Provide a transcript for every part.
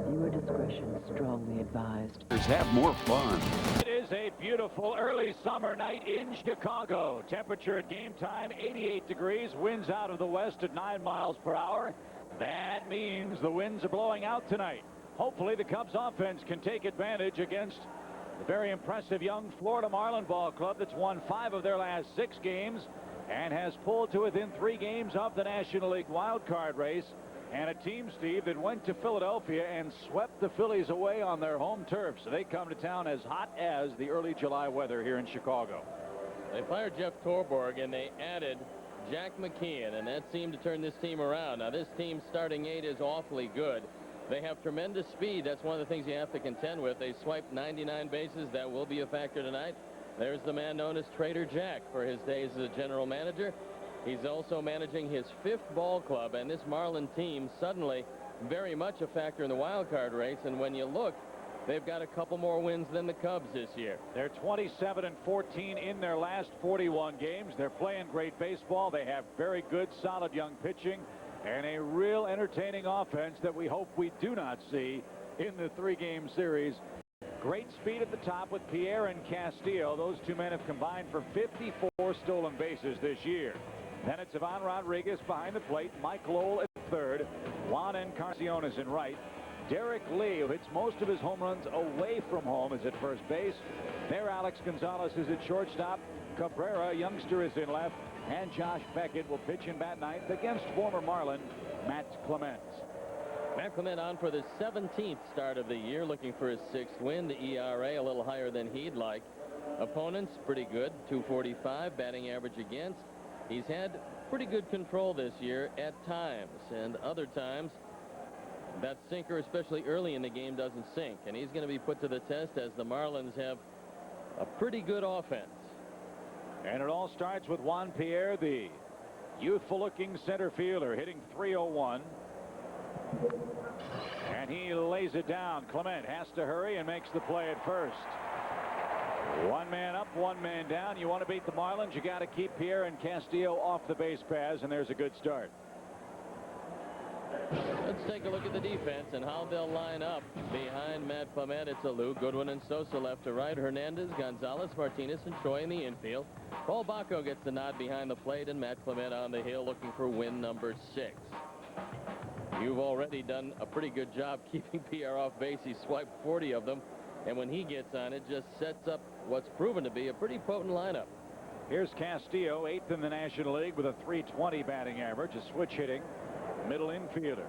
Viewer discretion strongly advised. Have more fun. It is a beautiful early summer night in Chicago. Temperature at game time 88 degrees. Winds out of the west at 9 miles per hour. That means the winds are blowing out tonight. Hopefully the Cubs offense can take advantage against the very impressive young Florida Marlin ball club that's won 5 of their last 6 games and has pulled to within 3 games of the National League wild card race. And a team, Steve, that went to Philadelphia and swept the Phillies away on their home turf. So they come to town as hot as the early July weather here in Chicago. They fired Jeff Torborg and they added Jack McKeon, and that seemed to turn this team around. Now, this team's starting 8 is awfully good. They have tremendous speed. That's one of the things you have to contend with. They swiped 99 bases. That will be a factor tonight. There's the man known as Trader Jack for his days as a general manager. He's also managing his 5th ball club, and this Marlin team suddenly very much a factor in the wild card race. And when you look, they've got a couple more wins than the Cubs this year. They're 27-14 in their last 41 games. They're playing great baseball. They have very good, solid young pitching and a real entertaining offense that we hope we do not see in the 3-game series. Great speed at the top with Pierre and Castillo. Those 2 men have combined for 54 stolen bases this year. Then it's Ivan Rodriguez behind the plate, Mike Lowell at third, Juan Encarnacion in right. Derrek Lee, who hits most of his home runs away from home, is at first base. There, Alex Gonzalez is at shortstop. Cabrera, youngster, is in left. And Josh Beckett will pitch in bat ninth against former Marlin Matt Clement. Matt Clement on for the 17th start of the year, looking for his 6th win. The ERA a little higher than he'd like. Opponents pretty good, 245 batting average against. He's had pretty good control this year at times, and other times that sinker, especially early in the game, doesn't sink, and he's going to be put to the test as the Marlins have a pretty good offense. And it all starts with Juan Pierre, the youthful-looking center fielder, hitting .301. And he lays it down. Clement has to hurry and makes the play at first. 1 man up, 1 man down. You want to beat the Marlins, you got to keep Pierre and Castillo off the base paths, and there's a good start. Let's take a look at the defense and how they'll line up behind Matt Clement. It's Alou, Goodwin, and Sosa left to right. Hernandez, Gonzalez, Martinez, and Choi in the infield. Paul Bako gets the nod behind the plate, and Matt Clement on the hill looking for win number 6. You've already done a pretty good job keeping Pierre off base. He swiped 40 of them, and when he gets on, it just sets up what's proven to be a pretty potent lineup. Here's Castillo, 8th in the National League with a .320 batting average, a switch hitting middle infielder.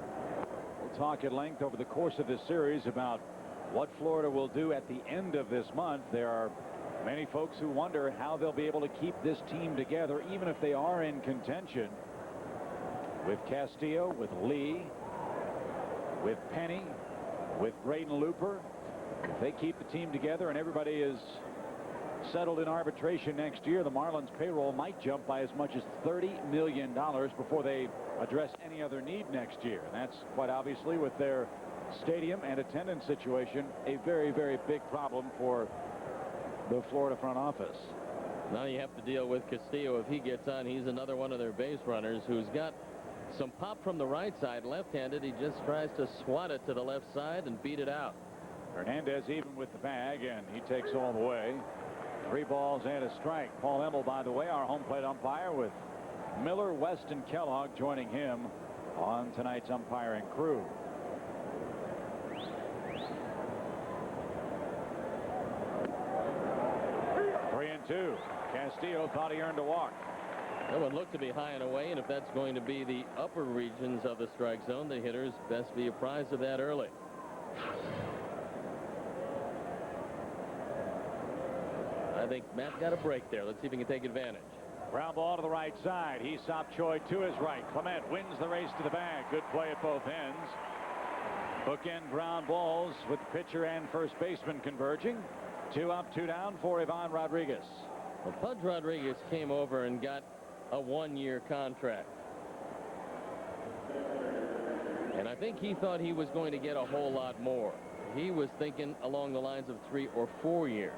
We'll talk at length over the course of this series about what Florida will do at the end of this month. There are many folks who wonder how they'll be able to keep this team together, even if they are in contention. With Castillo, with Lee, with Penny, with Braden Looper. If they keep the team together and everybody is settled in arbitration next year, the Marlins payroll might jump by as much as $30 million before they address any other need next year. And that's quite obviously, with their stadium and attendance situation, a very, very big problem for the Florida front office. Now you have to deal with Castillo. If he gets on, he's another one of their base runners who's got some pop from the right side. Left-handed, he just tries to swat it to the left side and beat it out. Hernandez even with the bag, and he takes all the way. 3 balls and a strike. Paul Emmel, by the way, our home plate umpire, with Miller, West, and Kellogg joining him on tonight's umpiring crew. Three and 2. Castillo thought he earned a walk. That would look to be high and away, and if that's going to be the upper regions of the strike zone, the hitters best be apprised of that early. I think Matt got a break there. Let's see if he can take advantage. Ground ball to the right side. He stopped Choi to his right. Clement wins the race to the bag. Good play at both ends. Bookend ground balls with pitcher and first baseman converging. 2 up, 2 down for Ivan Rodriguez. Well, Pudge Rodriguez came over and got a 1-year contract. And I think he thought he was going to get a whole lot more. He was thinking along the lines of 3 or 4 years.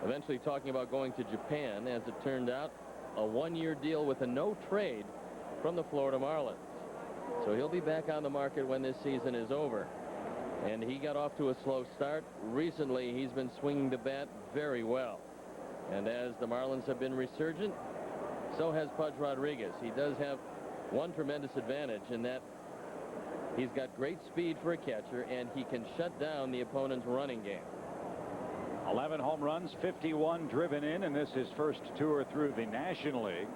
Eventually talking about going to Japan. As it turned out, a 1-year deal with a no trade from the Florida Marlins. So he'll be back on the market when this season is over. and he got off to a slow start. Recently, he's been swinging the bat very well. And as the Marlins have been resurgent, so has Pudge Rodriguez. He does have one tremendous advantage in that he's got great speed for a catcher, and he can shut down the opponent's running game. 11 home runs, 51 driven in, and this is his first tour through the National League.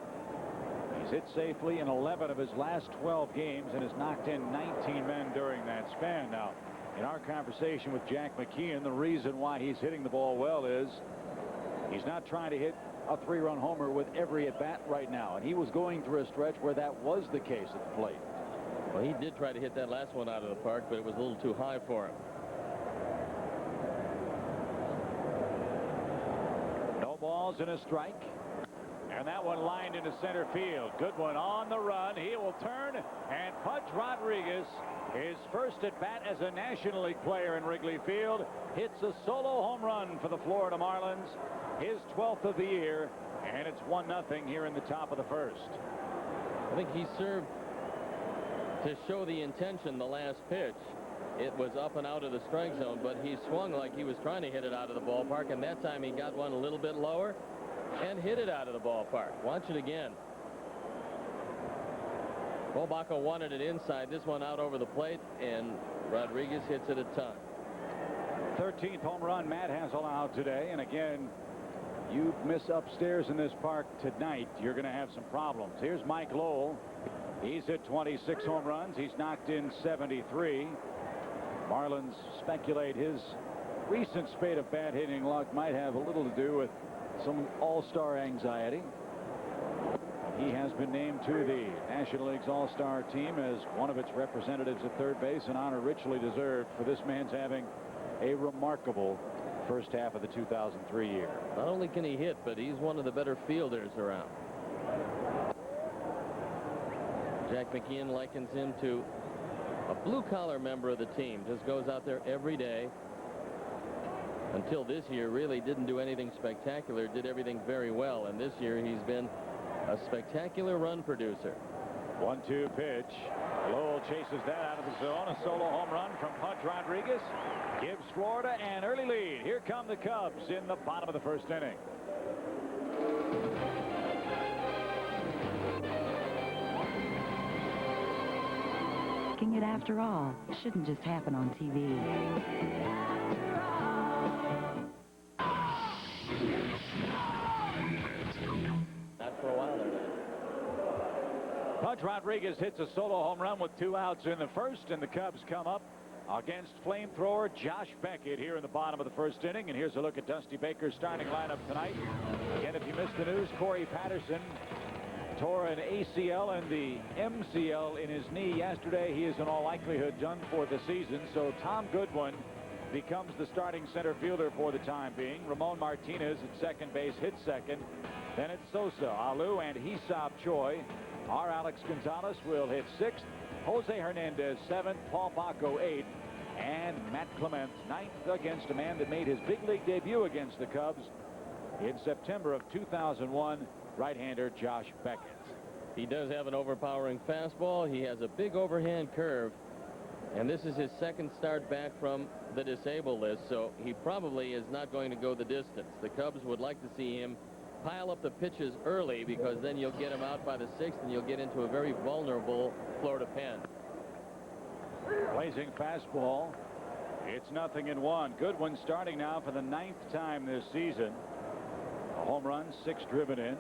He's hit safely in 11 of his last 12 games and has knocked in 19 men during that span. Now, in our conversation with Jack McKeon, the reason why he's hitting the ball well is he's not trying to hit a 3-run homer with every at-bat right now, and he was going through a stretch where that was the case at the plate. Well, he did try to hit that last one out of the park, but it was a little too high for him. No balls and a strike. And that one lined into center field. Goodwin on the run. He will turn, and Pudge Rodriguez, his first at bat as a National League player in Wrigley Field, hits a solo home run for the Florida Marlins, his 12th of the year, and it's 1-0 here in the top of the first. I think he served to show the intention the last pitch. It was up and out of the strike zone, but he swung like he was trying to hit it out of the ballpark, and that time he got one a little bit lower and hit it out of the ballpark. Watch it again. Bako wanted it inside. This one out over the plate, and Rodriguez hits it a ton. 13th home run Matt has allowed today, and again, you miss upstairs in this park tonight, you're going to have some problems. Here's Mike Lowell. He's hit 26 home runs. He's knocked in 73. Marlins speculate his recent spate of bad hitting luck might have a little to do with some all-star anxiety. He has been named to the National League's all-star team as one of its representatives at third base, an honor richly deserved for this man's having a remarkable first half of the 2003 year. Not only can he hit, but he's one of the better fielders around. Jack McKeon likens him to a blue-collar member of the team. Just goes out there every day. Until this year, really didn't do anything spectacular, did everything very well. And this year, he's been a spectacular run producer. 1-2 pitch. Lowell chases that out of the zone. A solo home run from Pudge Rodriguez gives Florida an early lead. Here come the Cubs in the bottom of the first inning. It after all shouldn't just happen on TV. Not for a while there. Pudge Rodriguez hits a solo home run with 2 outs in the first, and the Cubs come up against flamethrower Josh Beckett here in the bottom of the first inning. And here's a look at Dusty Baker's starting lineup tonight. Again, if you missed the news, Corey Patterson tore an ACL and the MCL in his knee yesterday. He is in all likelihood done for the season. So Tom Goodwin becomes the starting center fielder for the time being. Ramon Martinez at second base hits second. Then it's Sosa, Alou, and Choi. Our Alex Gonzalez will hit sixth. Jose Hernandez seventh. Paul Bako eighth. And Matt Clement ninth against a man that made his big league debut against the Cubs in September of 2001. Right-hander Josh Beckett. He does have an overpowering fastball. He has a big overhand curve, and this is his second start back from the disabled list, so he probably is not going to go the distance. The Cubs would like to see him pile up the pitches early, because then you'll get him out by the sixth and you'll get into a very vulnerable Florida pen. Blazing fastball. It's 0-1. Goodwin starting now for the 9th time this season. A home run, 6 driven in.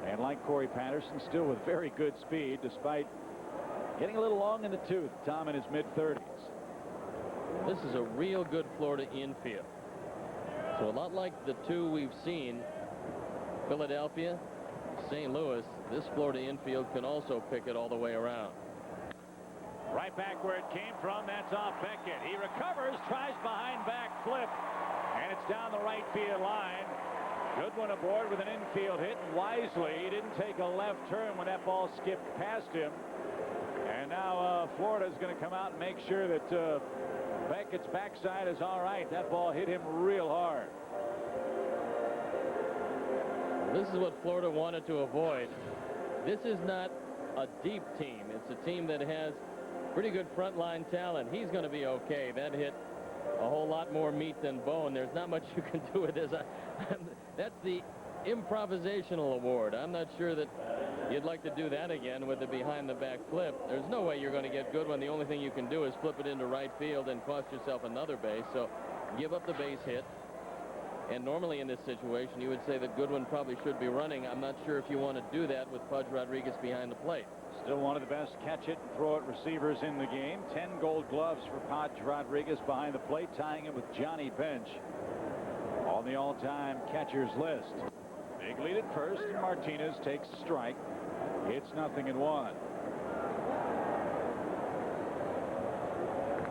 And like Corey Patterson, still with very good speed, despite getting a little long in the tooth. Tom in his mid-30s. This is a real good Florida infield. So a lot like the two we've seen, Philadelphia, St. Louis, this Florida infield can also pick it all the way around. Right back where it came from. That's off Beckett. He recovers, tries behind back flip, and it's down the right field line. Goodwin aboard with an infield hit, and wisely he didn't take a left turn when that ball skipped past him. And now Florida's going to come out and make sure that Beckett's backside is all right. That ball hit him real hard. This is what Florida wanted to avoid. This is not a deep team. It's a team that has pretty good frontline talent. He's going to be okay. That hit a whole lot more meat than bone. There's not much you can do with this. That's the improvisational award. I'm not sure that you'd like to do that again with the behind-the-back flip. There's no way you're going to get Goodwin. The only thing you can do is flip it into right field and cost yourself another base. So give up the base hit. And normally in this situation, you would say that Goodwin probably should be running. I'm not sure if you want to do that with Pudge Rodriguez behind the plate. Still one of the best catch-it and throw-it receivers in the game. 10 gold gloves for Pudge Rodriguez behind the plate, tying him with Johnny Bench on the all-time catchers list. Big lead at first, and Martinez takes a strike. It's 0-1.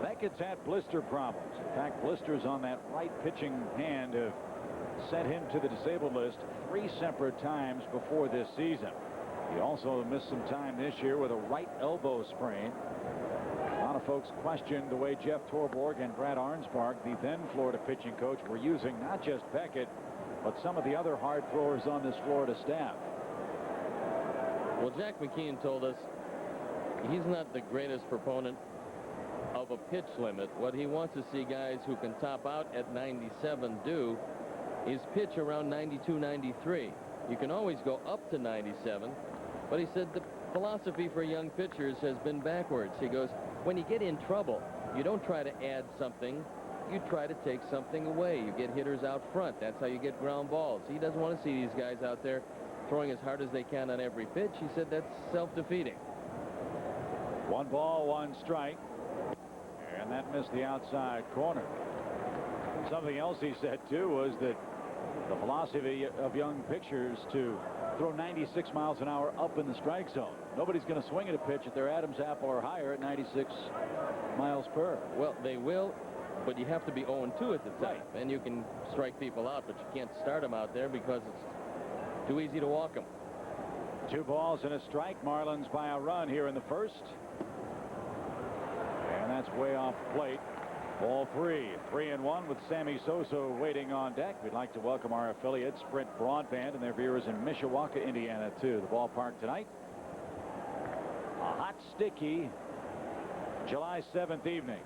Beckett's had blister problems. In fact, blisters on that right pitching hand have sent him to the disabled list 3 separate times before this season. He also missed some time this year with a right elbow sprain. A lot of folks questioned the way Jeff Torborg and Brad Arnspark, the then Florida pitching coach, were using not just Beckett, but some of the other hard throwers on this Florida staff. Well, Jack McKeon told us he's not the greatest proponent of a pitch limit. What he wants to see guys who can top out at 97 do is pitch around 92, 93. You can always go up to 97, but he said the philosophy for young pitchers has been backwards. He goes, when you get in trouble, you don't try to add something. You try to take something away. You get hitters out front. That's how you get ground balls. He doesn't want to see these guys out there throwing as hard as they can on every pitch. He said that's self-defeating. 1 ball, 1 strike. And that missed the outside corner. Something else he said, too, was that the philosophy of young pitchers to throw 96 miles an hour up in the strike zone. Nobody's going to swing at a pitch at their Adam's apple or higher at 96 miles per. Well, they will, but you have to be 0-2 at the time. Right. And you can strike people out, but you can't start them out there because it's too easy to walk them. 2 balls and a strike. Marlins by a run here in the first. And that's way off the plate. Ball 3. 3-1 with Sammy Sosa waiting on deck. We'd like to welcome our affiliate Sprint Broadband and their viewers in Mishawaka, Indiana, to the ballpark tonight. A hot, sticky July 7th evening.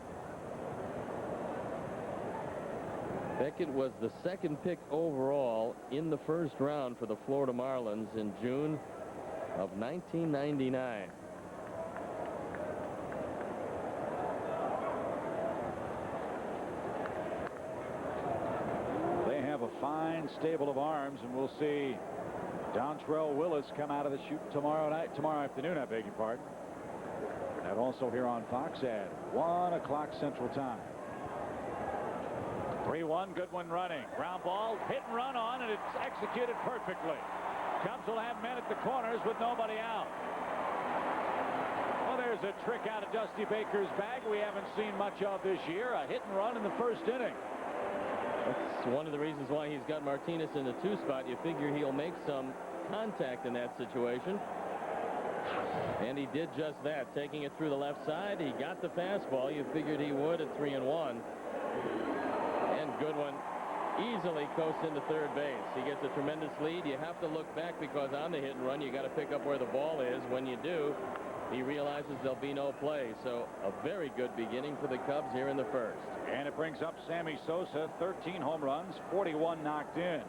Beckett was the 2nd pick overall in the first round for the Florida Marlins in June of 1999. They have a fine stable of arms, and we'll see Dontrell Willis come out of the chute tomorrow afternoon, I beg your pardon. And also here on Fox at 1 o'clock Central Time. 3-1, Goodwin running. Ground ball, hit and run on, and it's executed perfectly. Cubs will have men at the corners with nobody out. Well, there's a trick out of Dusty Baker's bag we haven't seen much of this year. A hit and run in the first inning. That's one of the reasons why he's got Martinez in the 2 spot. You figure he'll make some contact in that situation. And he did just that, taking it through the left side. He got the fastball. You figured he would at 3-1. And Goodwin easily coasts into third base. He gets a tremendous lead. You have to look back because on the hit and run, you got to pick up where the ball is. When you do, he realizes there'll be no play. So a very good beginning for the Cubs here in the first. And it brings up Sammy Sosa, 13 home runs, 41 knocked in.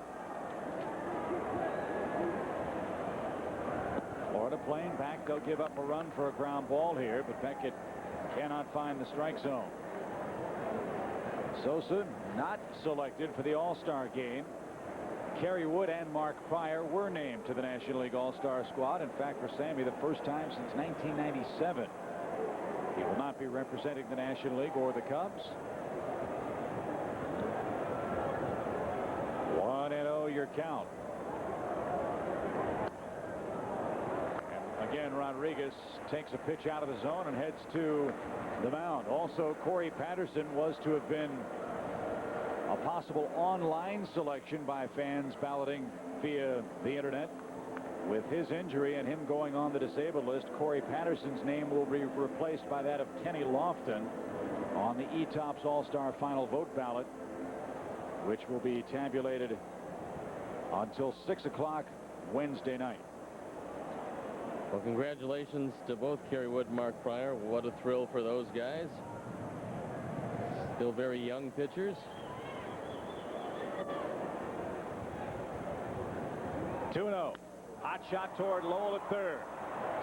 Florida playing back. They'll give up a run for a ground ball here, but Beckett cannot find the strike zone. Sosa not selected for the All-Star game. Kerry Wood and Mark Pryor were named to the National League All-Star squad. In fact, for Sammy, the first time since 1997. He will not be representing the National League or the Cubs. 1-0 your count. And again, Rodriguez takes a pitch out of the zone and heads to the mound. Also, Corey Patterson was to have been a possible online selection by fans balloting via the internet. With his injury and him going on the disabled list, Corey Patterson's name will be replaced by that of Kenny Lofton on the ETOPS All-Star Final Vote ballot, which will be tabulated until 6 o'clock Wednesday night. Well, congratulations to both Kerry Wood and Mark Pryor. What a thrill for those guys. Still very young pitchers. 2-0. Hot shot toward Lowell at third.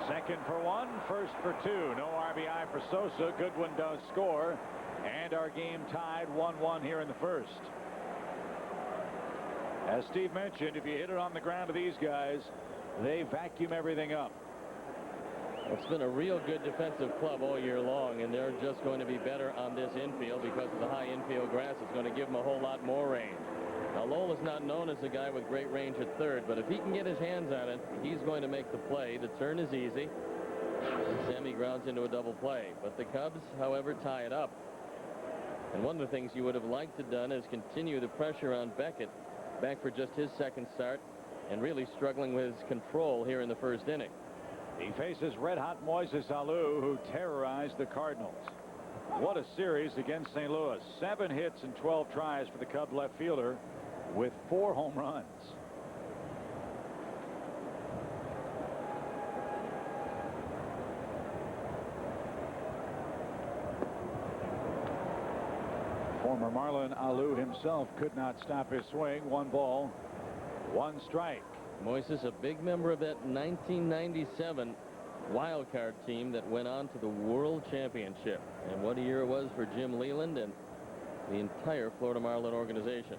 Second for one, first for two. No RBI for Sosa. Goodwin does score. And our game tied 1-1 here in the first. As Steve mentioned, if you hit it on the ground to these guys, they vacuum everything up. It's been a real good defensive club all year long, and they're just going to be better on this infield because of the high infield grass. It's going to give them a whole lot more range. Now, Lowell is not known as a guy with great range at third, but if he can get his hands on it, he's going to make the play. The turn is easy, and Sammy grounds into a double play. But the Cubs, however, tie it up. And one of the things you would have liked to done is continue the pressure on Beckett, back for just his second start, and really struggling with his control here in the first inning. He faces red-hot Moises Alou, who terrorized the Cardinals. What a series against St. Louis. 7 hits and 12 tries for the Cub left fielder with 4 home runs. Former Marlin Alou himself could not stop his swing. 1 ball, 1 strike. Moises, a big member of that 1997 wild card team that went on to the World Championship. And what a year it was for Jim Leland and the entire Florida Marlin organization.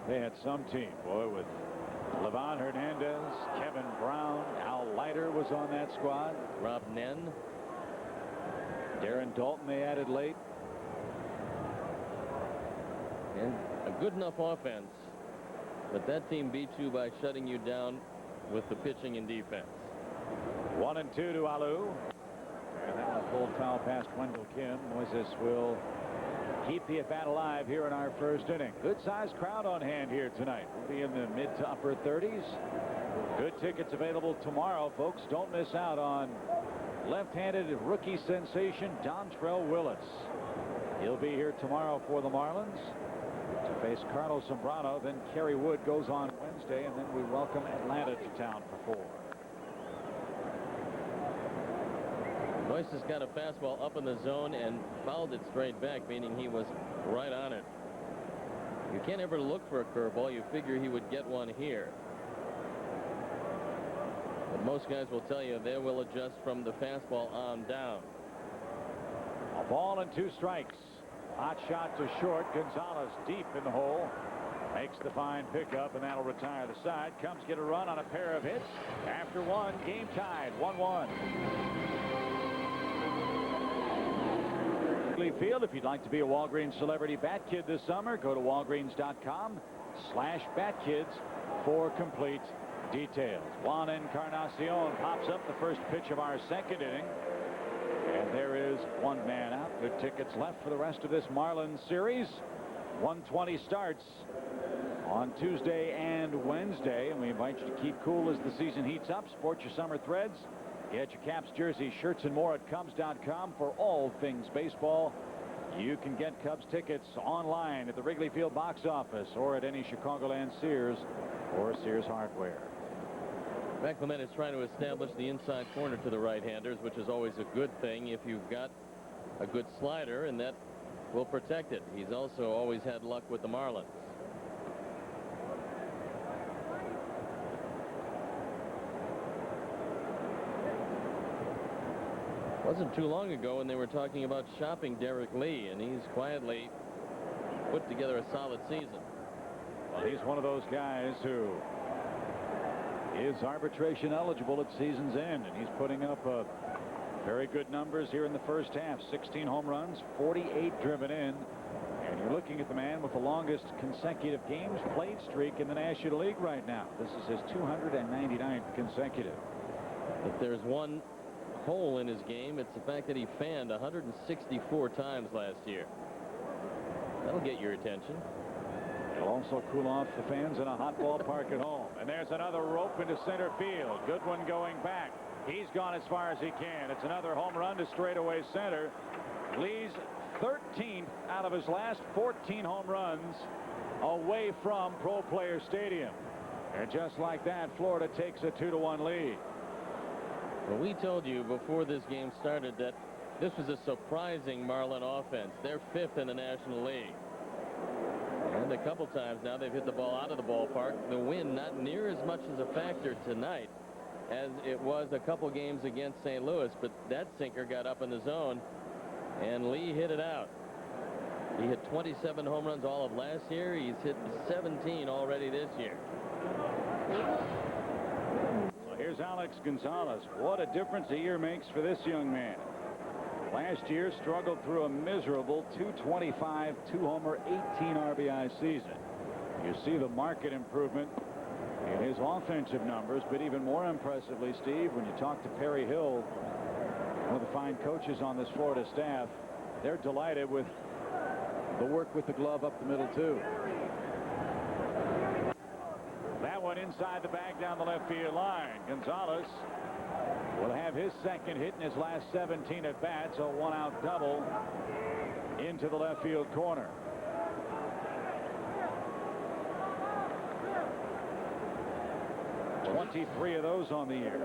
They had some team, boy, with Levon Hernandez, Kevin Brown, Al Leiter was on that squad. Rob Nen. Darren Dalton they added late. And a good enough offense. But that team beat you by shutting you down with the pitching and defense. 1-2 to Alou. And that one pulled foul past Wendell Kim. Moises will keep the at-bat alive here in our first inning. Good-sized crowd on hand here tonight. We'll be in the mid to upper 30s. Good tickets available tomorrow, folks. Don't miss out on left-handed rookie sensation Dontrell Willis. He'll be here tomorrow for the Marlins to face Carlos Zambrano. Then Kerry Wood goes on Wednesday, and then we welcome Atlanta to town for 4. Moises got a fastball up in the zone and fouled it straight back, meaning he was right on it. You can't ever look for a curveball. You figure he would get one here. But most guys will tell you they will adjust from the fastball on down. A ball and 2 strikes. Hot shot to short. Gonzalez deep in the hole. Makes the fine pickup, and that'll retire the side. Cubs get a run on a pair of hits. After 1, game tied 1-1. Field. If you'd like to be a Walgreens celebrity bat kid this summer, go to walgreens.com/batkids for complete details. Juan Encarnacion pops up the first pitch of our second inning. And there is 1 man out. Good tickets left for the rest of this Marlins series. 1:20 starts on Tuesday and Wednesday. And we invite you to keep cool as the season heats up. Sport your summer threads. Get your caps, jerseys, shirts, and more at Cubs.com for all things baseball. You can get Cubs tickets online at the Wrigley Field box office or at any Chicagoland Sears or Sears Hardware. Matt Clement is trying to establish the inside corner to the right-handers, which is always a good thing if you've got a good slider, and that will protect it. He's also always had luck with the Marlins. Wasn't too long ago when they were talking about shopping Derrek Lee, and he's quietly put together a solid season. Well, he's one of those guys who is arbitration eligible at season's end, and he's putting up very good numbers here in the first half. 16 home runs, 48 driven in, and you're looking at the man with the longest consecutive games played streak in the National League right now. This is his 299th consecutive. If there's one hole in his game, it's the fact that he fanned 164 times last year. That'll get your attention. It'll also cool off the fans in a hot ballpark at home. And there's another rope into center field. Goodwin going back. He's gone as far as he can. It's another home run to straightaway center. Lee's 13th out of his last 14 home runs away from Pro Player Stadium. And just like that, Florida takes a 2-1 lead. Well, we told you before this game started that this was a surprising Marlin offense. They're 5th in the National League. And a couple times now they've hit the ball out of the ballpark. The wind not near as much as a factor tonight as it was a couple games against St. Louis, but that sinker got up in the zone and Lee hit it out. He hit 27 home runs all of last year. He's hit 17 already this year. So here's Alex Gonzalez. What a difference a year makes for this young man. Last year struggled through a miserable 225, 2-homer, 18 RBI season. You see the market improvement in his offensive numbers, but even more impressively, Steve, when you talk to Perry Hill, one of the fine coaches on this Florida staff, they're delighted with the work with the glove up the middle, too. That one inside the bag down the left field line. Gonzalez will have his second hit in his last 17 at bats. A 1-out double into the left field corner. '23 of those on the year.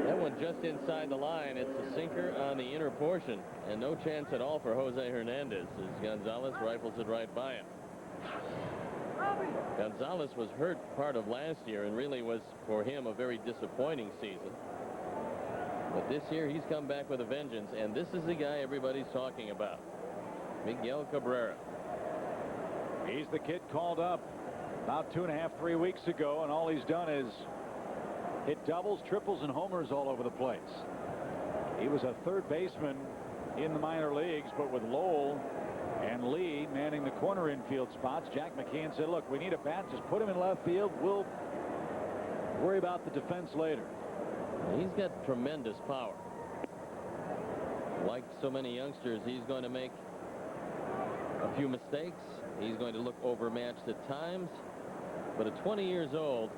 That one just inside the line. It's a sinker on the inner portion, and no chance at all for Jose Hernandez as Gonzalez rifles it right by him. Gonzalez was hurt part of last year and really was for him a very disappointing season. But this year he's come back with a vengeance, and this is the guy everybody's talking about, Miguel Cabrera. He's the kid called up about 2.5, 3 weeks ago, and all he's done is hit doubles, triples, and homers all over the place. He was a third baseman in the minor leagues, but with Lowell and Lee manning the corner infield spots, Jack McKeon said, look, we need a bat, just put him in left field, we'll worry about the defense later. He's got tremendous power. Like so many youngsters, he's going to make a few mistakes. He's going to look overmatched at times, but at 20 years old,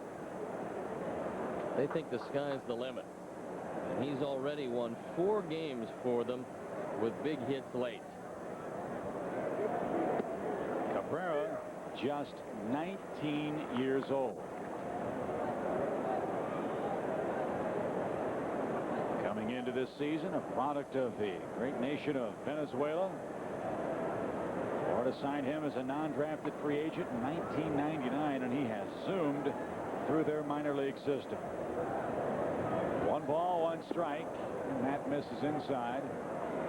they think the sky's the limit. And he's already won 4 games for them with big hits late. Cabrera, just 19 years old. Coming into this season, a product of the great nation of Venezuela. Florida signed him as a non-drafted free agent in 1999, and he has zoomed through their minor league system. 1 ball, 1 strike. Matt misses inside.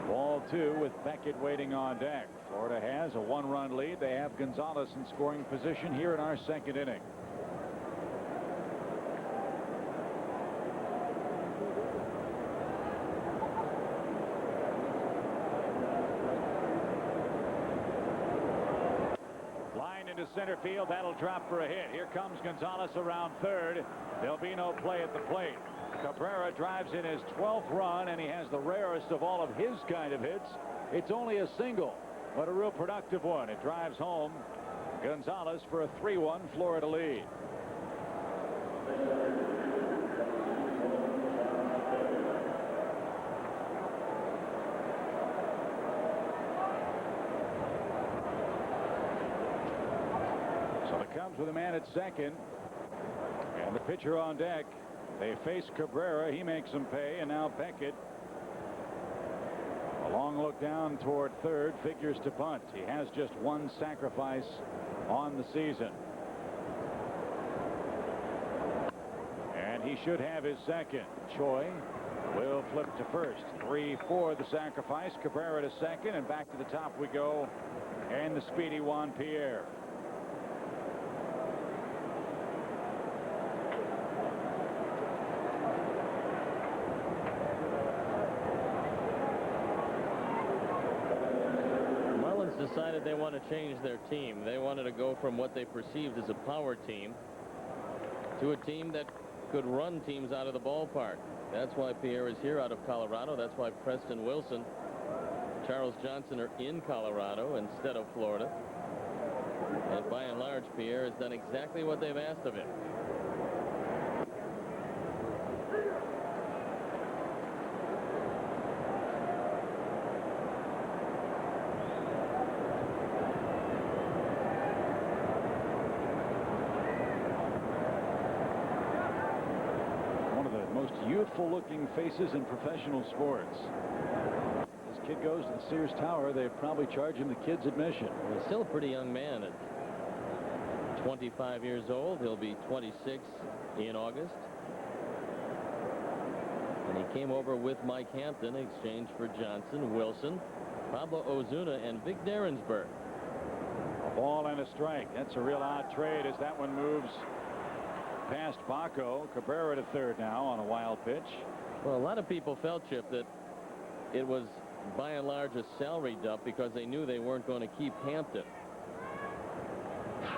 Ball 2 with Beckett waiting on deck. Florida has a 1-run lead. They have Gonzalez in scoring position here in our second inning. Line into center field. That'll drop for a hit. Here comes Gonzalez around third. There'll be no play at the plate. Cabrera drives in his 12th run, and he has the rarest of all of his kind of hits. It's only a single, but a real productive one. It drives home Gonzalez for a 3-1 Florida lead. So the Cubs with a man at second, and the pitcher on deck. They face Cabrera. He makes them pay, and now Beckett. A long look down toward third, figures to punt. He has just 1 sacrifice on the season. And he should have his second. Choi will flip to first. 3-4 the sacrifice. Cabrera to second, and back to the top we go. And the speedy Juan Pierre. Decided they want to change their team. They wanted to go from what they perceived as a power team to a team that could run teams out of the ballpark. That's why Pierre is here out of Colorado. That's why Preston Wilson, Charles Johnson are in Colorado instead of Florida. And by and large, Pierre has done exactly what they've asked of him. youthful-looking faces in professional sports. This kid goes to the Sears Tower. They probably charge him the kid's admission. He's still a pretty young man at 25 years old. He'll be 26 in August. And he came over with Mike Hampton in exchange for Johnson, Wilson, Pablo Ozuna, and Vic Derensburg. A ball and a strike. That's a real odd trade as that one moves past Bako. Cabrera to third now on a wild pitch. Well, a lot of people felt, Chip, that it was by and large a salary dump because they knew they weren't going to keep Hampton.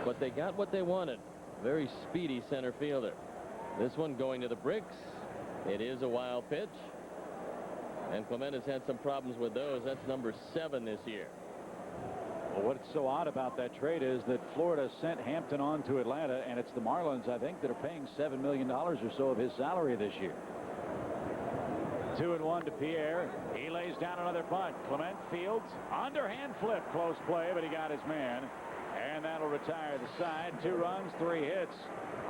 But they got what they wanted. Very speedy center fielder. This one going to the bricks. It is a wild pitch. And Clement has had some problems with those. That's number 7 this year. Well, what's so odd about that trade is that Florida sent Hampton on to Atlanta, and it's the Marlins, I think, that are paying $7 million or so of his salary this year. 2-1 to Pierre. He lays down another bunt. Clement fields. Underhand flip. Close play, but he got his man. And that'll retire the side. 2 runs, 3 hits.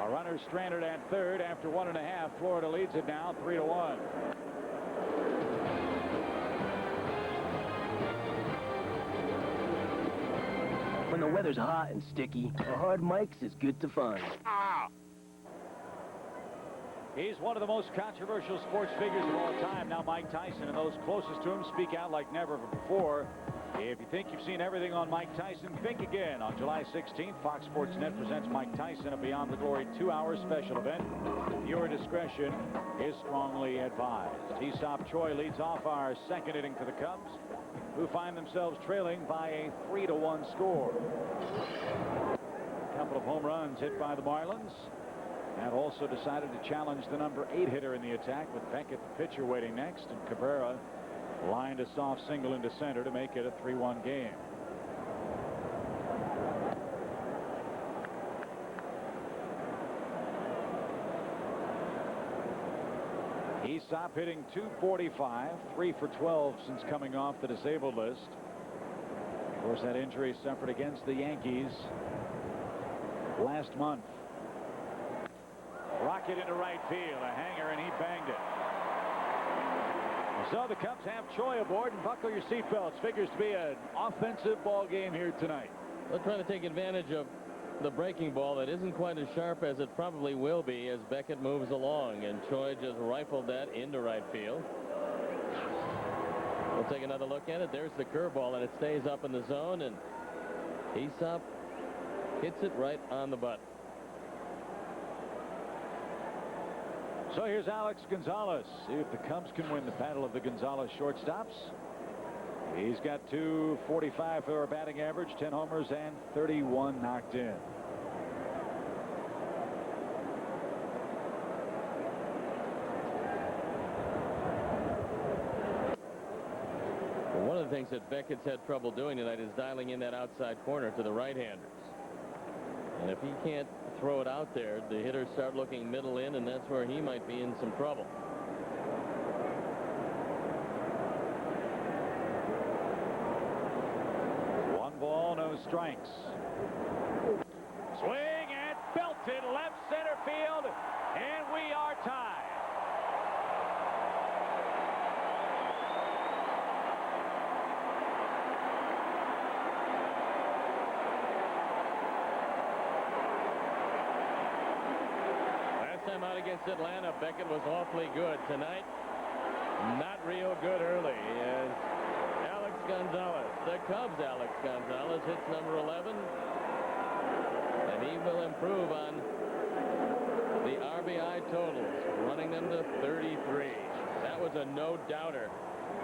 A runner stranded at third after 1.5. Florida leads it now 3-1. When the weather's hot and sticky, a hard mic's is good to find. He's one of the most controversial sports figures of all time. Now Mike Tyson and those closest to him speak out like never before. If you think you've seen everything on Mike Tyson, think again. On July 16th, Fox Sports Net presents Mike Tyson, a Beyond the Glory 2-hour special event. Your discretion is strongly advised. Aesop Choi leads off our second inning for the Cubs, who find themselves trailing by a 3-1 score. A couple of home runs hit by the Marlins. And also decided to challenge the number 8 hitter in the attack with Beckett, the pitcher, waiting next, and Cabrera lined a soft single into center to make it a 3-1 game. Aesop hitting .245, 3 for 12 since coming off the disabled list. Of course, that injury suffered against the Yankees last month. Rocket into right field, a hanger, and he banged it. So the Cubs have Choi aboard, and buckle your seatbelts. Figures to be an offensive ball game here tonight. They're trying to take advantage of the breaking ball that isn't quite as sharp as it probably will be as Beckett moves along, and Choi just rifled that into right field. We'll take another look at it. There's the curveball, and it stays up in the zone, and Aesop hits it right on the button. So here's Alex Gonzalez. See if the Cubs can win the battle of the Gonzalez shortstops. He's got .245 for a batting average, 10 homers, and 31 knocked in. Well, one of the things that Beckett's had trouble doing tonight is dialing in that outside corner to the right-handers. And if he can't throw it out there, the hitters start looking middle in, and that's where he might be in some trouble. One ball, no strikes. Swing and belted left center field, and we are tied. Time out against Atlanta, Beckett was awfully good. Tonight, not real good early as Alex Gonzalez, the Cubs Alex Gonzalez, hits number 11, and he will improve on the RBI totals, running them to 33. That was a no-doubter,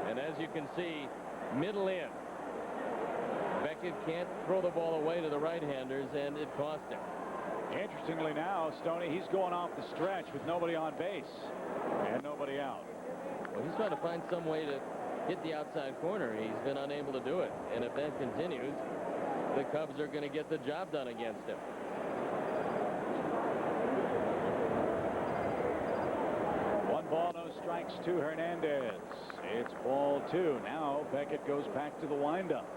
and as you can see, middle in. Beckett can't throw the ball away to the right-handers, and it cost him. Interestingly now, Stoney, he's going off the stretch with nobody on base and nobody out. Well, he's trying to find some way to hit the outside corner. He's been unable to do it. And if that continues, the Cubs are going to get the job done against him. One ball, no strikes to Hernandez. It's ball 2. Now Beckett goes back to the windup.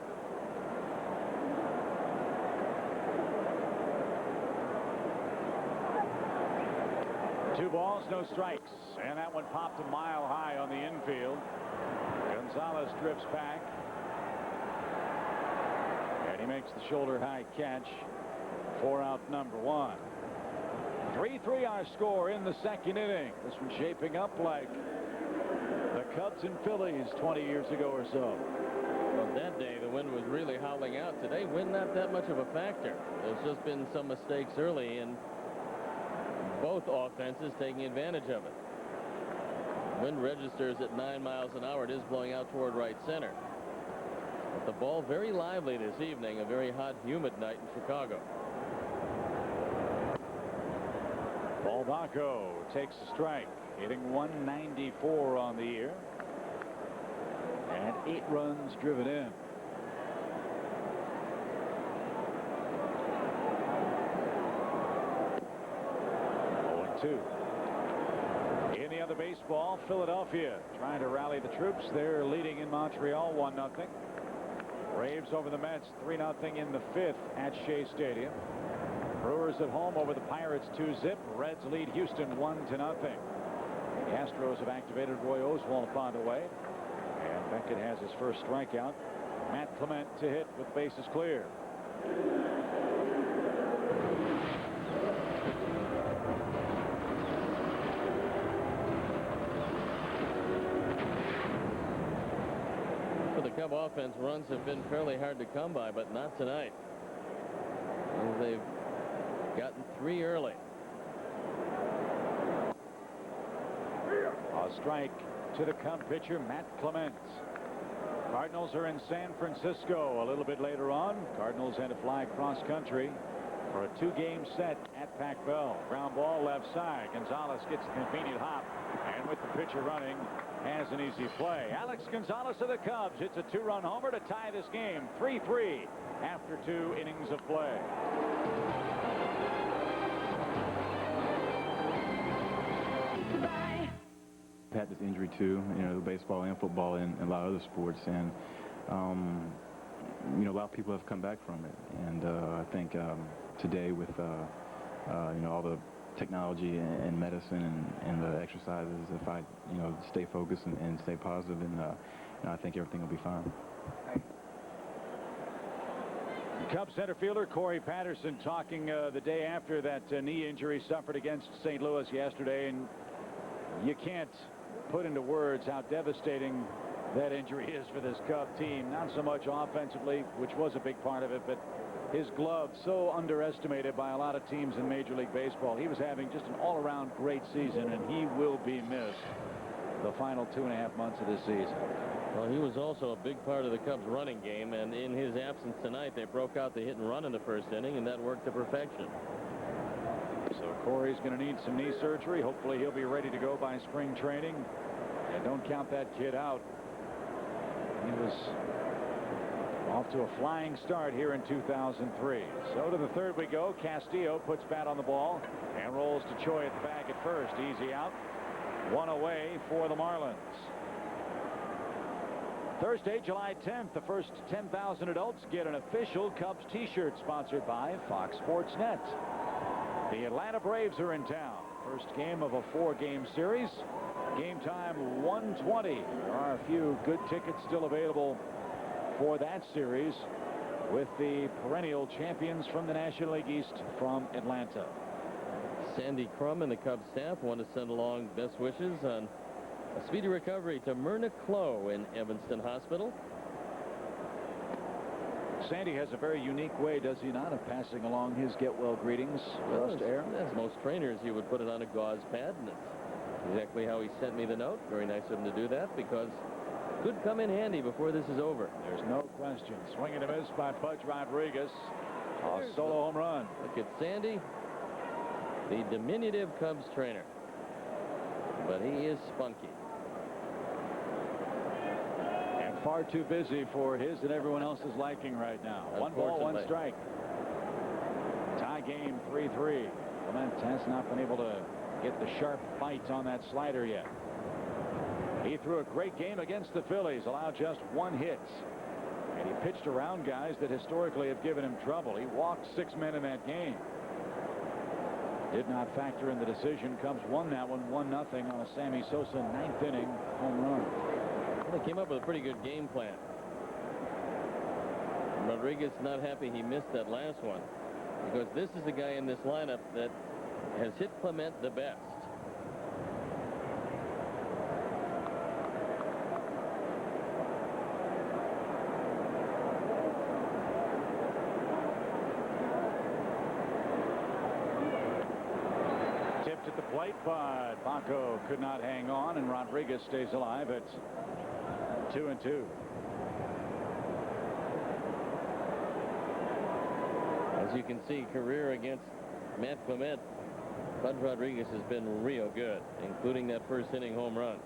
2 balls, no strikes. And that one popped a mile high on the infield. Gonzalez drifts back. And he makes the shoulder high catch for out number 1. 3-3 our score in the 2nd inning. This one's shaping up like the Cubs and Phillies 20 years ago or so. Well, that day the wind was really howling out. Today, wind not that much of a factor. There's just been some mistakes early, and both offenses taking advantage of it. Wind registers at 9 miles an hour. It is blowing out toward right center. But the ball very lively this evening. A very hot, humid night in Chicago. Paul Bako takes a strike, hitting 194 on the year. And 8 runs driven in. Two. In the other baseball, Philadelphia trying to rally the troops. They're leading in Montreal 1-0. Braves over the Mets 3-0 in the 5th at Shea Stadium. Brewers at home over the Pirates 2-0. Reds lead Houston 1-0. The Astros have activated Roy Oswalt upon the way. And Beckett has his first strikeout. Matt Clement to hit with bases clear. For the Cub offense, runs have been fairly hard to come by, but not tonight. And they've gotten 3 early. A strike to the Cub pitcher, Matt Clement. Cardinals are in San Francisco a little bit later on. Cardinals had to fly cross country for a 2-game set at Pac Bell. Ground ball left side. Gonzalez gets a convenient hop, and with the pitcher running, has an easy play. Alex Gonzalez of the Cubs hits a 2-run homer to tie this game 3-3 after 2 innings of play. Had this injury too, baseball and football and a lot of other sports, and a lot of people have come back from it. And I think today with all the technology and medicine and the exercises, if I stay focused and stay positive, and I think everything will be fine. Cubs center fielder Corey Patterson talking the day after that knee injury suffered against St. Louis yesterday, and you can't put into words how devastating that injury is for this Cub team. Not so much offensively, which was a big part of it, but his glove so underestimated by a lot of teams in Major League Baseball. He was having just an all-around great season, and he will be missed the final 2.5 months of this season. Well, he was also a big part of the Cubs running game, and in his absence tonight, they broke out the hit and run in the 1st inning, and that worked to perfection. So Corey's going to need some knee surgery. Hopefully he'll be ready to go by spring training. And don't count that kid out. He was off to a flying start here in 2003. So to the 3rd we go. Castillo puts bat on the ball and rolls to Choi at the bag at first. Easy out. 1 away for the Marlins. Thursday, July 10th, the first 10,000 adults get an official Cubs t-shirt sponsored by Fox Sports Net. The Atlanta Braves are in town. First game of a 4-game series. Game time 1:20. There are a few good tickets still available for that series with the perennial champions from the National League East from Atlanta. Sandy Crum and the Cubs staff want to send along best wishes on a speedy recovery to Myrna Clough in Evanston Hospital. Sandy has a very unique way, does he not, of passing along his get-well greetings with us to air? As most trainers, he would put it on a gauze pad, and it's exactly how he sent me the note. Very nice of him to do that, because it could come in handy before this is over. There's no question. Swing and a miss by Pudge Rodriguez. A solo home run. Look at Sandy, the diminutive Cubs trainer. But he is spunky. And far too busy for his and everyone else's liking right now. 1 ball, 1 strike. Tie game 3-3. Clement has not been able to get the sharp bite on that slider yet. He threw a great game against the Phillies, allowed just 1 hit. And he pitched around guys that historically have given him trouble. He walked 6 men in that game. did not factor in the decision. Cubs won that one 1-0 on a Sammy Sosa 9th inning home run. Well, they came up with a pretty good game plan. Rodriguez not happy he missed that last one, because this is the guy in this lineup that has hit Clement the best. Tipped at the plate, but Bako could not hang on, and Rodriguez stays alive at 2-2. As you can see, career against Matt Clement, Bud Rodriguez has been real good, including that first inning home run.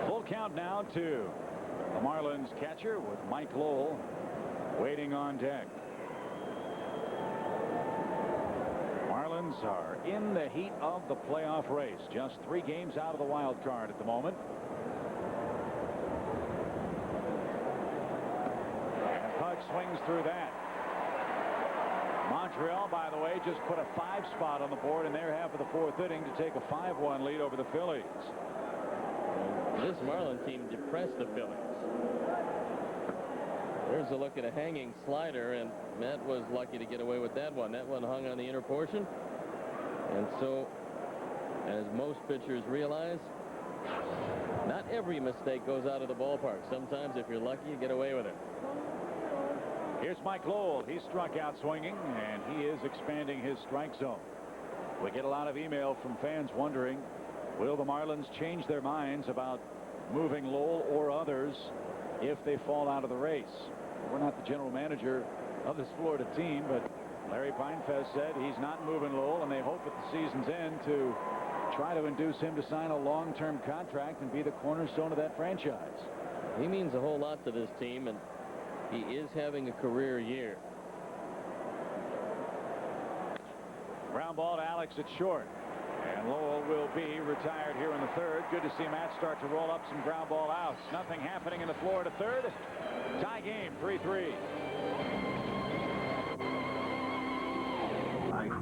Full count now to the Marlins catcher, with Mike Lowell waiting on deck. Marlins are in the heat of the playoff race, just 3 games out of the wild card at the moment. And Pug swings through that. Montreal, by the way, just put a 5 spot on the board in their half of the 4th inning to take a 5-1 lead over the Phillies. This Marlins team depressed the Phillies. There's a look at a hanging slider, and Matt was lucky to get away with that one. That one hung on the inner portion. And so, as most pitchers realize, not every mistake goes out of the ballpark. Sometimes, if you're lucky, you get away with it. Here's Mike Lowell. He struck out swinging, and he is expanding his strike zone. We get a lot of email from fans wondering, will the Marlins change their minds about moving Lowell or others if they fall out of the race? We're not the general manager of this Florida team, but Larry Pinefest said he's not moving Lowell, and they hope at the season's end to try to induce him to sign a long-term contract and be the cornerstone of that franchise. He means a whole lot to this team, and he is having a career year. Ground ball to Alex at short. And Lowell will be retired here in the 3rd. Good to see Matt start to roll up some ground ball outs. Nothing happening in the Florida 3rd. Tie game, 3-3. Mike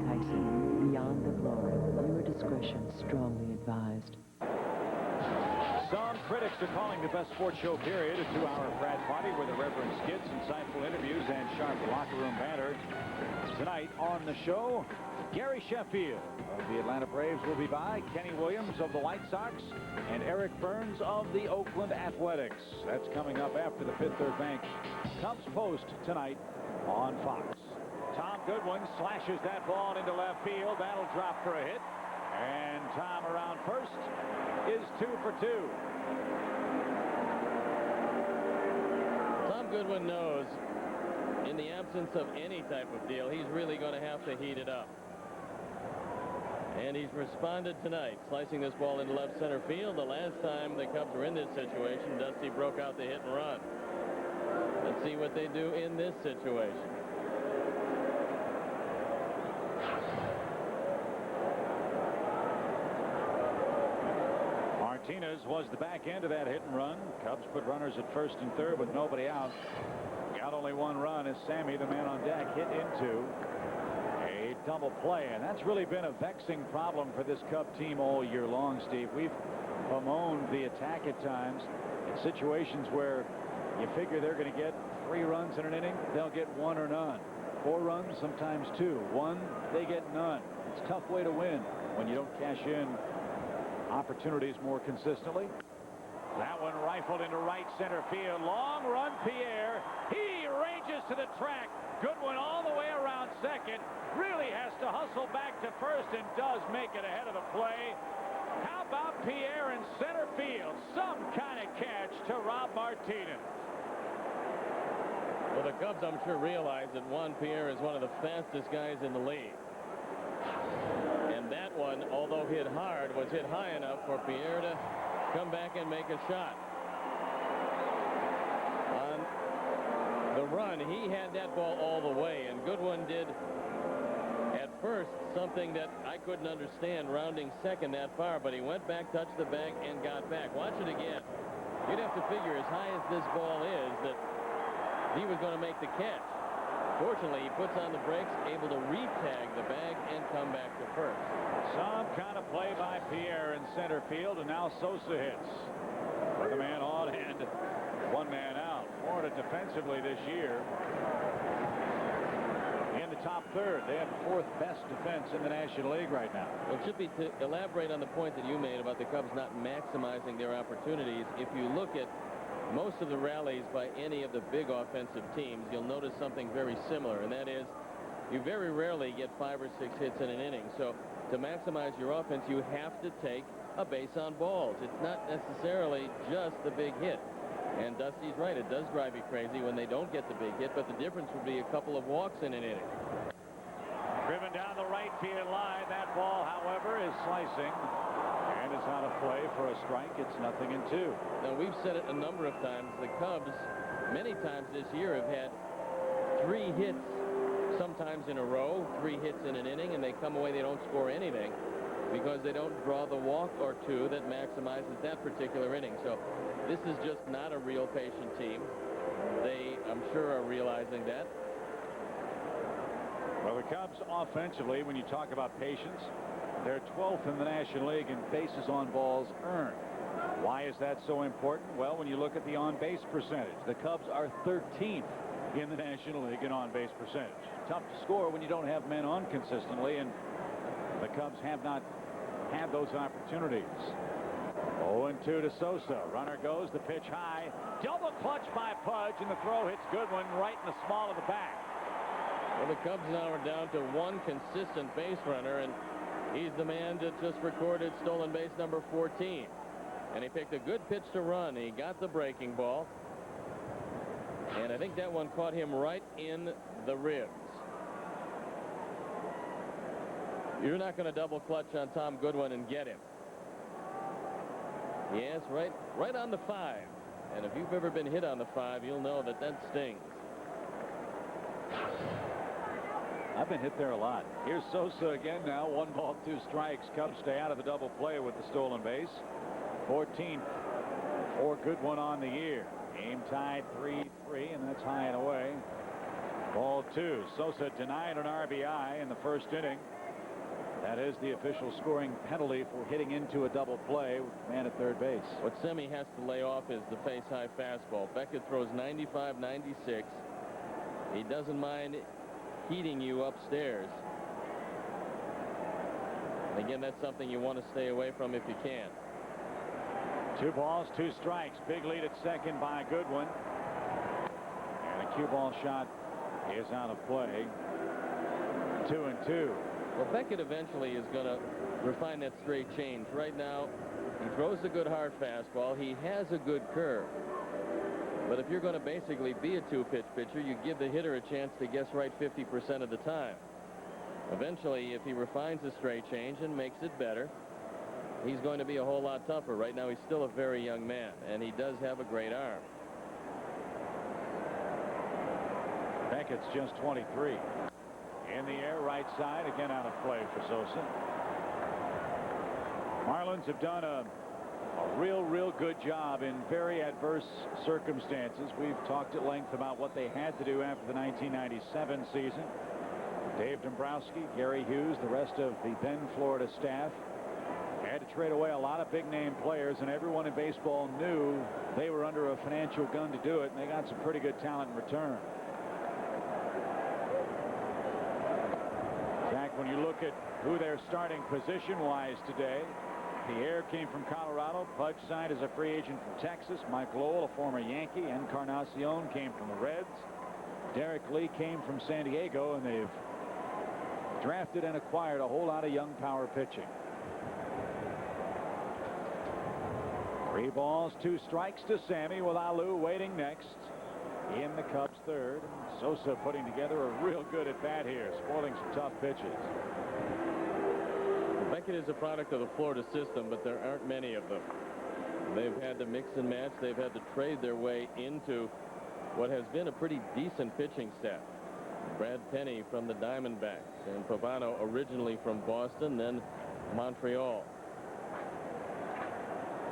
Tyson, Beyond the Glory. Viewer discretion strongly advised. Some critics are calling the best sports show period a 2-hour frat party with irreverent skits, insightful interviews, and sharp locker room banter. Tonight on the show, Gary Sheffield of the Atlanta Braves will be by, Kenny Williams of the White Sox, and Eric Burns of the Oakland Athletics. That's coming up after the Fifth Third Bank Cubs Post tonight on Fox. Tom Goodwin slashes that ball into left field. That'll drop for a hit. And Tom around first is 2 for 2. Tom Goodwin knows, in the absence of any type of deal, he's really going to have to heat it up. And he's responded tonight, slicing this ball into left center field. The last time the Cubs were in this situation, Dusty broke out the hit and run. Let's see what they do in this situation. Martinez was the back end of that hit and run. Cubs put runners at 1st and 3rd with nobody out. Got only 1 run as Sammy, the man on deck, hit into a double play. And that's really been a vexing problem for this Cub team all year long, Steve. We've bemoaned the attack at times in situations where you figure they're going to get 3 runs in an inning. They'll get 1 or none. 4 runs, sometimes 2. 1, they get none. It's a tough way to win when you don't cash in opportunities more consistently. That one rifled into right center field. Long run, Pierre. He ranges to the track. Goodwin all the way around second. Really has to hustle back to first and does make it ahead of the play. How about Pierre in center field? Some kind of catch to Rob Martinez. Well, the Cubs, I'm sure, realize that Juan Pierre is one of the fastest guys in the league. And that one, although hit hard, was hit high enough for Pierre to come back and make a shot. On the run, he had that ball all the way, and Goodwin did at first something that I couldn't understand, rounding second that far, but he went back, touched the bag, and got back. Watch it again. You'd have to figure as high as this ball is that he was going to make the catch. Fortunately, he puts on the brakes, able to re-tag the bag and come back to first. Some kind of play by Pierre in center field, and now Sosa hits. With a man on and one man out. Florida defensively this year in the top third. They have the fourth best defense in the National League right now. Well, it should be to elaborate on the point that you made about the Cubs not maximizing their opportunities. If you look at most of the rallies by any of the big offensive teams, you'll notice something very similar, and that is you very rarely get 5 or 6 hits in an inning. So to maximize your offense, you have to take a base on balls. It's not necessarily just the big hit. And Dusty's right. It does drive you crazy when they don't get the big hit, but the difference would be a couple of walks in an inning. Driven down the right field line. That ball, however, is slicing and is out of play for a strike. It's 0-2. Now, we've said it a number of times. The Cubs, many times this year, have had 3 hits sometimes in a row, 3 hits in an inning, and they come away, they don't score anything because they don't draw the walk or 2 that maximizes that particular inning. So this is just not a real patient team. They, I'm sure, are realizing that. Well, the Cubs offensively, when you talk about patience, they're 12th in the National League in bases on balls earned. Why is that so important? Well, when you look at the on-base percentage, the Cubs are 13th in the National League in on-base percentage. Tough to score when you don't have men on consistently, and the Cubs have not had those opportunities. 0-2 to Sosa. Runner goes, the pitch high. Double clutch by Pudge, and the throw hits Goodwin right in the small of the back. Well, the Cubs now are down to 1 consistent base runner, and he's the man that just recorded stolen base number 14. And he picked a good pitch to run. He got the breaking ball. And I think that one caught him right in the ribs. You're not going to double clutch on Tom Goodwin and get him. Yes, right on the 5. And if you've ever been hit on the 5, you'll know that that stings. I've been hit there a lot. Here's Sosa again now. 1 ball, 2 strikes. Cubs stay out of the double play with the stolen base. 14th for Goodwin on the year. Game tied 3-3, and that's high and away. Ball 2. Sosa denied an RBI in the first inning. That is the official scoring penalty for hitting into a double play with the man at third base. What Semmy has to lay off is the face-high fastball. Beckett throws 95, 96. He doesn't mind heating you upstairs. And again, that's something you want to stay away from if you can. 2 balls, 2 strikes. Big lead at second by Goodwin. And a cue ball shot is out of play. 2-2. Well, Beckett eventually is going to refine that straight change. Right now, he throws a good hard fastball. He has a good curve. But if you're going to basically be a 2-pitch pitcher, you give the hitter a chance to guess right 50% of the time. Eventually, if he refines the straight change and makes it better, he's going to be a whole lot tougher. Right now, he's still a very young man, and he does have a great arm. Beckett's just 23. In the air, right side, again out of play for Sosa. Marlins have done a real good job in very adverse circumstances. We've talked at length about what they had to do after the 1997 season. Dave Dombrowski, Gary Hughes, the rest of the then Florida staff had to trade away a lot of big-name players, and everyone in baseball knew they were under a financial gun to do it, and they got some pretty good talent in return. Zach, when you look at who they're starting position-wise today, Pierre came from Colorado. Pudge signed as a free agent from Texas. Mike Lowell, a former Yankee. Encarnacion came from the Reds. Derrek Lee came from San Diego, and they've drafted and acquired a whole lot of young power pitching. 3 balls, 2 strikes to Sammy, with Alou waiting next in the Cubs third. Sosa putting together a real good at bat here, spoiling some tough pitches. Beckett is a product of the Florida system, but there aren't many of them. They've had to mix and match. They've had to trade their way into what has been a pretty decent pitching staff. Brad Penny from the Diamondbacks, and Pavano originally from Boston, then Montreal.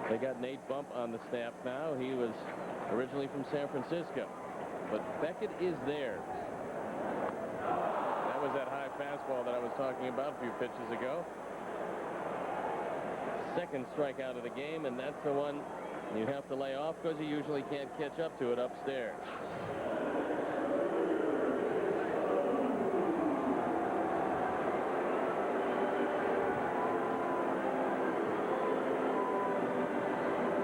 They got Nate Bump on the staff now. He was originally from San Francisco. But Beckett is there. That was that high fastball that I was talking about a few pitches ago. Second strikeout of the game, and that's the one you have to lay off because you usually can't catch up to it upstairs.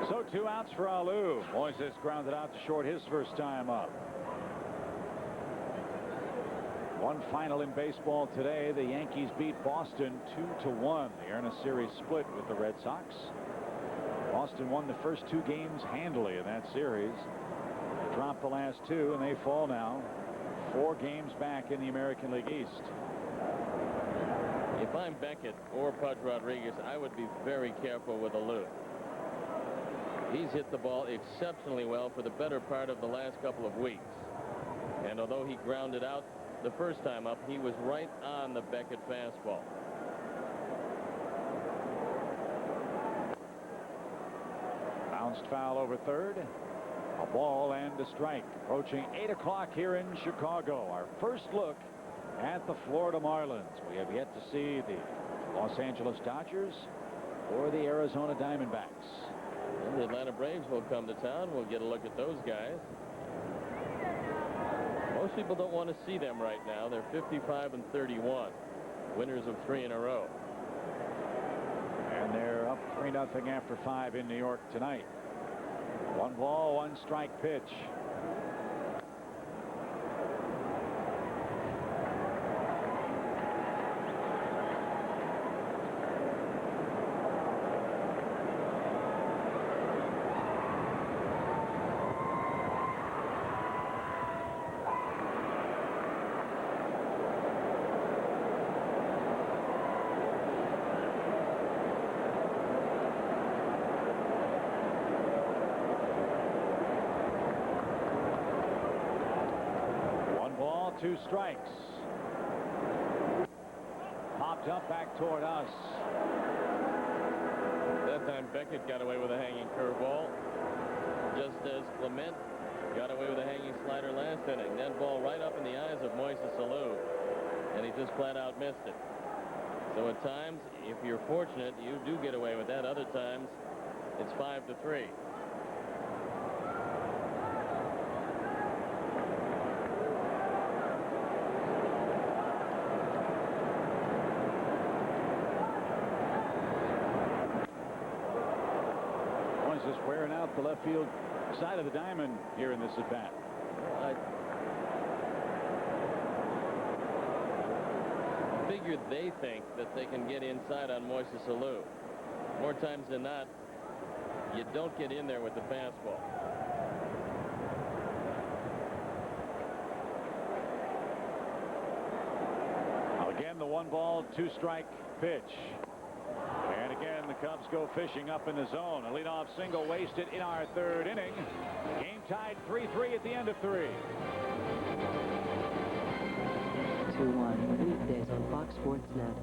So 2 outs for Alou. Moises grounded out to short his first time up. One final in baseball today. The Yankees beat Boston 2-1. They earn a series split with the Red Sox. Boston won the first 2 games handily in that series. They dropped the last 2, and they fall now 4 games back in the American League East. If I'm Beckett or Pudge Rodriguez, I would be very careful with Alou. He's hit the ball exceptionally well for the better part of the last couple of weeks. And although he grounded out the first time up, he was right on the Beckett fastball. Bounced foul over third. A ball and a strike. Approaching 8 o'clock here in Chicago. Our first look at the Florida Marlins. We have yet to see the Los Angeles Dodgers or the Arizona Diamondbacks. And the Atlanta Braves will come to town. We'll get a look at those guys. Most people don't want to see them right now. They're 55-31, winners of 3 in a row. And they're up 3-0 after 5 in New York tonight. 1 ball, 1 strike pitch. Two strikes. Popped up back toward us. That time Beckett got away with a hanging curveball, just as Clement got away with a hanging slider last inning. That ball right up in the eyes of Moises Alou, and he just flat out missed it. So at times, if you're fortunate, you do get away with that. Other times, it's 5-3. Just wearing out the left field side of the diamond here in this at bat. I figure they think that they can get inside on Moises Alou. More times than not, you don't get in there with the fastball. Again, the 1 ball, 2 strike pitch. And again, the Cubs go fishing up in the zone. A leadoff single wasted in our 3rd inning. Game tied 3-3 at the end of 3. 2-1 weekdays on Fox Sports Net.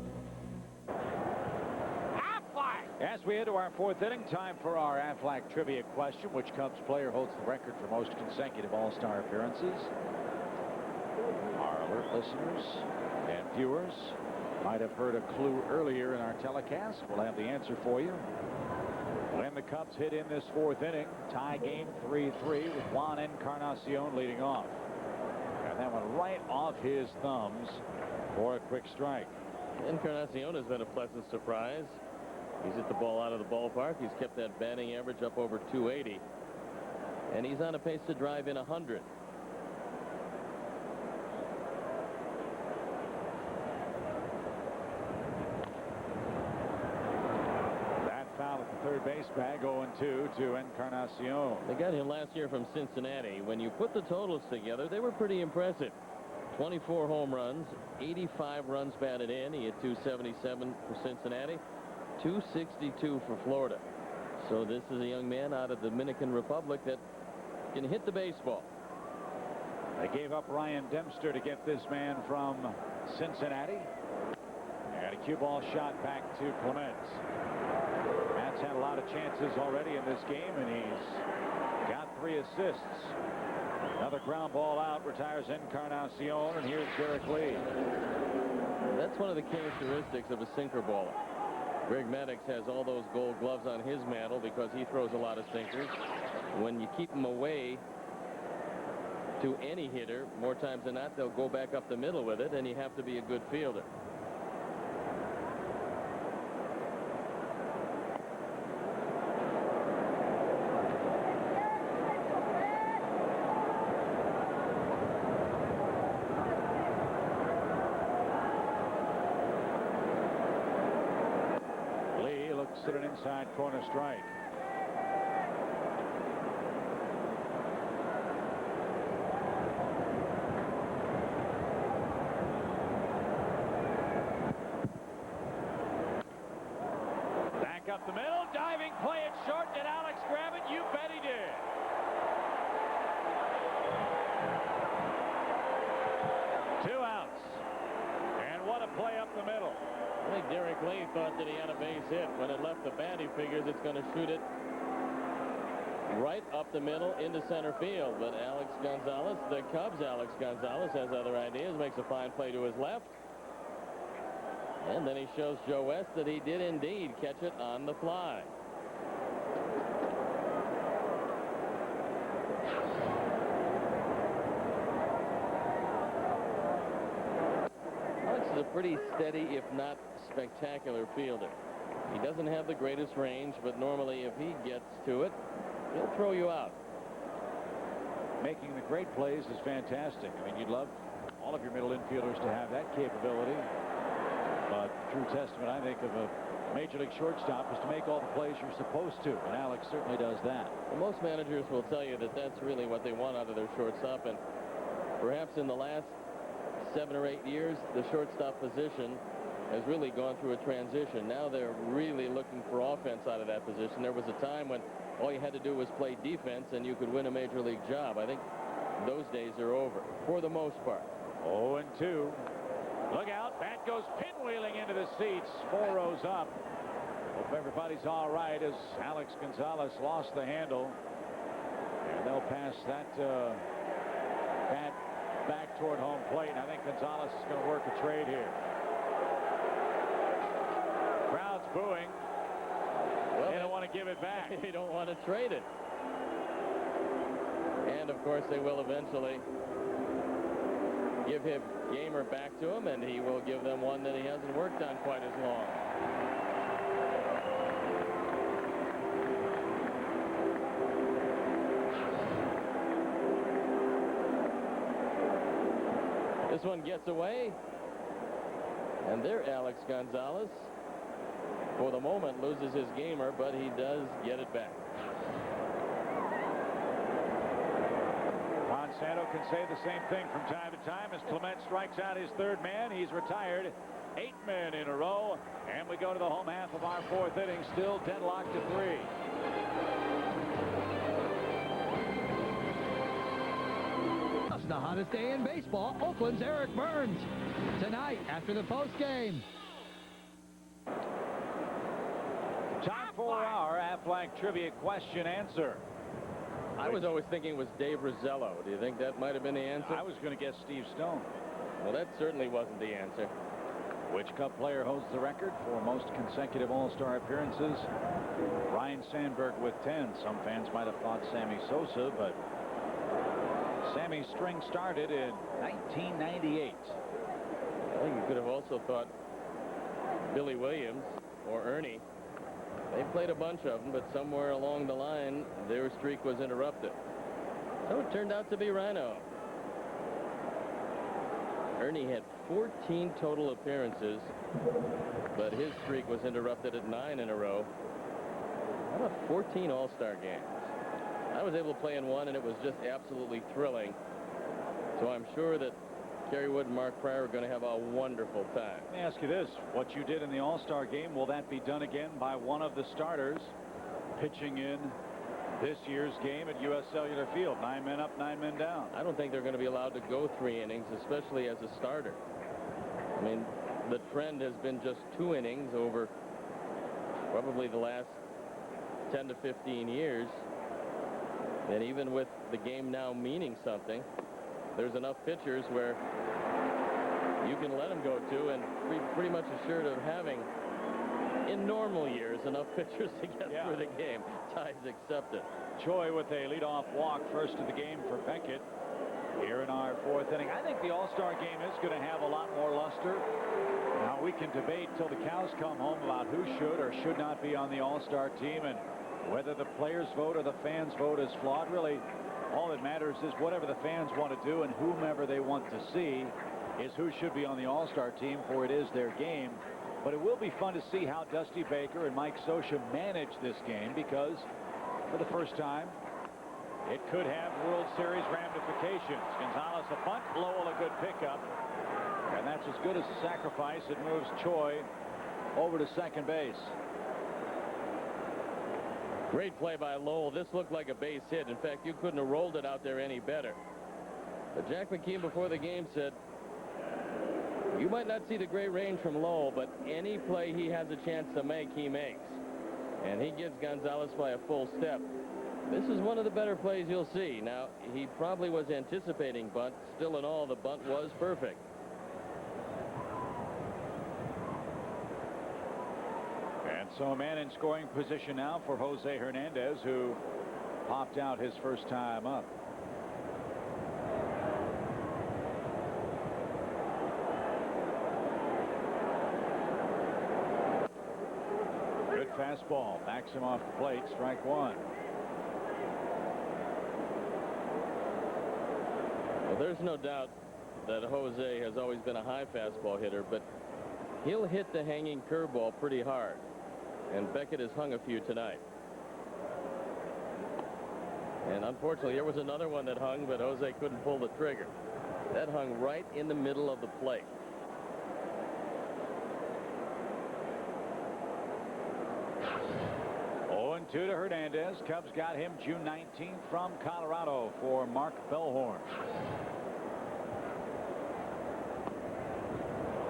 As we head to our 4th inning, time for our Aflac trivia question. Which Cubs player holds the record for most consecutive All-Star appearances? Our alert listeners and viewers might have heard a clue earlier in our telecast. We'll have the answer for you when the Cubs hit in this 4th inning. Tie game 3-3 with Juan Encarnacion leading off. And that went right off his thumbs for a quick strike. Encarnacion has been a pleasant surprise. He's hit the ball out of the ballpark. He's kept that batting average up over 280. And he's on a pace to drive in 100. Foul at the third base bag, 0-2 to Encarnacion. They got him last year from Cincinnati. When you put the totals together, they were pretty impressive. 24 home runs, 85 runs batted in. He had 277 for Cincinnati, 262 for Florida. So this is a young man out of the Dominican Republic that can hit the baseball. They gave up Ryan Dempster to get this man from Cincinnati. And a cue ball shot back to Clement. Matt's had a lot of chances already in this game, and he's got 3 assists. Another ground ball out, retires Encarnacion, and here's Derrek Lee. That's one of the characteristics of a sinker baller. Greg Maddux has all those gold gloves on his mantle because he throws a lot of sinkers. When you keep them away to any hitter, more times than not, they'll go back up the middle with it, and you have to be a good fielder. At an inside corner strike. Back up the middle, diving play it short. Did Alex grab it? You bet he did. Two outs. And what a play up the middle. I think Derrek Lee thought that he had a base hit. When it left the bat, he figures it's going to shoot it right up the middle into center field. But Alex Gonzalez, the Cubs Alex Gonzalez, has other ideas, makes a fine play to his left. And then he shows Joe West that he did indeed catch it on the fly. A pretty steady, if not spectacular fielder. He doesn't have the greatest range, but normally if he gets to it, he'll throw you out. Making the great plays is fantastic. I mean, you'd love all of your middle infielders to have that capability. But true testament, I think, of a major league shortstop is to make all the plays you're supposed to, and Alex certainly does that. Well, most managers will tell you that that's really what they want out of their shortstop, and perhaps in the last 7 or 8 years, the shortstop position has really gone through a transition. Now they're really looking for offense out of that position. There was a time when all you had to do was play defense and you could win a major league job. I think those days are over for the most part. 0-2. Look out. Bat goes pinwheeling into the seats. 4 rows up. Hope everybody's all right as Alex Gonzalez lost the handle. And they'll pass that bat back toward home plate. And I think Gonzalez is going to work a trade here. Crowd's booing. Well, they don't want to give it back. They don't want to trade it. And of course they will eventually give his gamer back to him, and he will give them one that he hasn't worked on quite as long. This one gets away, and there Alex Gonzalez, for the moment, loses his gamer, but he does get it back. Monsanto can say the same thing from time to time as Clement strikes out his third man. He's retired 8 men in a row, and we go to the home half of our 4th inning, still deadlocked at 3. The hottest day in baseball, Oakland's Eric Burns. Tonight, after the postgame. Time for our Aflac Trivia question answer. I was always thinking it was Dave Rosello. Do you think that might have been the answer? I was going to guess Steve Stone. Well, that certainly wasn't the answer. Which Cub player holds the record for most consecutive All-Star appearances? Ryne Sandberg with 10. Some fans might have thought Sammy Sosa, but Sammy's string started in 1998. I think you could have also thought Billy Williams or Ernie. They played a bunch of them, but somewhere along the line, their streak was interrupted. So it turned out to be Rhino. Ernie had 14 total appearances, but his streak was interrupted at 9 in a row. How about 14 All-Star games? I was able to play in one, and it was just absolutely thrilling. So I'm sure that Kerry Wood and Mark Pryor are going to have a wonderful time. Let me ask you this. What you did in the All-Star game, will that be done again by one of the starters pitching in this year's game at U.S. Cellular Field? 9 men up, 9 men down. I don't think they're going to be allowed to go 3 innings, especially as a starter. I mean, the trend has been just 2 innings over probably the last 10 to 15 years. And even with the game now meaning something, there's enough pitchers where you can let them go to and pretty much assured of having, in normal years, enough pitchers to get through the game. Ties accepted. Choi with a leadoff walk, first of the game for Beckett here in our fourth inning. I think the All-Star game is going to have a lot more luster. Now, we can debate till the cows come home about who should or should not be on the All-Star team, and whether the players vote or the fans vote is flawed. Really, all that matters is whatever the fans want to do and whomever they want to see is who should be on the All-Star team, for it is their game. But it will be fun to see how Dusty Baker and Mike Sosa manage this game, because for the first time it could have World Series ramifications. Gonzalez a bunt, Lowell a good pickup, and that's as good as a sacrifice. It moves Choi over to second base. Great play by Lowell. This looked like a base hit. In fact, you couldn't have rolled it out there any better. But Jack McKeon before the game said, you might not see the great range from Lowell, but any play he has a chance to make, he makes. And he gives Gonzalez by a full step. This is one of the better plays you'll see. Now, he probably was anticipating bunt. Still in all, the bunt was perfect. And so a man in scoring position now for Jose Hernandez, who popped out his first time up. Good fastball, backs him off the plate, strike one. Well, there's no doubt that Jose has always been a high fastball hitter, but he'll hit the hanging curveball pretty hard. And Beckett has hung a few tonight. And unfortunately, there was another one that hung, but Jose couldn't pull the trigger. That hung right in the middle of the plate. Oh, 2 to Hernandez. Cubs got him June 19th from Colorado for Mark Bellhorn.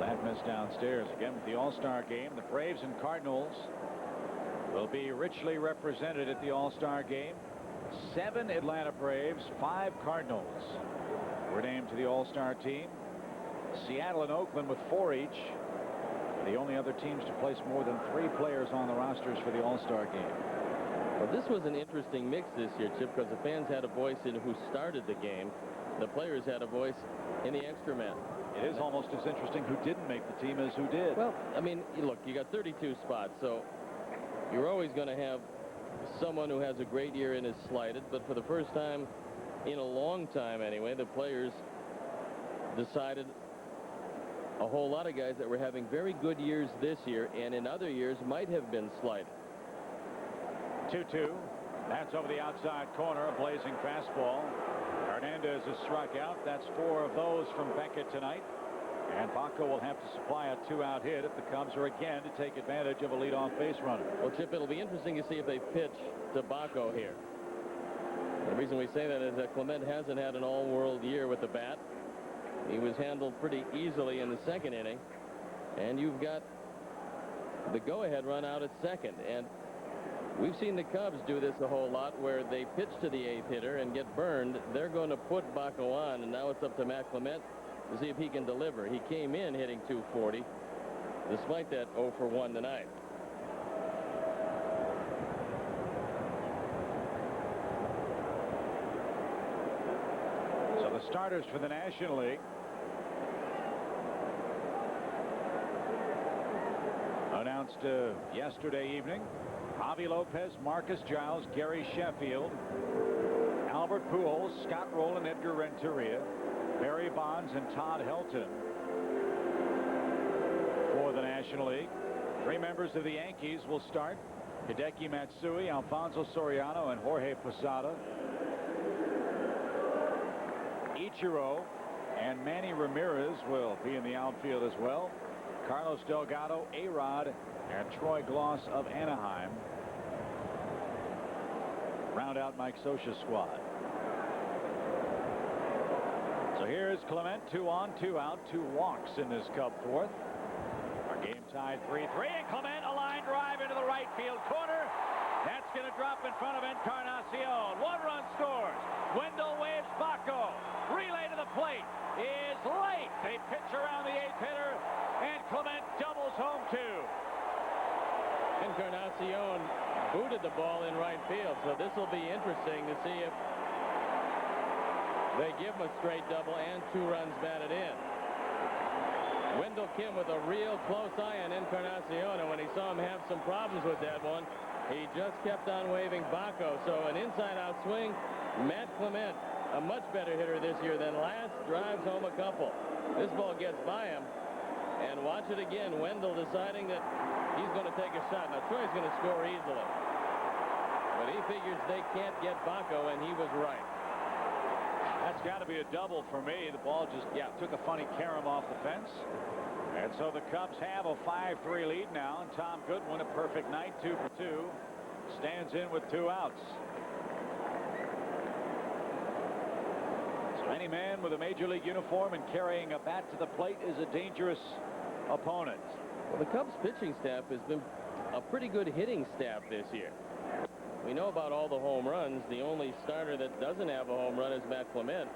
That miss downstairs. Again, with the All-Star game, the Braves and Cardinals will be richly represented at the All-Star game. 7 Atlanta Braves, 5 Cardinals were named to the All-Star team. Seattle and Oakland with 4 each. The only other teams to place more than 3 players on the rosters for the All-Star game. Well, this was an interesting mix this year, Chip, because the fans had a voice in who started the game. The players had a voice in the extra men. It is almost as interesting who didn't make the team as who did. Well, I mean, look, you got 32 spots, so you're always going to have someone who has a great year and is slighted. But for the first time in a long time anyway, the players decided a whole lot of guys that were having very good years this year and in other years might have been slighted. 2-2. That's over the outside corner, a blazing fastball. Hernandez is struck out. That's 4 of those from Beckett tonight. And Bako will have to supply a 2-out hit if the Cubs are again to take advantage of a leadoff base runner. Well, Chip, it'll be interesting to see if they pitch to Bako here. The reason we say that is that Clement hasn't had an all-world year with the bat. He was handled pretty easily in the second inning. And you've got the go-ahead run out at second. And we've seen the Cubs do this a whole lot where they pitch to the 8th hitter and get burned. They're going to put Bako on, and now it's up to Matt Clement to see if he can deliver. He came in hitting .240 despite that 0 for 1 tonight. So the starters for the National League. Announced yesterday evening. Javi Lopez, Marcus Giles, Gary Sheffield, Albert Pujols, Scott Rowland, Edgar Renteria, Barry Bonds, and Todd Helton for the National League. 3 members of the Yankees will start. Hideki Matsui, Alfonso Soriano, and Jorge Posada. Ichiro and Manny Ramirez will be in the outfield as well. Carlos Delgado, A-Rod, and Troy Gloss of Anaheim round out Mike Sosa's squad. So here's Clement, 2 on, 2 out, 2 walks in this Cub fourth. Our game tied 3-3, and Clement, a line drive into the right field corner. That's going to Encarnacion booted the ball in right field, so this will be interesting to see if they give him a straight double and 2 runs batted in. Wendell Kim with a real close eye on Encarnacion, and when he saw him have some problems with that one, he just kept on waving Bako. So an inside-out swing. Matt Clement, a much better hitter this year than last, drives home a couple. This ball gets by him, and watch it again. Wendell deciding that he's going to take a shot. Now, Choi's going to score easily, but he figures they can't get Bako, and he was right. That's got to be a double for me. The ball just took a funny carom off the fence. And so the Cubs have a 5-3 lead now, and Tom Goodwin, a perfect night, 2 for 2, stands in with 2 outs. So any man with a major league uniform and carrying a bat to the plate is a dangerous opponent. Well, the Cubs pitching staff has been a pretty good hitting staff this year. We know about all the home runs. The only starter that doesn't have a home run is Matt Clement.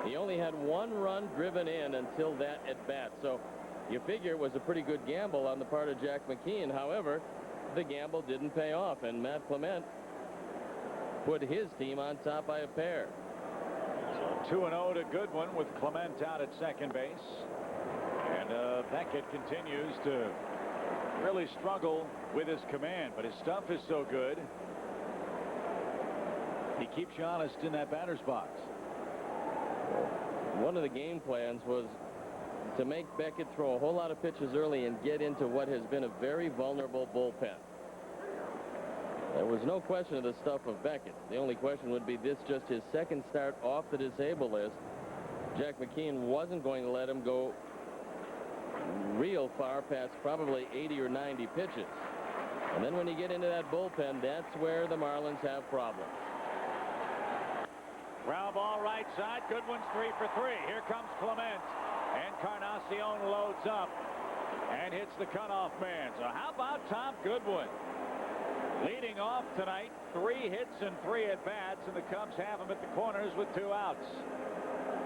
He only had 1 run driven in until that at bat. So you figure it was a pretty good gamble on the part of Jack McKeon. However, the gamble didn't pay off, and Matt Clement put his team on top by a pair. So 2-0 to Goodwin with Clement out at second base. And Beckett continues to really struggle with his command, but his stuff is so good. He keeps you honest in that batter's box. One of the game plans was to make Beckett throw a whole lot of pitches early and get into what has been a very vulnerable bullpen. There was no question of the stuff of Beckett. The only question would be this just his second start off the disabled list. Jack McKeon wasn't going to let him go real far past probably 80 or 90 pitches. And then when you get into that bullpen, that's where the Marlins have problems. Ground ball right side. Goodwin's 3 for 3. Here comes Clement. Encarnacion loads up and hits the cutoff man. So how about Tom Goodwin leading off tonight? 3 hits and 3 at-bats, and the Cubs have him at the corners with 2 outs.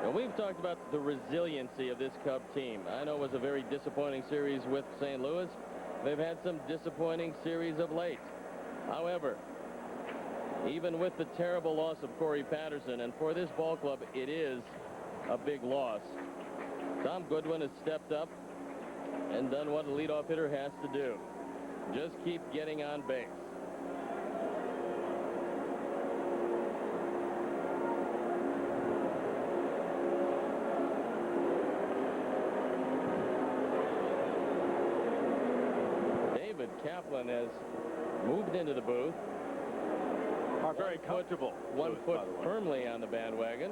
Well, we've talked about the resiliency of this Cub team. I know it was a very disappointing series with St. Louis. They've had some disappointing series of late. However, even with the terrible loss of Corey Patterson, and for this ball club, it is a big loss, Tom Goodwin has stepped up and done what a leadoff hitter has to do. Just keep getting on base. David Kaplan has moved into the booth. Are very comfortable. 1 foot firmly on the bandwagon.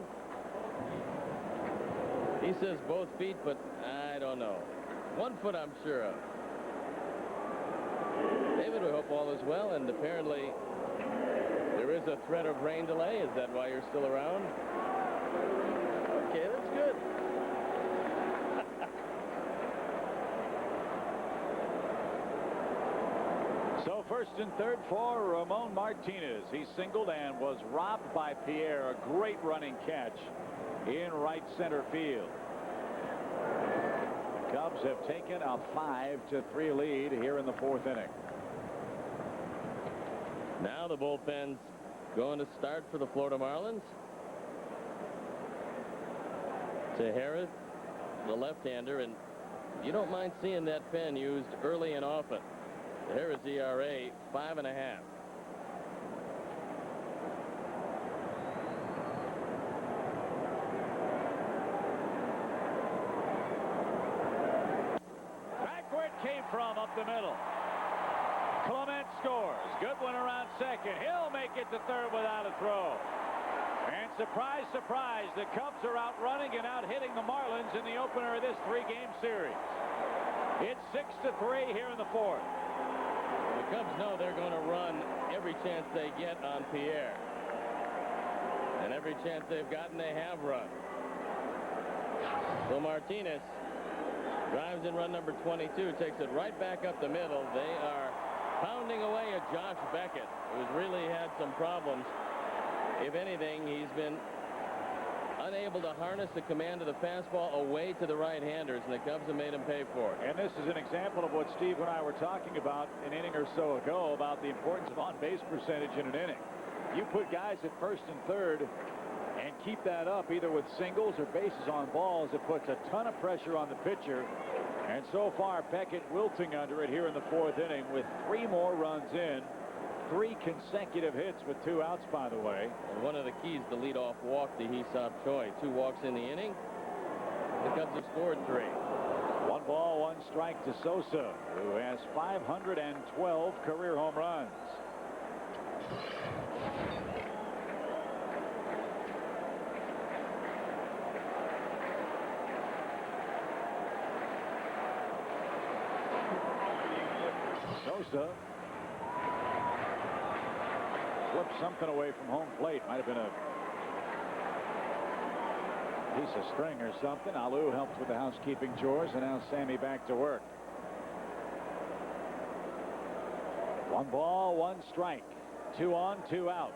He says both feet, but I don't know. 1 foot I'm sure of. David, we hope all is well, and apparently there is a threat of rain delay. Is that why you're still around? Okay, that's good. So first and third for Ramon Martinez. He singled and was robbed by Pierre. A great running catch in right center field. The Cubs have taken a 5-3 lead here in the 4th inning. Now the bullpen's going to start for the Florida Marlins. To Harris, the left-hander, and you don't mind seeing that pen used early and often. Harris ERA 5.5. Came from up the middle. Clement scores. Goodwin around second. He'll make it to third without a throw. And surprise, surprise, the Cubs are out running and out hitting the Marlins in the opener of this 3-game series. It's 6-3 here in the 4th. The Cubs know they're going to run every chance they get on Pierre. And every chance they've gotten, they have run. So Martinez drives in run number 22, takes it right back up the middle. They are pounding away at Josh Beckett, who's really had some problems. If anything, he's been unable to harness the command of the fastball away to the right-handers, and the Cubs have made him pay for it. And this is an example of what Steve and I were talking about an inning or so ago about the importance of on-base percentage in an inning. You put guys at first and third and keep that up either with singles or bases on balls, it puts a ton of pressure on the pitcher. And so far, Beckett wilting under it here in the 4th inning with 3 more runs in. 3 consecutive hits with 2 outs, by the way. And one of the keys, the leadoff walk to Hee-Seop Choi. 2 walks in the inning. The Cubs have scored 3. 1 ball, 1 strike to Sosa, who has 512 career home runs. Sosa flipped something away from home plate. Might have been a piece of string or something. Alou helped with the housekeeping chores, and now Sammy back to work. 1 ball, 1 strike. 2 on, 2 out.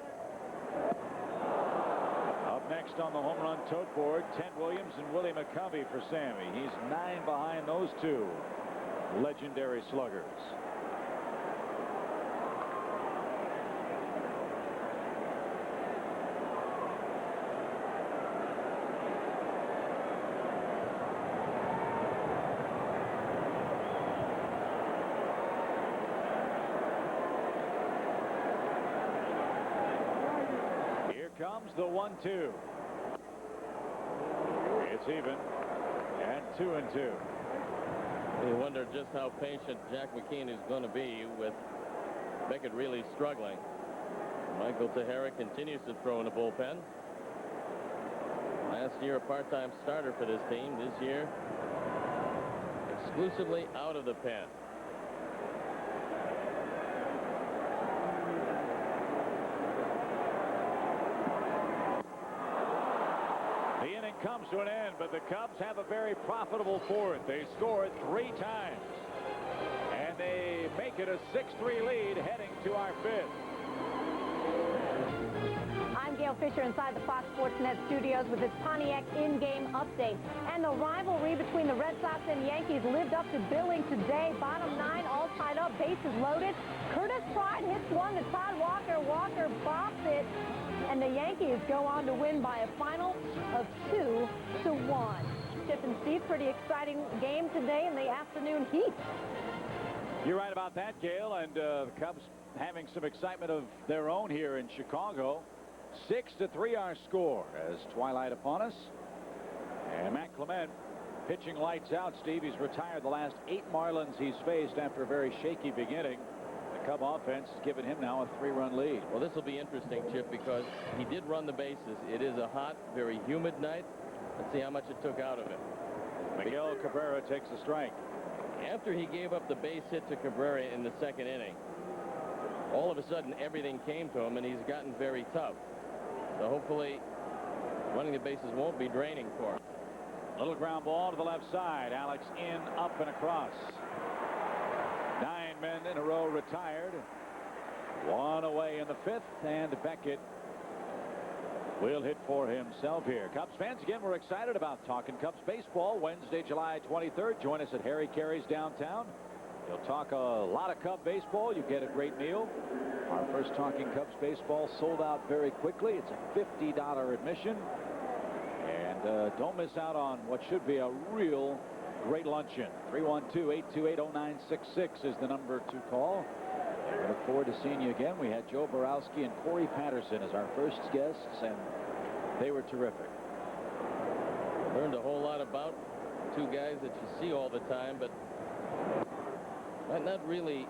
Up next on the home run tote board, Ted Williams and Willie McCovey for Sammy. He's 9 behind those 2 legendary sluggers. Comes the 1-2. It's even at 2-2. You wonder just how patient Jack McKeon is going to be with Beckett really struggling. Michael Tejera continues to throw in the bullpen. Last year a part-time starter for this team. This year exclusively out of the pen. Comes to an end, but the Cubs have a very profitable 4th. They scored 3 times, and they make it a 6-3 lead heading to our 5th. I'm Gail Fisher inside the Fox Sports Net studios with this Pontiac in-game update. And the rivalry between the Red Sox and Yankees lived up to billing today. Bottom 9 all tied up, bases loaded. Curtis Pride hits one to Todd Walker. Walker bops it. And the Yankees go on to win by a final of 2-1. Chip and Steve, pretty exciting game today in the afternoon heat. You're right about that, Gail. And the Cubs having some excitement of their own here in Chicago. 6-3 our score as twilight upon us. And Matt Clement pitching lights out. Steve, he's retired the last 8 Marlins he's faced after a very shaky beginning. The Cub offense has given him now a 3-run lead. Well, this will be interesting, Chip, because he did run the bases. It is a hot, very humid night. Let's see how much it took out of him. Miguel Cabrera takes a strike. After he gave up the base hit to Cabrera in the 2nd inning, all of a sudden everything came to him, and he's gotten very tough. So hopefully running the bases won't be draining for him. Little ground ball to the left side. Alex in, up, and across. 9 men in a row retired. 1 away in the 5th, and Beckett will hit for himself here. Cubs fans, again, we're excited about talking Cubs baseball Wednesday, July 23rd. Join us at Harry Carey's downtown. You'll talk a lot of Cub baseball. You get a great meal. Our first Talking Cubs baseball sold out very quickly. It's a $50 admission. And don't miss out on what should be a real great luncheon. 312-828-0966 is the number to call. We look forward to seeing you again. We had Joe Borowski and Corey Patterson as our first guests, and they were terrific. Learned a whole lot about 2 guys that you see all the time, but might not really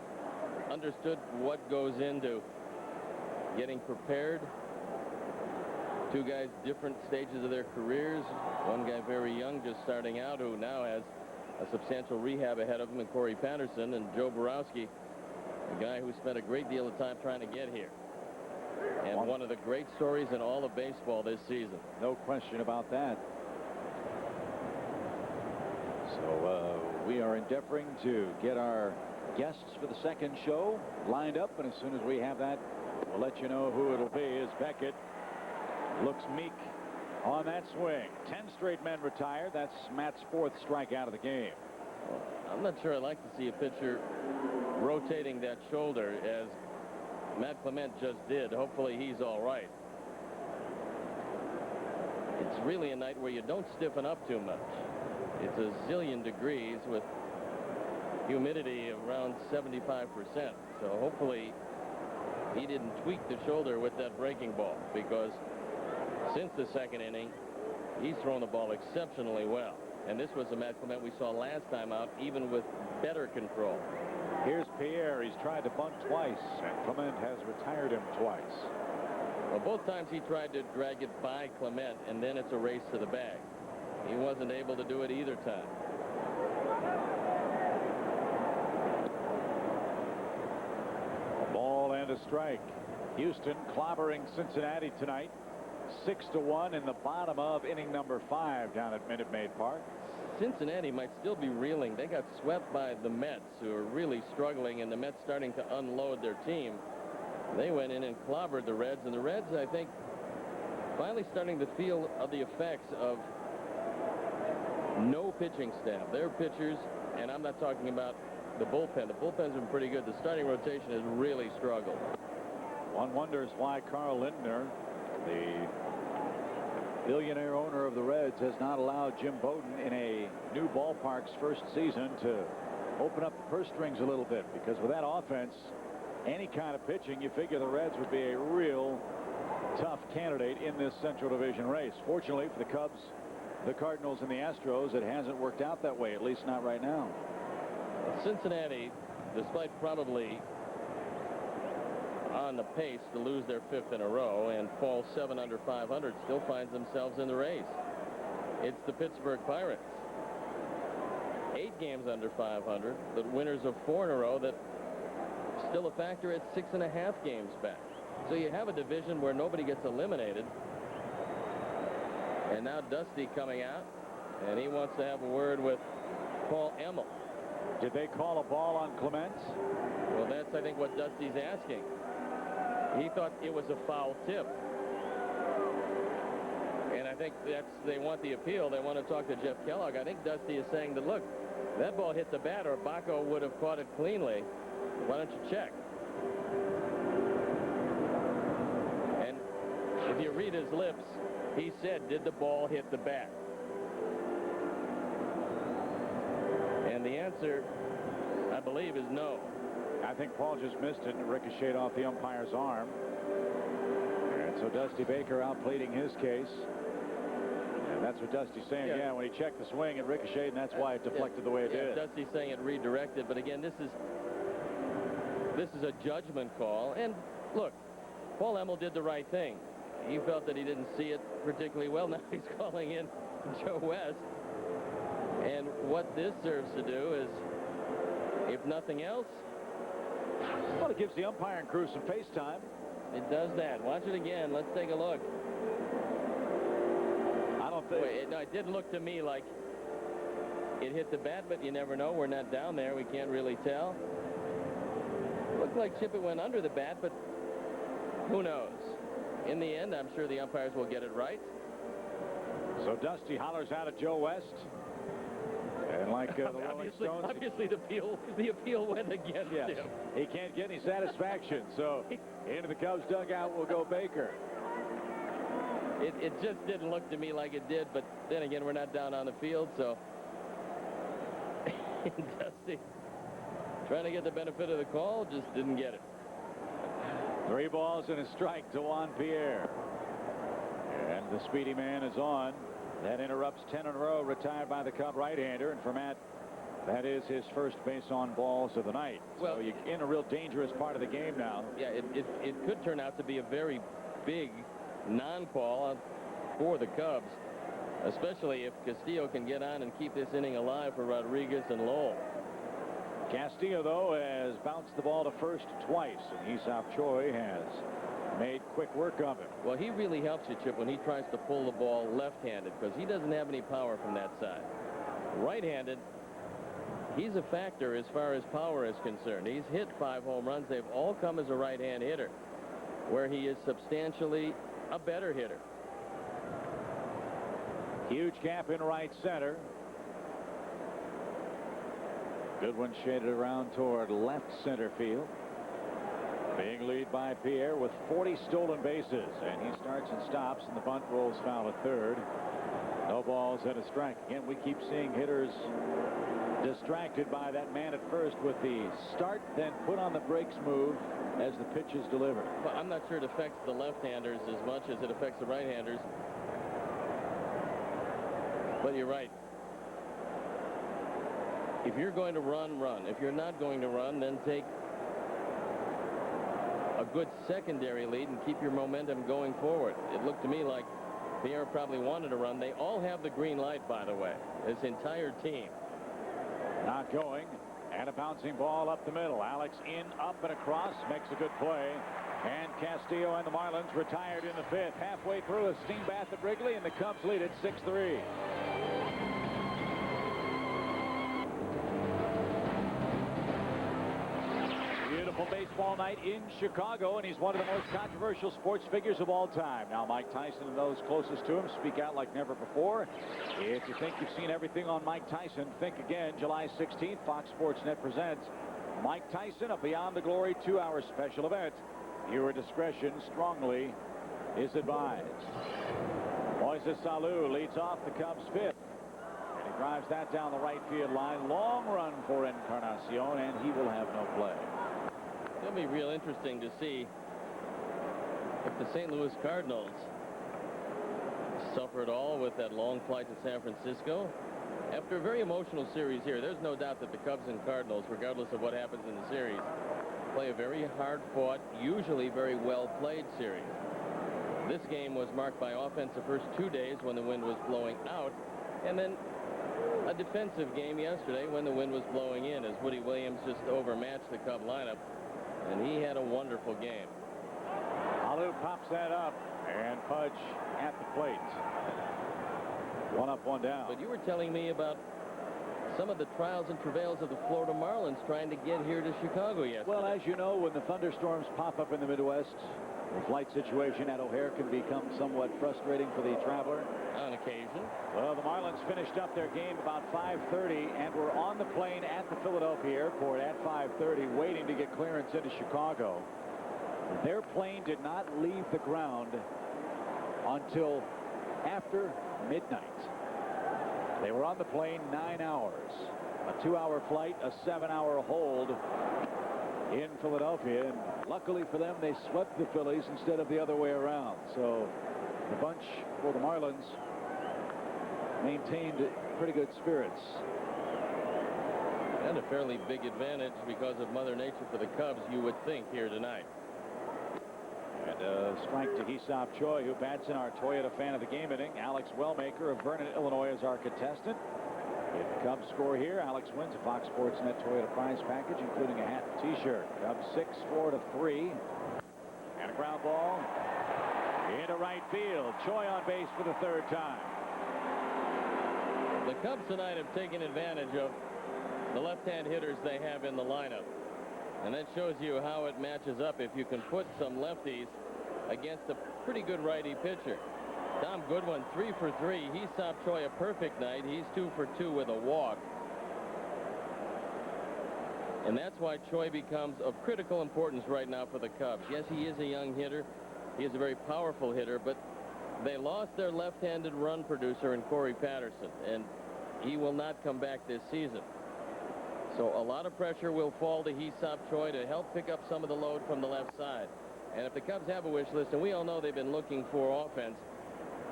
understood what goes into getting prepared. 2 guys, different stages of their careers. One guy very young, just starting out, who now has a substantial rehab ahead of him, and Corey Patterson, and Joe Borowski, a guy who spent a great deal of time trying to get here. And one of the great stories in all of baseball this season. No question about that. So we are endeavoring to get our guests for the second show lined up, and as soon as we have that, we'll let you know who it'll be. As Beckett looks meek on that swing. 10 straight men retired. That's Matt's 4th strikeout of the game. Well, I'm not sure I'd like to see a pitcher rotating that shoulder as Matt Clement just did. Hopefully he's all right. It's really a night where you don't stiffen up too much. It's a zillion degrees with humidity around 75%. So hopefully he didn't tweak the shoulder with that breaking ball, because since the 2nd inning, he's thrown the ball exceptionally well. And this was the Matt Clement we saw last time out, even with better control. Here's Pierre. He's tried to bunt twice, and Clement has retired him twice. Well, both times he tried to drag it by Clement, and then it's a race to the bag. He wasn't able to do it either time. A ball and a strike. Houston clobbering Cincinnati tonight. 6-1 in the bottom of inning number 5 down at Minute Maid Park. Cincinnati might still be reeling. They got swept by the Mets, who are really struggling, and the Mets starting to unload their team. They went in and clobbered the Reds, and the Reds, I think, finally starting to feel the effects of no pitching staff. Their pitchers, and I'm not talking about the bullpen. The bullpen's been pretty good. The starting rotation has really struggled. One wonders why Carl Lindner, the billionaire owner of the Reds, has not allowed Jim Bowden in a new ballpark's first season to open up the purse strings a little bit, because with that offense, any kind of pitching, you figure the Reds would be a real tough candidate in this Central Division race. Fortunately for the Cubs, the Cardinals, and the Astros, it hasn't worked out that way, at least not right now. Cincinnati, despite probably on the pace to lose their 5th in a row and fall 7 under 500, still finds themselves in the race. It's the Pittsburgh Pirates. 8 games under 500, but winners of 4 in a row that still a factor at 6.5 games back. So you have a division where nobody gets eliminated. And now Dusty coming out, and he wants to have a word with Paul Emmel. Did they call a ball on Clement? Well, that's, I think, what Dusty's asking. He thought it was a foul tip. And I think they want the appeal. They want to talk to Jeff Kellogg. I think Dusty is saying that, look, that ball hit the bat, or Bako would have caught it cleanly. Why don't you check? And if you read his lips, he said, did the ball hit the bat? And the answer, I believe, is no. I think Paul just missed it and ricocheted off the umpire's arm. And so Dusty Baker out pleading his case. And that's what Dusty's saying. Yeah, when he checked the swing, it ricocheted, and that's why it deflected the way it did. Dusty's saying it redirected. But again, this is a judgment call. And look, Paul Emmel did the right thing. He felt that he didn't see it particularly well. Now he's calling in Joe West. And what this serves to do is, if nothing else, well, it gives the umpiring crew some face time. It does that. Watch it again. Let's take a look. I don't think. No, it did look to me like it hit the bat, but you never know. We're not down there. We can't really tell. Looked like Chippett went under the bat, but who knows? In the end, I'm sure the umpires will get it right. So Dusty hollers out at Joe West. And like the Rolling Stones, obviously the appeal went against him. He can't get any satisfaction. So into the Cubs dugout will go Baker. It just didn't look to me like it did, but then again, we're not down on the field, so Dusty trying to get the benefit of the call, just didn't get it. 3 balls and a strike to Juan Pierre. And the speedy man is on. That interrupts 10 in a row retired by the Cub right-hander. And for Matt, that is his first base on balls of the night. Well, so you're in a real dangerous part of the game now. Yeah, it could turn out to be a very big non-call for the Cubs, especially if Castillo can get on and keep this inning alive for Rodriguez and Lowell. Castillo, though, has bounced the ball to first twice, and Aesop Choi has made quick work of him. Well, he really helps you, Chip, when he tries to pull the ball left-handed, because he doesn't have any power from that side. Right-handed, he's a factor as far as power is concerned. He's hit 5 home runs. They've all come as a right-hand hitter, where he is substantially a better hitter. Huge gap in right center. Goodwin shaded around toward left center field. Being lead by Pierre with 40 stolen bases, and he starts and stops, and the bunt rolls foul at third. No balls and a strike. Again, we keep seeing hitters distracted by that man at first with the start, then put on the brakes move as the pitch is delivered. Well, I'm not sure it affects the left-handers as much as it affects the right-handers. But you're right. If you're going to run, run. If you're not going to run, then take a good secondary lead and keep your momentum going forward. It looked to me like Pierre probably wanted to run. They all have the green light, by the way, this entire team. Not going, and a bouncing ball up the middle. Alex in, up, and across, makes a good play. And Castillo and the Marlins retired in the fifth. Halfway through a steam bath at Wrigley, and the Cubs lead it 6-3. Beautiful baseball night in Chicago, and he's one of the most controversial sports figures of all time. Now, Mike Tyson and those closest to him speak out like never before. If you think you've seen everything on Mike Tyson, think again. July 16th, Fox Sports Net presents Mike Tyson, a Beyond the Glory 2-hour special event. Viewer discretion strongly is advised. Moises Alou leads off the Cubs' fifth. And he drives that down the right field line. Long run for Encarnacion, and he will have no play. It'll be real interesting to see if the St. Louis Cardinals suffer at all with that long flight to San Francisco. After a very emotional series here, there's no doubt that the Cubs and Cardinals, regardless of what happens in the series, play a very hard-fought, usually very well-played series. This game was marked by offense the first 2 days when the wind was blowing out, and then a defensive game yesterday when the wind was blowing in, as Woody Williams just overmatched the Cub lineup, and he had a wonderful game. Alou pops that up, and Pudge at the plate. 1 up, 1 down. But you were telling me about some of the trials and travails of the Florida Marlins trying to get here to Chicago yesterday. Well, as you know, when the thunderstorms pop up in the Midwest, the flight situation at O'Hare can become somewhat frustrating for the traveler. On occasion. Well, the Marlins finished up their game about 5:30 and were on the plane at the Philadelphia airport at 5:30 waiting to get clearance into Chicago. Their plane did not leave the ground until after midnight. They were on the plane 9 hours. A 2-hour flight, a 7-hour hold in Philadelphia, and luckily for them, they swept the Phillies instead of the other way around. So the bunch for the Marlins maintained pretty good spirits. And a fairly big advantage because of Mother Nature for the Cubs, you would think, here tonight. And a strike to Hee-Sop Choi, who bats in our Toyota Fan of the Game inning. Alex Wellmaker of Vernon, Illinois, is our contestant. If the Cubs score here, Alex wins a Fox Sports Net Toyota prize package, including a hat and T-shirt. Cubs 6-4-3. And a ground ball into right field. Choi on base for the 3rd time. The Cubs tonight have taken advantage of the left-hand hitters they have in the lineup. And that shows you how it matches up if you can put some lefties against a pretty good righty pitcher. Tom Goodwin 3 for 3. Hee-Sop Choi a perfect night. He's 2 for 2 with a walk. And that's why Choi becomes of critical importance right now for the Cubs. Yes, he is a young hitter. He is a very powerful hitter, but they lost their left-handed run producer in Corey Patterson, and he will not come back this season. So a lot of pressure will fall to Hee-Sop Choi to help pick up some of the load from the left side. And if the Cubs have a wish list, and we all know they've been looking for offense,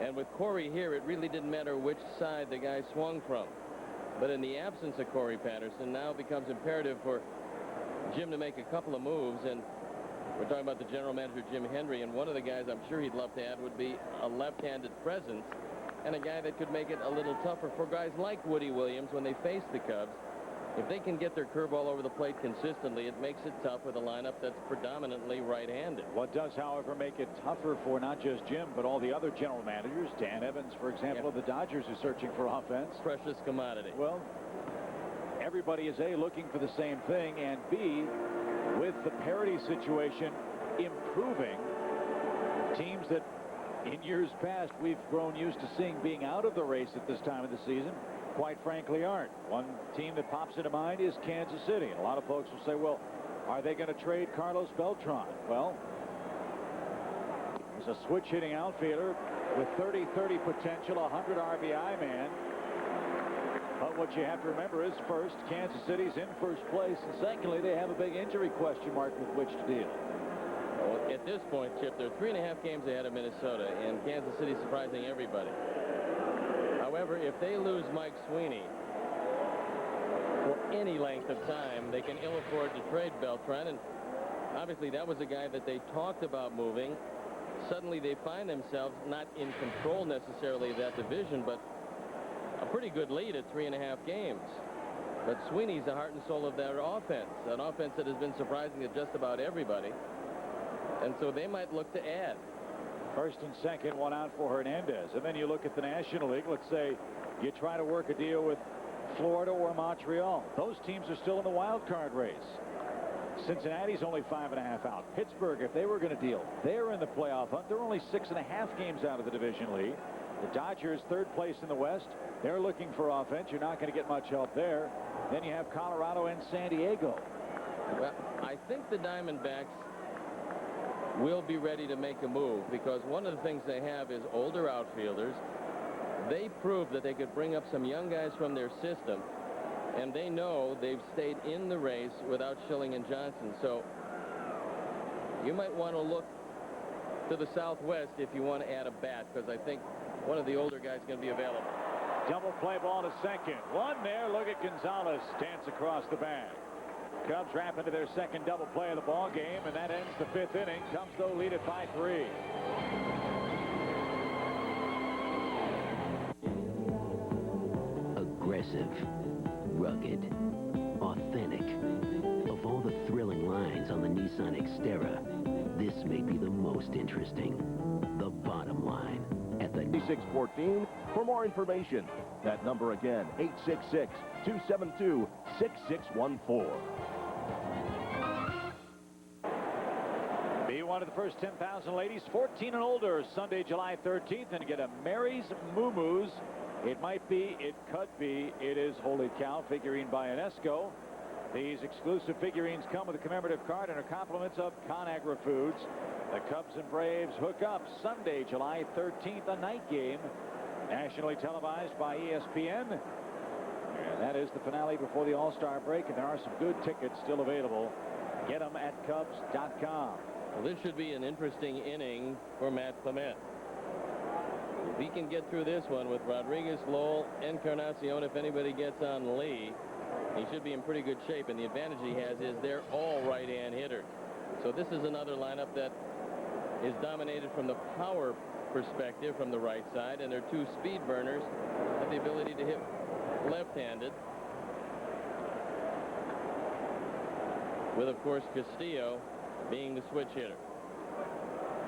and with Corey here, it really didn't matter which side the guy swung from. But in the absence of Corey Patterson, now it becomes imperative for Jim to make a couple of moves. And we're talking about the general manager, Jim Hendry, and one of the guys I'm sure he'd love to add would be a left-handed presence and a guy that could make it a little tougher for guys like Woody Williams when they face the Cubs. If they can get their curveball over the plate consistently, it makes it tough with a lineup that's predominantly right-handed. What does, however, make it tougher for not just Jim, but all the other general managers? Dan Evans, for example, of the Dodgers, is searching for offense. Precious commodity. Well, everybody is A, looking for the same thing, and B, with the parity situation improving, teams that in years past, we've grown used to seeing being out of the race at this time of the season, quite frankly, aren't. One team that pops into mind is Kansas City. And a lot of folks will say, well, are they going to trade Carlos Beltran? Well, he's a switch-hitting outfielder with 30-30 potential, 100 RBI man. But what you have to remember is, first, Kansas City's in first place, and secondly, they have a big injury question mark with which to deal. Well, at this point, Chip, they're 3.5 games ahead of Minnesota, and Kansas City surprising everybody. However, if they lose Mike Sweeney for any length of time, they can ill afford to trade Beltran, and obviously that was a guy that they talked about moving. Suddenly they find themselves not in control necessarily of that division, but a pretty good lead at 3.5 games. But Sweeney's the heart and soul of their offense, an offense that has been surprising to just about everybody. And so they might look to add. First and second, one out for Hernandez. And then you look at the National League. Let's say you try to work a deal with Florida or Montreal. Those teams are still in the wild card race. Cincinnati's only 5.5 out. Pittsburgh, if they were going to deal, they're in the playoff hunt. They're only 6.5 games out of the division lead. The Dodgers, third place in the West. They're looking for offense. You're not going to get much help there. Then you have Colorado and San Diego. Well, I think the Diamondbacks will be ready to make a move, because one of the things they have is older outfielders. They proved that they could bring up some young guys from their system, and they know they've stayed in the race without Schilling and Johnson. So you might want to look to the Southwest if you want to add a bat, because I think one of the older guys is going to be available. Double play ball to second. One there. Look at Gonzalez dance across the bag. Cubs wrap into their second double play of the ball game, and that ends the 5th inning. Cubs, though, lead it by 3. Aggressive, rugged, authentic. Of all the thrilling lines on the Nissan Xterra, this may be the most interesting. The bottom line at the 614 for more information. That number again, 866-272-6614. Be one of the first 10,000 ladies 14 and older Sunday, July 13th, and get a Mary's Moo-Moos. It might be, it could be, it is Holy Cow figurine by UNESCO. These exclusive figurines come with a commemorative card and are compliments of ConAgra Foods. The Cubs and Braves hook up Sunday, July 13th, a night game, nationally televised by ESPN. And that is the finale before the All-Star break, and there are some good tickets still available. Get them at Cubs.com. Well, this should be an interesting inning for Matt Clement. If he can get through this one with Rodriguez, Lowell, Encarnacion, if anybody gets on Lee, he should be in pretty good shape. And the advantage he has is they're all right-hand hitters. So this is another lineup that is dominated from the power perspective from the right side, and their two speed burners have the ability to hit left-handed, with, of course, Castillo being the switch hitter.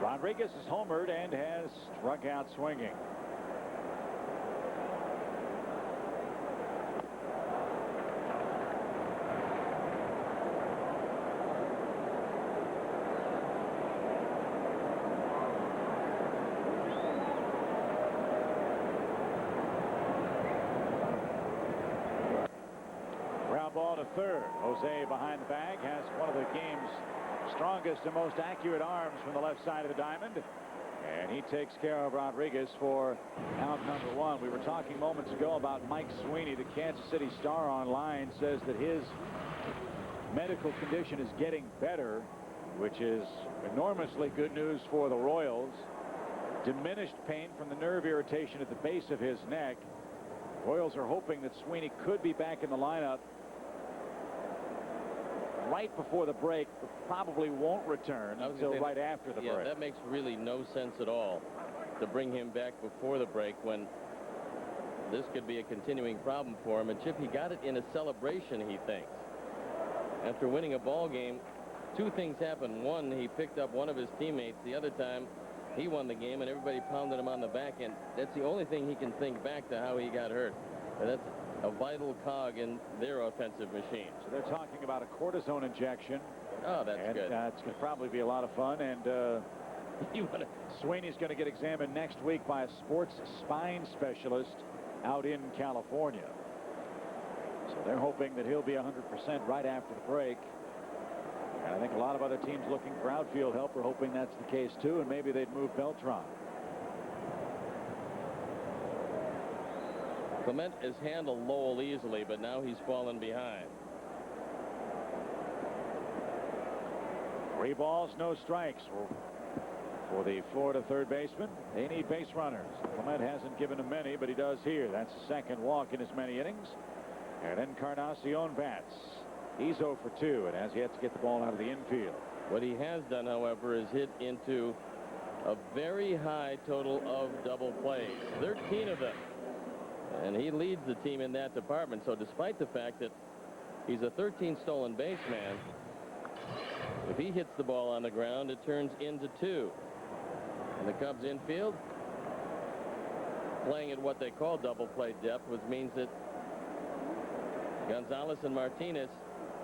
Rodriguez is homered and has struck out swinging. Ground ball to third. Jose behind the bag has one of the game's strongest and most accurate arms from the left side of the diamond, and he takes care of Rodriguez for out number 1. We were talking moments ago about Mike Sweeney. The Kansas City Star online says that his medical condition is getting better, which is enormously good news for the Royals. Diminished pain from the nerve irritation at the base of his neck. Royals are hoping that Sweeney could be back in the lineup right before the break, but probably won't return until right after the break. Yeah, that makes really no sense at all to bring him back before the break when this could be a continuing problem for him. And Chip, he got it in a celebration, he thinks. After winning a ball game, two things happened. One, he picked up one of his teammates. The other time, he won the game, and everybody pounded him on the back. And that's the only thing he can think back to how he got hurt. And that's a vital cog in their offensive machine. So they're talking about a cortisone injection. Oh, that's good. It's going to probably be a lot of fun. And Sweeney's going to get examined next week by a sports spine specialist out in California. So they're hoping that he'll be 100% right after the break. And I think a lot of other teams looking for outfield help are hoping that's the case too, and maybe they'd move Beltran. Clement has handled Lowell easily, but now he's fallen behind. 3 balls, no strikes for the Florida third baseman. They need base runners. Clement hasn't given them many, but he does here. That's the second walk in as many innings. And Encarnacion bats. He's 0 for 2 and has yet to get the ball out of the infield. What he has done, however, is hit into a very high total of double plays, 13 of them. And he leads the team in that department. So despite the fact that he's a 13 stolen base man, if he hits the ball on the ground, it turns into 2. And the Cubs infield playing at what they call double play depth, which means that Gonzalez and Martinez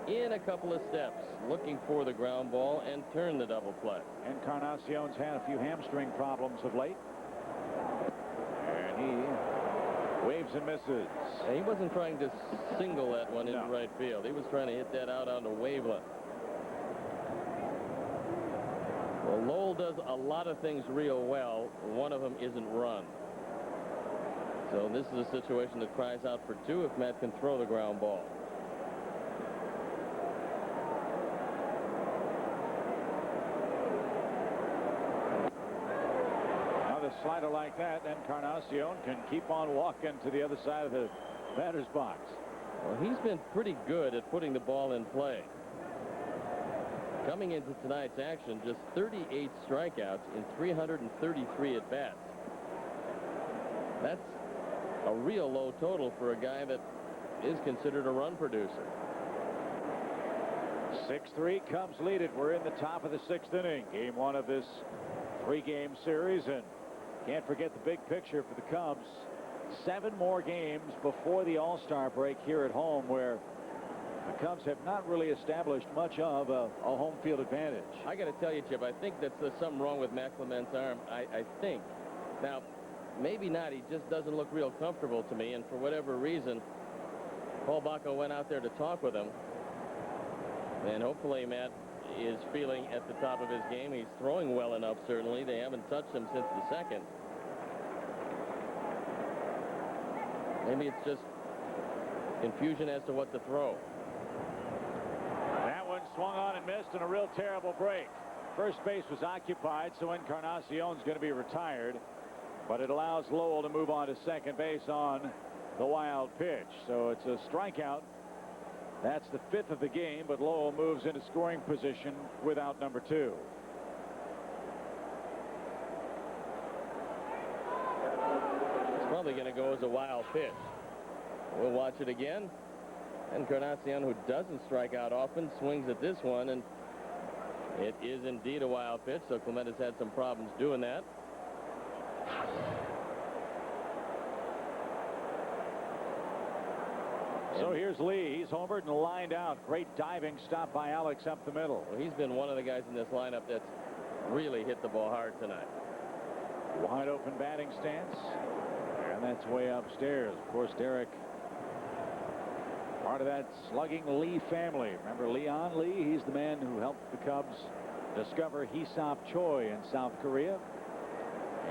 in a couple of steps looking for the ground ball and turn the double play. Encarnacion's had a few hamstring problems of late. And he waves and misses. He wasn't trying to single that one into right field. He was trying to hit that out onto Waveland. Well, Lowell does a lot of things real well. One of them isn't run. So this is a situation that cries out for 2 if Matt can throw the ground ball. Another slider like that, Encarnacion can keep on walking to the other side of the batter's box. Well, he's been pretty good at putting the ball in play. Coming into tonight's action, just 38 strikeouts in 333 at-bats. That's a real low total for a guy that is considered a run producer. 6-3, Cubs lead it. We're in the top of the 6th inning. Game 1 of this 3-game series, and can't forget the big picture for the Cubs. 7 more games before the All-Star break here at home, where the Cubs have not really established much of a home field advantage. I got to tell you, Chip, I think there's something wrong with Matt Clement's arm. I think. Now, maybe not. He just doesn't look real comfortable to me, and for whatever reason, Paul Bako went out there to talk with him. And hopefully Matt is feeling at the top of his game. He's throwing well enough, certainly. They haven't touched him since the 2nd. Maybe it's just confusion as to what to throw. That one swung on and missed, and a real terrible break. First base was occupied, so Encarnacion's going to be retired. But it allows Lowell to move on to second base on the wild pitch. So it's a strikeout. That's the 5th of the game, but Lowell moves into scoring position without number 2. It's probably going to go as a wild pitch. We'll watch it again. Encarnacion, who doesn't strike out often, swings at this one, and it is indeed a wild pitch. So Clement has had some problems doing that. So here's Lee. He's homered and lined out. Great diving stop by Alex up the middle. Well, he's been one of the guys in this lineup that's really hit the ball hard tonight. Wide open batting stance. And that's way upstairs. Of course, Derrek, part of that slugging Lee family. Remember Leon Lee? He's the man who helped the Cubs discover Hee-Sop Choi in South Korea.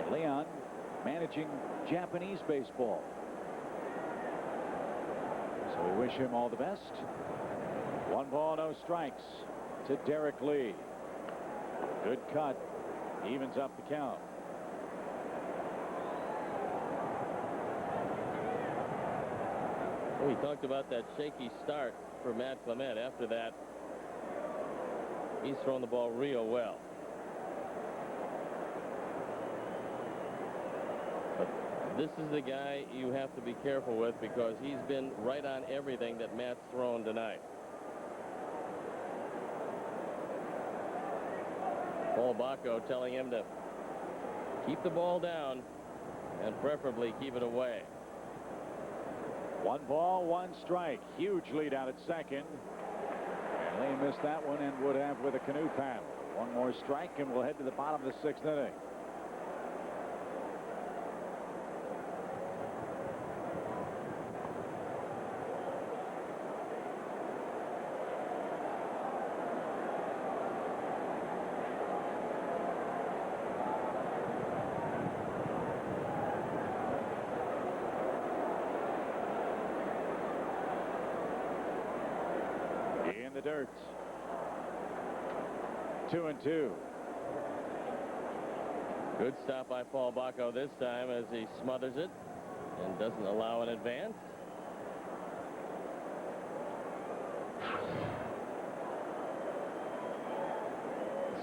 And Leon managing Japanese baseball. So we wish him all the best. 1 ball, no strikes to Derrek Lee. Good cut. Evens up the count. We talked about that shaky start for Matt Clement. After that, he's thrown the ball real well. But this is the guy you have to be careful with, because he's been right on everything that Matt's thrown tonight. Paul Bako telling him to keep the ball down and preferably keep it away. 1 ball, 1 strike. Huge lead out at second. And Lee missed that one and would have with a canoe paddle. One more strike, and we'll head to the bottom of the 6th inning. In the dirt. 2-2. Good stop by Paul Bako this time as he smothers it and doesn't allow an advance.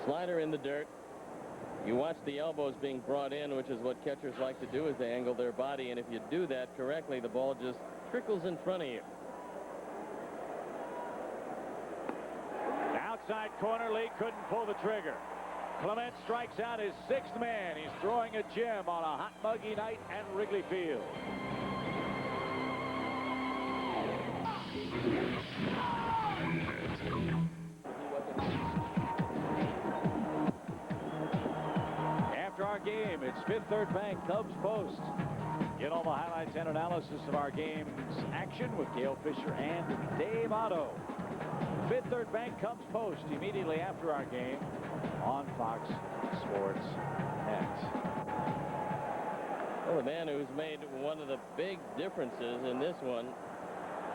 Slider in the dirt. You watch the elbows being brought in, which is what catchers like to do, is they angle their body, and if you do that correctly, the ball just trickles in front of you. Outside corner, Lee couldn't pull the trigger. Clement strikes out his 6th man. He's throwing a gem on a hot, muggy night at Wrigley Field. After our game, it's Fifth Third Bank Cubs Post. Get all the highlights and analysis of our game's action with Gail Fisher and Dave Otto. Fifth Third Bank Cubs Post immediately after our game on Fox Sports Net. Well, the man who's made one of the big differences in this one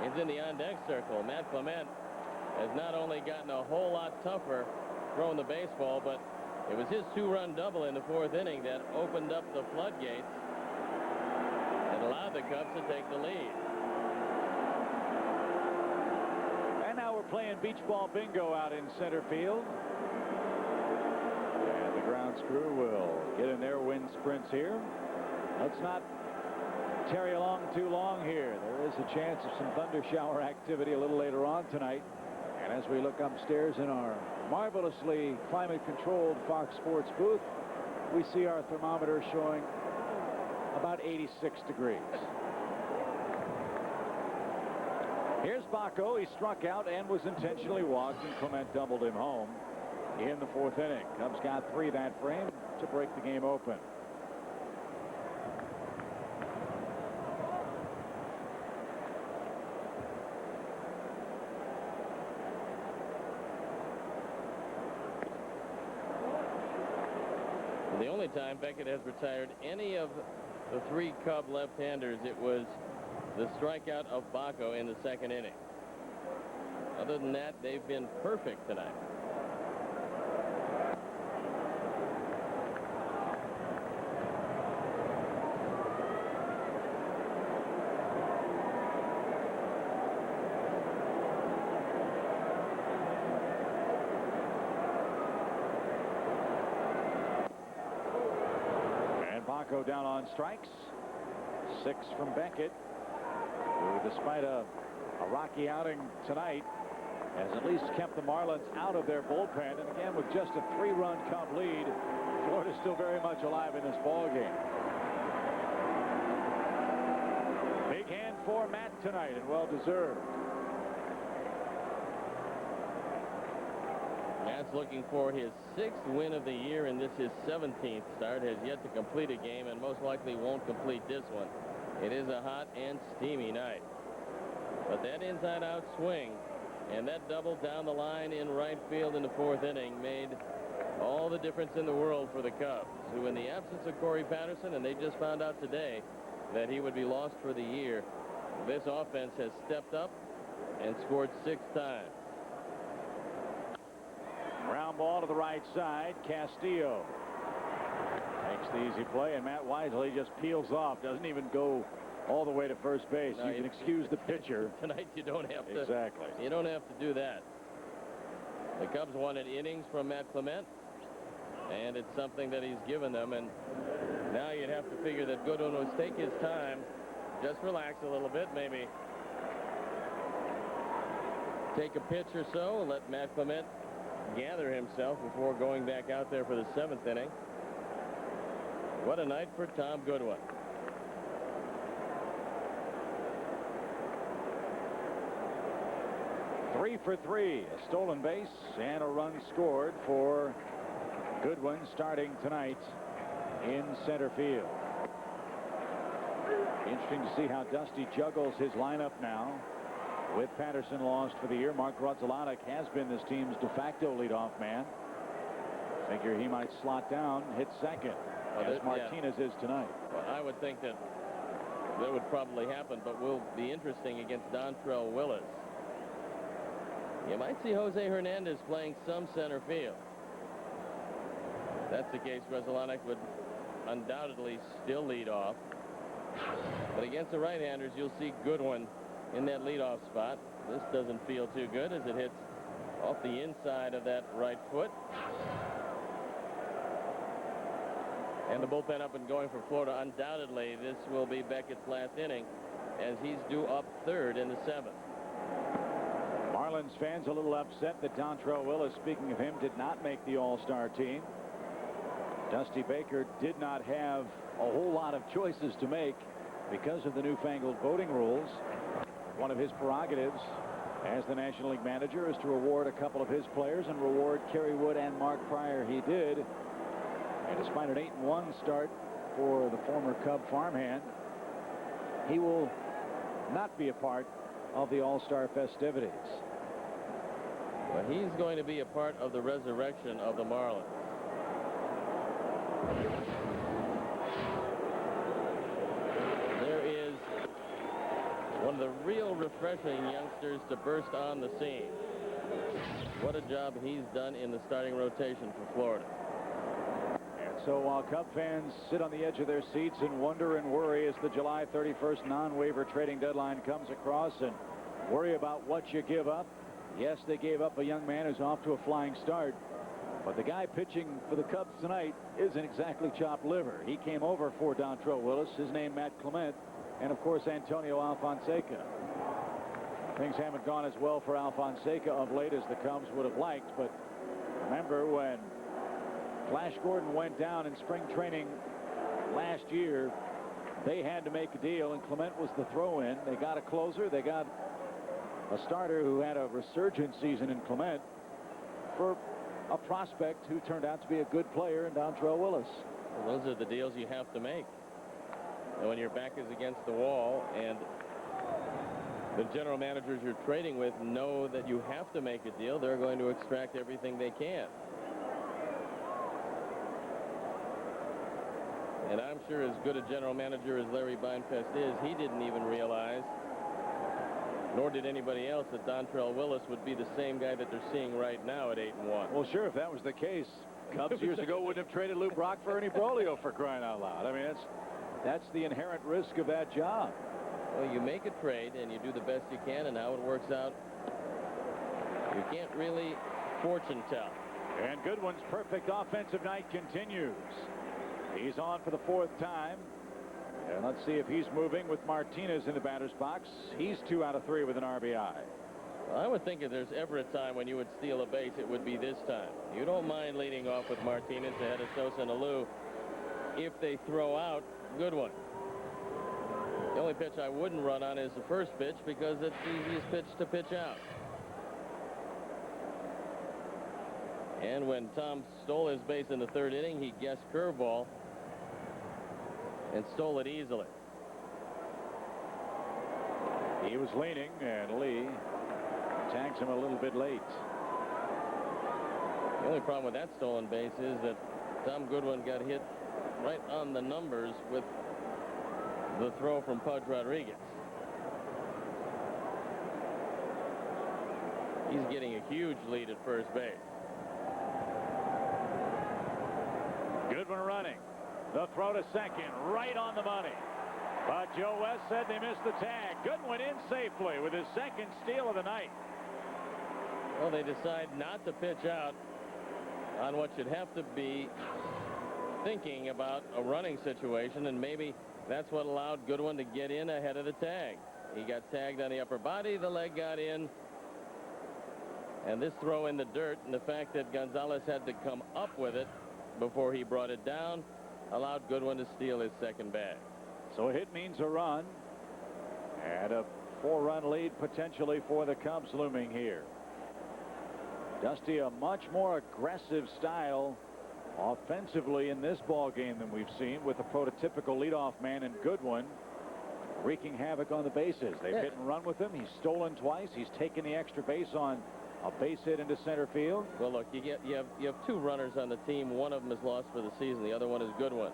is in the on-deck circle. Matt Clement has not only gotten a whole lot tougher throwing the baseball, but it was his 2-run double in the 4th inning that opened up the floodgates and allowed the Cubs to take the lead. And now we're playing beach ball bingo out in center field. And the grounds crew will get in their wind sprints here. Let's not tarry along too long here. There is a chance of some thunder shower activity a little later on tonight. And as we look upstairs in our marvelously climate-controlled Fox Sports booth, we see our thermometer showing about 86 degrees. Here's Bako. He struck out and was intentionally walked, and Clement doubled him home in the 4th inning. Cubs got 3 that frame to break the game open. The only time Beckett has retired any of the 3 Cub left-handers, it was the strikeout of Bako in the 2nd inning. Other than that, they've been perfect tonight. Bako down on strikes. 6 from Beckett, who, despite a rocky outing tonight, has at least kept the Marlins out of their bullpen. And again, with just a 3-run Cub lead, Florida's still very much alive in this ball game. Big hand for Matt tonight, and well deserved. Matt's looking for his 6th win of the year, and this is 17th start. Has yet to complete a game, and most likely won't complete this one. It is a hot and steamy night. But that inside-out swing and that double down the line in right field in the 4th inning made all the difference in the world for the Cubs, who, in the absence of Corey Patterson, and they just found out today that he would be lost for the year, this offense has stepped up and scored 6 times. Ground ball to the right side. Castillo makes the easy play, and Matt Wisely just peels off. Doesn't even go all the way to first base. No, you can excuse the pitcher. Tonight you don't have to. Exactly. You don't have to do that. The Cubs wanted innings from Matt Clement, and it's something that he's given them. And now you'd have to figure that Goodwin will take his time, just relax a little bit, maybe take a pitch or so, and let Matt Clement gather himself before going back out there for the 7th inning. What a night for Tom Goodwin. 3 for 3, a stolen base and a run scored for Goodwin starting tonight in center field. Interesting to see how Dusty juggles his lineup now. With Patterson lost for the year, Mark Grudzielanek has been this team's de facto leadoff man. Figure he might slot down, hit second, as Martinez is tonight. Well, I would think that would probably happen, but will be interesting against Dontrell Willis. You might see Jose Hernandez playing some center field. If that's the case, Grudzielanek would undoubtedly still lead off. But against the right-handers, you'll see Goodwin in that leadoff spot. This doesn't feel too good as it hits off the inside of that right foot. And the bullpen up and going for Florida. Undoubtedly, this will be Beckett's last inning as he's due up third in the 7th. Marlins fans a little upset that Dontrell Willis, speaking of him, did not make the All-Star team. Dusty Baker did not have a whole lot of choices to make because of the newfangled voting rules. One of his prerogatives as the National League manager is to reward a couple of his players and reward Kerry Wood and Mark Pryor. He did. And despite an 8-1 start for the former Cub farmhand, he will not be a part of the All-Star festivities. Well, he's going to be a part of the resurrection of the Marlins. There is one of the real refreshing youngsters to burst on the scene. What a job he's done in the starting rotation for Florida. So while Cub fans sit on the edge of their seats and wonder and worry as the July 31st non-waiver trading deadline comes across and worry about what you give up. Yes, they gave up a young man who's off to a flying start. But the guy pitching for the Cubs tonight isn't exactly chopped liver. He came over for Dontrell Willis, his name Matt Clement, and of course Antonio Alfonseca. Things haven't gone as well for Alfonseca of late as the Cubs would have liked, but remember when Flash Gordon went down in spring training last year, they had to make a deal, and Clement was the throw-in. They got a closer. They got a starter who had a resurgent season in Clement for a prospect who turned out to be a good player in Dontrell Willis. Well, those are the deals you have to make. And when your back is against the wall and the general managers you're trading with know that you have to make a deal, they're going to extract everything they can. And I'm sure as good a general manager as Larry Beinfest is, he didn't even realize, nor did anybody else, that Dontrell Willis would be the same guy that they're seeing right now at 8-1. Well, sure, if that was the case, Cubs years ago wouldn't have traded Lou Brock for Ernie Broglio, for crying out loud. I mean, that's the inherent risk of that job. Well, you make a trade and you do the best you can, and how it works out, you can't really fortune tell. And Goodwin's perfect offensive night continues. He's on for the 4th time. And let's see if he's moving with Martinez in the batter's box. He's 2 out of 3 with an RBI. Well, I would think if there's ever a time when you would steal a base, it would be this time. You don't mind leading off with Martinez ahead of Sosa and Alou if they throw out Goodwin. The only pitch I wouldn't run on is the first pitch because it's the easiest pitch to pitch out. And when Tom stole his base in the 3rd inning, he guessed curveball and stole it easily. He was leaning, and Lee tags him a little bit late. The only problem with that stolen base is that Tom Goodwin got hit right on the numbers with the throw from Pudge Rodriguez. He's getting a huge lead at first base. Goodwin running. The throw to second, right on the money. But Joe West said they missed the tag. Goodwin in safely with his 2nd steal of the night. Well, they decide not to pitch out on what should have to be thinking about a running situation, and maybe that's what allowed Goodwin to get in ahead of the tag. He got tagged on the upper body, the leg got in, and this throw in the dirt and the fact that Gonzalez had to come up with it before he brought it down allowed Goodwin to steal his 2nd bag. So a hit means a run. And a 4-run lead potentially for the Cubs looming here. Dusty, a much more aggressive style offensively in this ball game than we've seen, with a prototypical leadoff man in Goodwin wreaking havoc on the bases. They've hit and run with him. He's stolen twice. He's taken the extra base on a base hit into center field. Well, look, you have 2 runners on the team. One of them is lost for the season. The other one is Goodwin.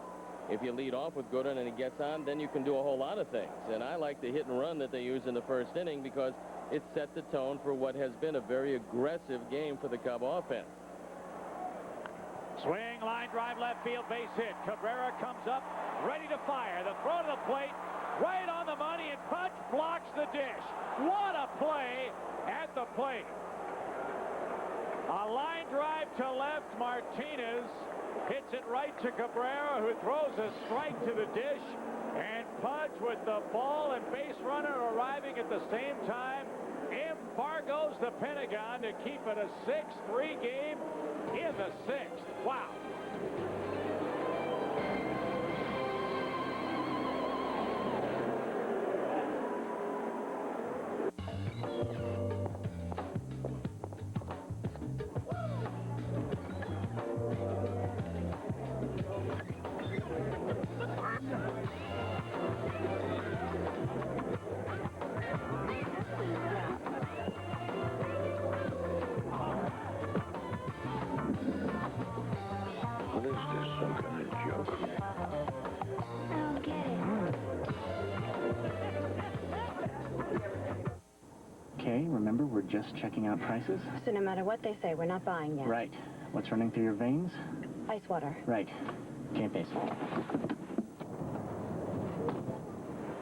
If you lead off with Goodwin and he gets on, then you can do a whole lot of things. And I like the hit and run that they use in the first inning because it set the tone for what has been a very aggressive game for the Cub offense. Swing, line drive, left field, base hit. Cabrera comes up, ready to fire. The throw to the plate, right on the money, and Pudge blocks the dish. What a play at the plate. A line drive to left. Martinez hits it right to Cabrera, who throws a strike to the dish. And Pudge with the ball and base runner arriving at the same time embargoes the Pentagon to keep it a 6-3 game in the 6th. Wow. Remember, we're just checking out prices. So no matter what they say, we're not buying yet. Right. What's running through your veins? Ice water. Right. Can't base.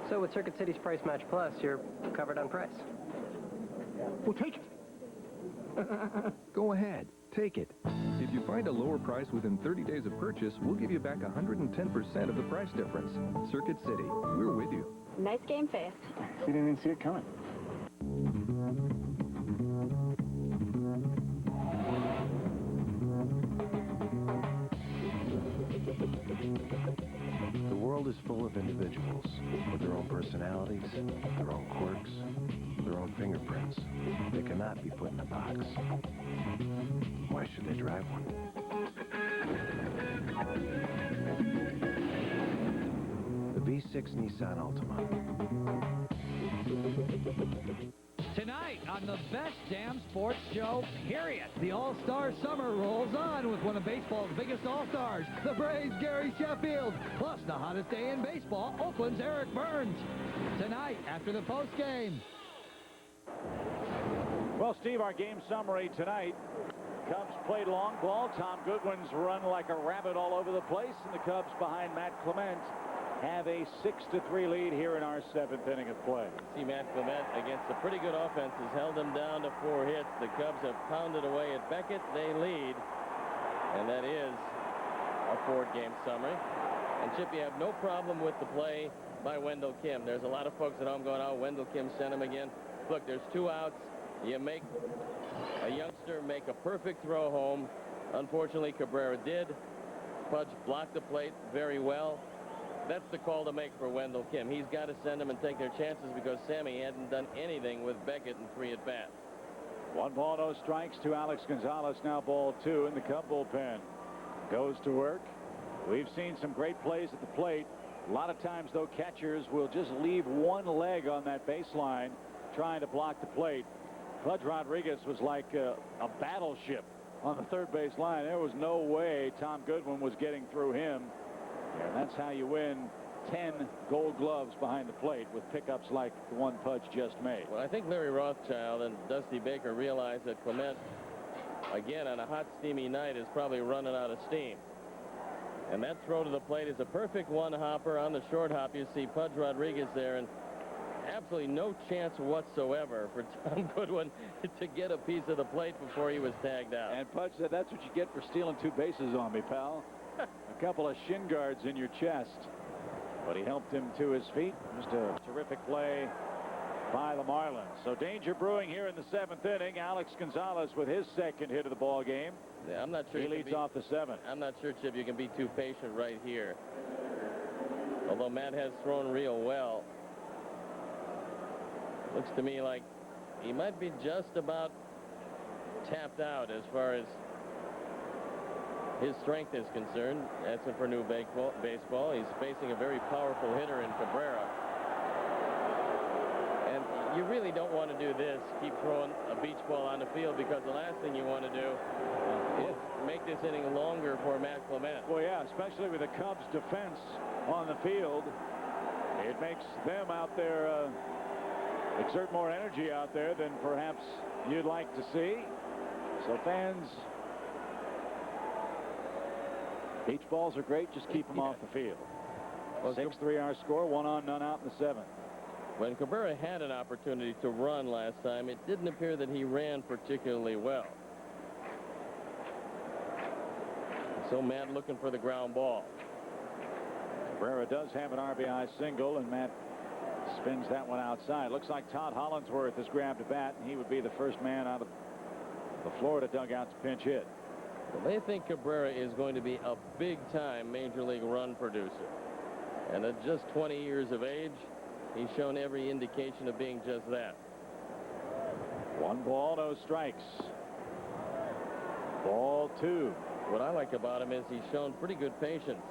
So with Circuit City's Price Match Plus, you're covered on price. Well, take it. Go ahead. Take it. If you find a lower price within 30 days of purchase, we'll give you back 110% of the price difference. Circuit City. We're with you. Nice game face. We didn't even see it coming. The world is full of individuals with their own personalities, their own quirks, their own fingerprints. They cannot be put in a box. Why should they drive one? The V6 Nissan Altima. Tonight on the best damn sports show, period. The All-Star Summer rolls on with one of baseball's biggest All-Stars, the Braves' Gary Sheffield, plus the hottest day in baseball, Oakland's Derrek Burns. Tonight after the postgame. Well, Steve, our game summary tonight. Cubs played long ball. Tom Goodwin's run like a rabbit all over the place, and the Cubs behind Matt Clement have a 6-3 lead here in our 7th inning of play. See, Matt Clement against a pretty good offense has held them down to 4 hits. The Cubs have pounded away at Beckett. They lead, and that is a 4-game summary. And Chip, you have no problem with the play by Wendell Kim. There's a lot of folks at home going, oh, Wendell Kim sent him again. Look, there's 2 outs. You make a youngster make a perfect throw home. Unfortunately, Cabrera did. Pudge blocked the plate very well. That's the call to make for Wendell Kim. He's got to send him and take their chances because Sammy hadn't done anything with Beckett in 3 at-bats. 1 ball, no strikes to Alex Gonzalez. Now ball 2 in the Cub bullpen. Goes to work. We've seen some great plays at the plate. A lot of times, though, catchers will just leave one leg on that baseline trying to block the plate. Pudge Rodriguez was like a battleship on the third base line. There was no way Tom Goodwin was getting through him. And that's how you win 10 gold gloves behind the plate with pickups like the one Pudge just made. Well, I think Larry Rothschild and Dusty Baker realized that Clement, again, on a hot, steamy night, is probably running out of steam. And that throw to the plate is a perfect one-hopper. On the short hop, you see Pudge Rodriguez there, and absolutely no chance whatsoever for Tom Goodwin to get a piece of the plate before he was tagged out. And Pudge said, that's what you get for stealing 2 bases on me, pal. A couple of shin guards in your chest. But he helped him to his feet. Just a terrific play by the Marlins. So danger brewing here in the 7th inning. Alex Gonzalez with his 2nd hit of the ball game. Yeah, I'm not sure he leads off the 7th. I'm not sure, Chip, you can be too patient right here. Although Matt has thrown real well. Looks to me like he might be just about tapped out as far as his strength is concerned. That's it for new baseball. He's facing a very powerful hitter in Cabrera. And you really don't want to do this, keep throwing a beach ball on the field, because the last thing you want to do is make this inning longer for Matt Clement. Well, yeah, especially with the Cubs defense on the field. It makes them out there exert more energy out there than perhaps you'd like to see. So fans, beach balls are great. Just keep them off the field. Well, 6-3 our score, 1 on, none out in the 7th. When Cabrera had an opportunity to run last time, it didn't appear that he ran particularly well. So Matt looking for the ground ball. Cabrera does have an RBI single, and Matt spins that one outside. Looks like Todd Hollandsworth has grabbed a bat, and he would be the first man out of the Florida dugout to pinch hit. Well, they think Cabrera is going to be a big-time Major League run producer. And at just 20 years of age, he's shown every indication of being just that. 1 ball, no strikes. Ball 2. What I like about him is he's shown pretty good patience.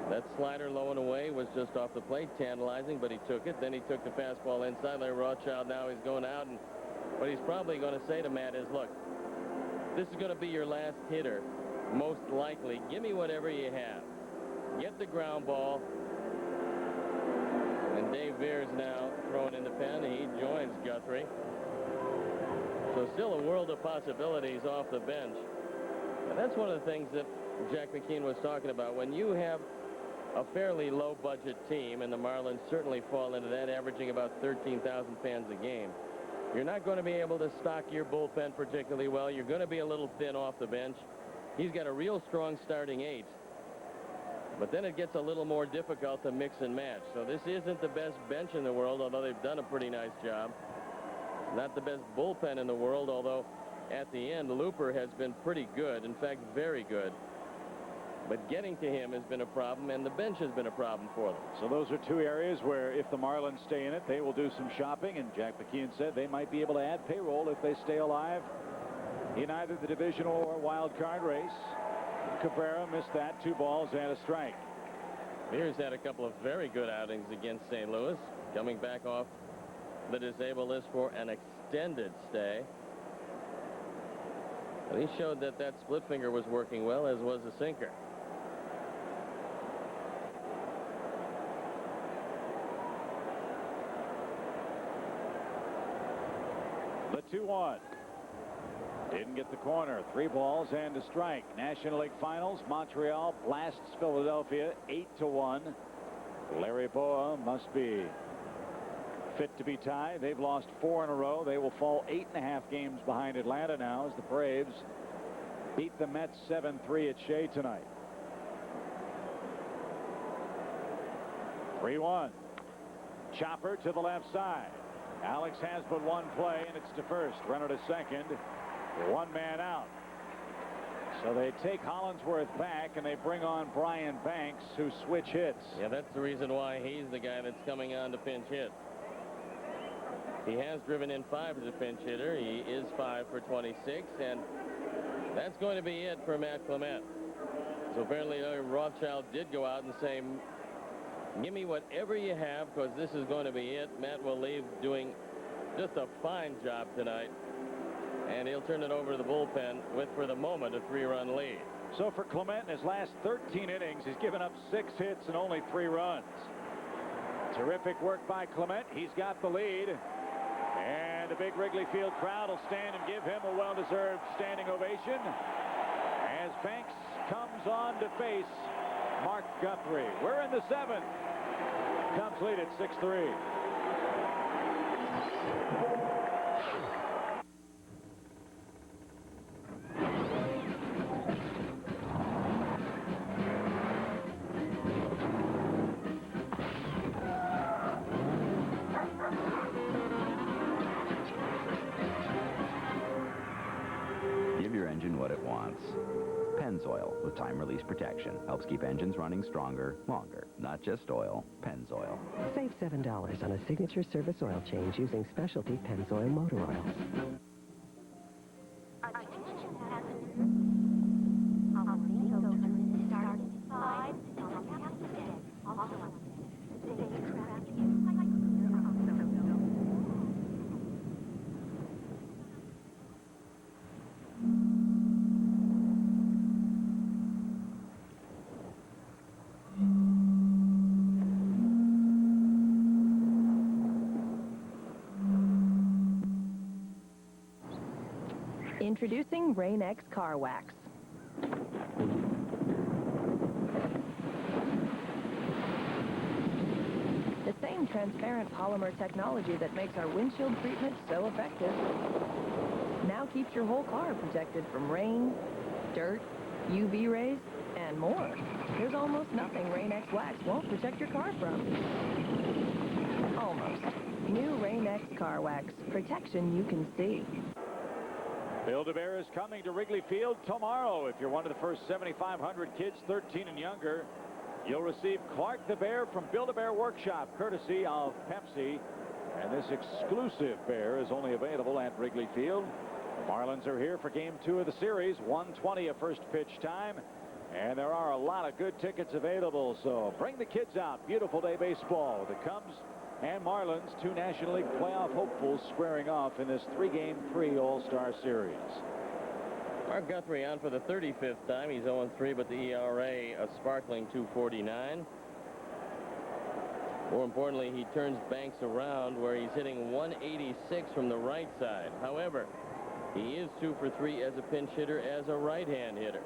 That slider low and away was just off the plate, tantalizing, but he took it. Then he took the fastball inside. Larry Rothschild now he's going out, and what he's probably going to say to Matt is, look, this is going to be your last hitter, most likely. Give me whatever you have. Get the ground ball. And Dave Veer's now throwing in the pen. He joins Guthrie. So still a world of possibilities off the bench. And that's one of the things that Jack McKeon was talking about. When you have a fairly low-budget team, and the Marlins certainly fall into that, averaging about 13,000 fans a game, you're not going to be able to stock your bullpen particularly well. You're going to be a little thin off the bench. He's got a real strong starting 8. But then it gets a little more difficult to mix and match. So this isn't the best bench in the world, although they've done a pretty nice job. Not the best bullpen in the world, although at the end, Looper has been pretty good. In fact, very good. But getting to him has been a problem, and the bench has been a problem for them. So those are 2 areas where if the Marlins stay in it, they will do some shopping. And Jack McKeon said they might be able to add payroll if they stay alive in either the divisional or wild card race. Cabrera missed that. 2 balls and a strike. Veer's had a couple of very good outings against St. Louis, coming back off the disabled list for an extended stay. And he showed that that split finger was working well, as was the sinker. The 2-1. Didn't get the corner. 3 balls and a strike. National League Finals. Montreal blasts Philadelphia 8-1. Larry Boa must be fit to be tied. They've lost 4 in a row. They will fall 8.5 games behind Atlanta now as the Braves beat the Mets 7-3 at Shea tonight. 3-1. Chopper to the left side. Alex has but 1 play, and it's to first. Runner to second. 1 man out. So they take Hollandsworth back, and they bring on Brian Banks, who switch hits. Yeah, that's the reason why he's the guy that's coming on to pinch hit. He has driven in 5 as a pinch hitter. He is 5 for 26, and that's going to be it for Matt Clement. So apparently Rothschild did go out and say, give me whatever you have, because this is going to be it. Matt will leave doing just a fine job tonight. And he'll turn it over to the bullpen with, for the moment, a 3-run lead. So for Clement, in his last 13 innings, he's given up 6 hits and only 3 runs. Terrific work by Clement. He's got the lead. And the big Wrigley Field crowd will stand and give him a well-deserved standing ovation as Banks comes on to face Mark Guthrie. We're in the 7th. Cubs lead at 6-3. Give your engine what it wants. Pennzoil with time-release protection. Helps keep engines running stronger, longer. Not just oil, Pennzoil. Save $7 on a signature service oil change using specialty Pennzoil motor oils. Introducing Rain-X Car Wax. The same transparent polymer technology that makes our windshield treatment so effective now keeps your whole car protected from rain, dirt, UV rays, and more. There's almost nothing Rain-X Wax won't protect your car from. Almost. New Rain-X Car Wax. Protection you can see. Build-A-Bear is coming to Wrigley Field tomorrow. If you're one of the first 7,500 kids 13 and younger, you'll receive Clark the Bear from Build-A-Bear Workshop, courtesy of Pepsi. And this exclusive bear is only available at Wrigley Field. The Marlins are here for Game 2 of the series, 1:20 of first pitch time. And there are a lot of good tickets available, so bring the kids out. Beautiful day baseball with the Cubs and Marlins, two National League playoff hopefuls squaring off in this 3-game pre-All-Star series. Mark Guthrie on for the 35th time. He's 0-3, but the ERA a sparkling 2.49. More importantly, he turns Banks around where he's hitting 186 from the right side. However, he is 2 for 3 as a pinch hitter, as a right-hand hitter.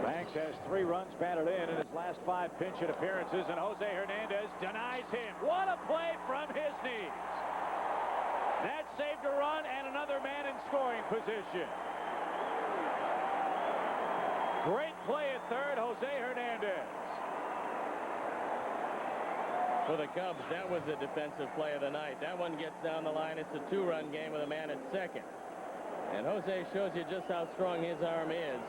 Banks has 3 runs batted in his last 5 pinch-hit appearances, and Jose Hernandez denies him. What a play from his knees. That saved a run and another man in scoring position. Great play at third, Jose Hernandez. For the Cubs, that was the defensive play of the night. That one gets down the line. It's a 2-run game with a man at second. And Jose shows you just how strong his arm is.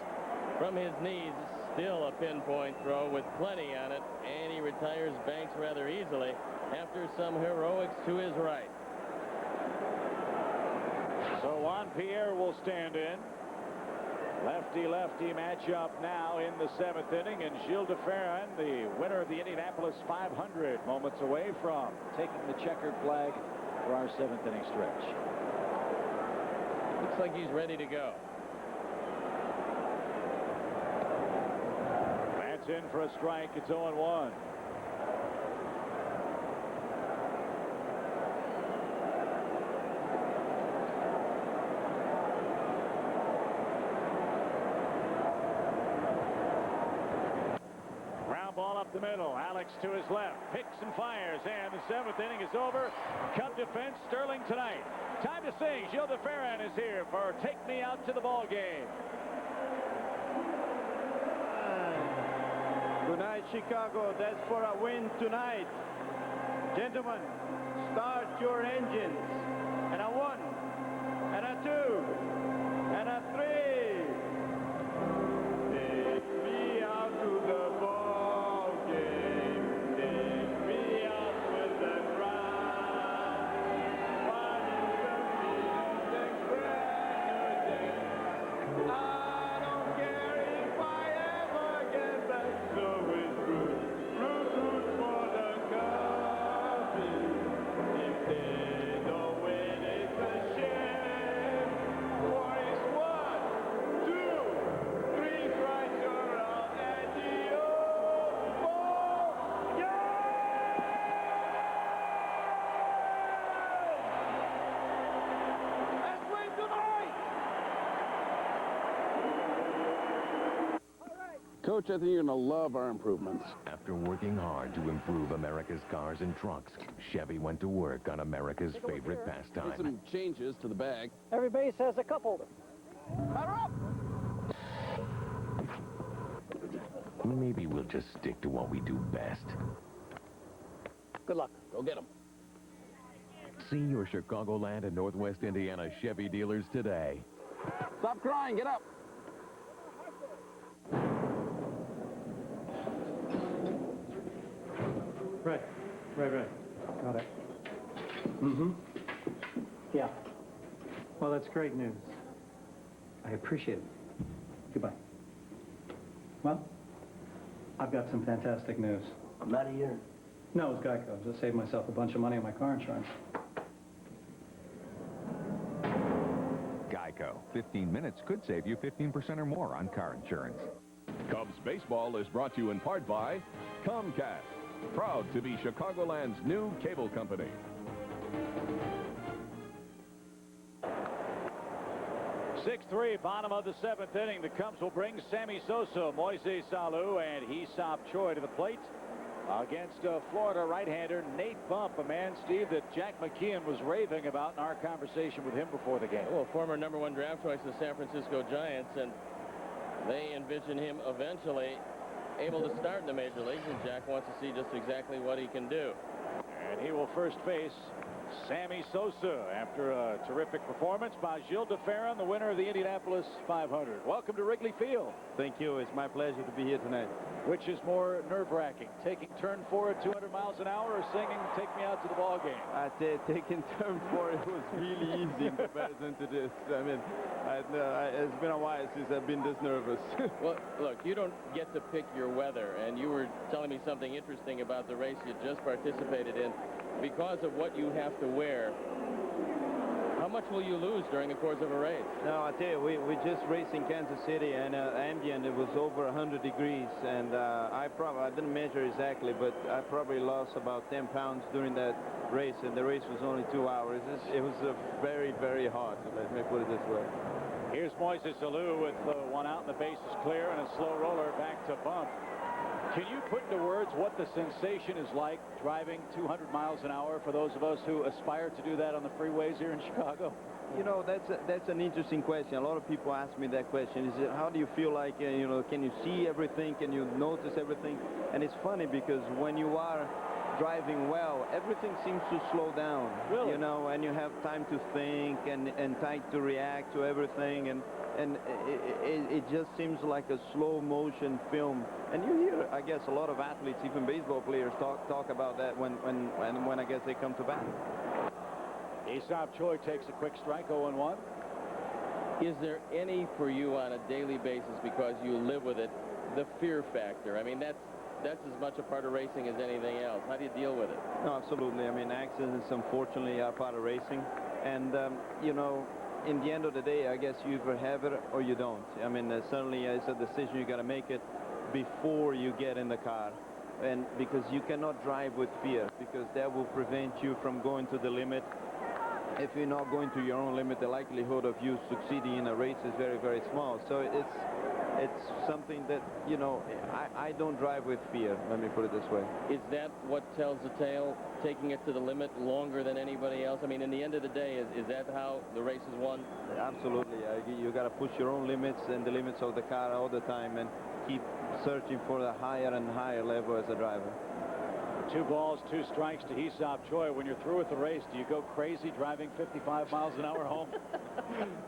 From his knees, still a pinpoint throw with plenty on it, and he retires Banks rather easily after some heroics to his right. So Juan Pierre will stand in. Lefty-lefty matchup now in the 7th inning, and Gilles de Ferran, the winner of the Indianapolis 500, moments away from taking the checkered flag for our 7th inning stretch. Looks like he's ready to go. Matt's in for a strike. It's 0-1. Ball up the middle. Alex to his left. Picks and fires. And the 7th inning is over. Cub defense sterling tonight. Time to sing. Gilles de Ferran is here for Take Me Out to the Ball Game. Good night, Chicago. That's for a win tonight. Gentlemen, start your engines. And a 1, and a 2, and a 3. Take me out to the ball. Coach, I think you're going to love our improvements. After working hard to improve America's cars and trucks, Chevy went to work on America's favorite pastime. Some changes to the bag. Every base has a cup holder. Power up! Maybe we'll just stick to what we do best. Good luck. Go get him. See your Chicagoland and Northwest Indiana Chevy dealers today. Stop crying, get up. Right. Got it. Mm-hmm. Yeah. Well, that's great news. I appreciate it. Goodbye. Well, I've got some fantastic news. I'm out of here. No, it's Geico. Just saved myself a bunch of money on my car insurance. Geico. 15 minutes could save you 15% or more on car insurance. Cubs baseball is brought to you in part by Comcast, proud to be Chicagoland's new cable company. Six-3, bottom of the seventh inning. The Cubs will bring Sammy Sosa, Moises Alou, and Hesop Choi to the plate against Florida right-hander Nate Bump, a man, Steve, that Jack McKeon was raving about in our conversation with him before the game. Well, former #1 draft choice of the San Francisco Giants, and they envision him eventually able to start in the major leagues, and Jack wants to see just exactly what he can do. And he will first face Sammy Sosa after a terrific performance by Gilles de Ferran, the winner of the Indianapolis 500. Welcome to Wrigley Field. Thank you. It's my pleasure to be here tonight. Which is more nerve-wracking, taking turn 4 at 200 miles an hour or singing Take Me Out to the Ball Game? I said taking turn 4, it was really easy in comparison to this. I mean, it's been a while since I've been this nervous. Well, look, you don't get to pick your weather, and you were telling me something interesting about the race you just participated in. Because of what you have to wear, how much will you lose during the course of a race? No, I tell you, we just raced in Kansas City, and ambient, it was over 100 degrees, and I didn't measure exactly, but I probably lost about 10 pounds during that race, and the race was only 2 hours. It was very, very hot, let me put it this way. Here's Moises Alou with one out, and the base is clear, and a slow roller back to Bump. Can you put into words what the sensation is like driving 200 miles an hour for those of us who aspire to do that on the freeways here in Chicago? You know, that's an interesting question. A lot of people ask me that question. Is it, how do you feel like, you know, can you see everything? Can you notice everything? And it's funny because when you are driving well, everything seems to slow down. Really? You know, and you have time to think and time to react to everything. And it just seems like a slow motion film. And you hear, I guess, a lot of athletes, even baseball players, talk about that when I guess they come to bat. Hesop Choi takes a quick strike, 0-1. Is there any for you on a daily basis, because you live with it, the fear factor? I mean, that's as much a part of racing as anything else. How do you deal with it? No, absolutely. I mean, accidents, unfortunately, are part of racing. And, you know, in the end of the day, I guess you either have it or you don't. I mean, certainly it's a decision you got to make it before you get in the car. And because you cannot drive with fear, because that will prevent you from going to the limit. If you're not going to your own limit, the likelihood of you succeeding in a race is very, very small. So it's something that, you know, I don't drive with fear, let me put it this way. Is that what tells the tale, taking it to the limit longer than anybody else? I mean, in the end of the day, is that how the race is won? Absolutely. You got to push your own limits and the limits of the car all the time and keep searching for the higher and higher level as a driver. 2 balls, 2 strikes to Hesop Choi. When you're through with the race, do you go crazy driving 55 miles an hour home?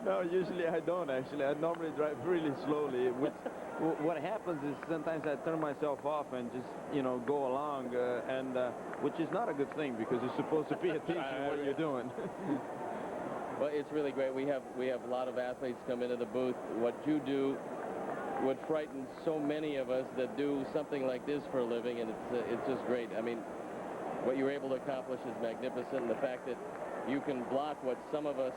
No, usually I don't, actually. I normally drive really slowly. What happens is sometimes I turn myself off and just, you know, go along, which is not a good thing because you're supposed to pay attention to what you're doing. Well, it's really great. We have a lot of athletes come into the booth. What you do would frighten so many of us that do something like this for a living, and it's just great. I mean, what you're able to accomplish is magnificent, and the fact that you can block what some of us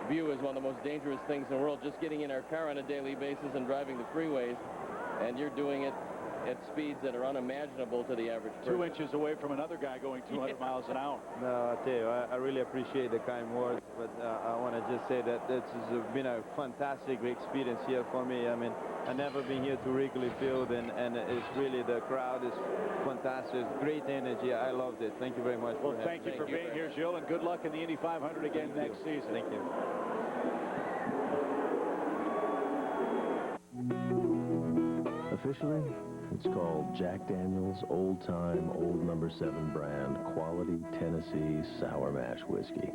view as one of the most dangerous things in the world, just getting in our car on a daily basis and driving the freeways, and you're doing it at speeds that are unimaginable to the average person. 2 inches away from another guy going 200 miles an hour. No, I tell you, I really appreciate the kind words, but I want to just say that this has been a fantastic experience here for me. I mean, I've never been here to Wrigley Field, and it's really, the crowd is fantastic. Great energy. I loved it. Thank you very much. Well, thank you for being here, Gilles, and good luck in the Indy 500 again next season. Thank you. Officially, It's called Jack Daniel's Old Time Old No. 7 brand quality Tennessee sour mash whiskey.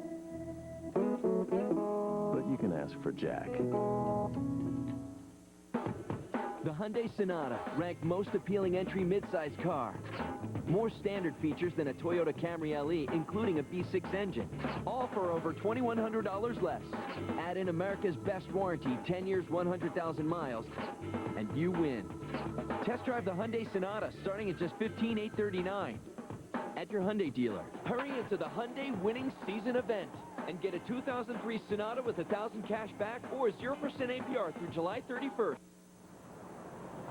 But you can ask for Jack. The Hyundai Sonata, ranked most appealing entry midsize car. More standard features than a Toyota Camry LE, including a V6 engine. All for over $2,100 less. Add in America's best warranty, 10 years, 100,000 miles, and you win. Test drive the Hyundai Sonata, starting at just $15,839 at your Hyundai dealer. Hurry into the Hyundai winning season event and get a 2003 Sonata with $1,000 cash back or 0% APR through July 31st.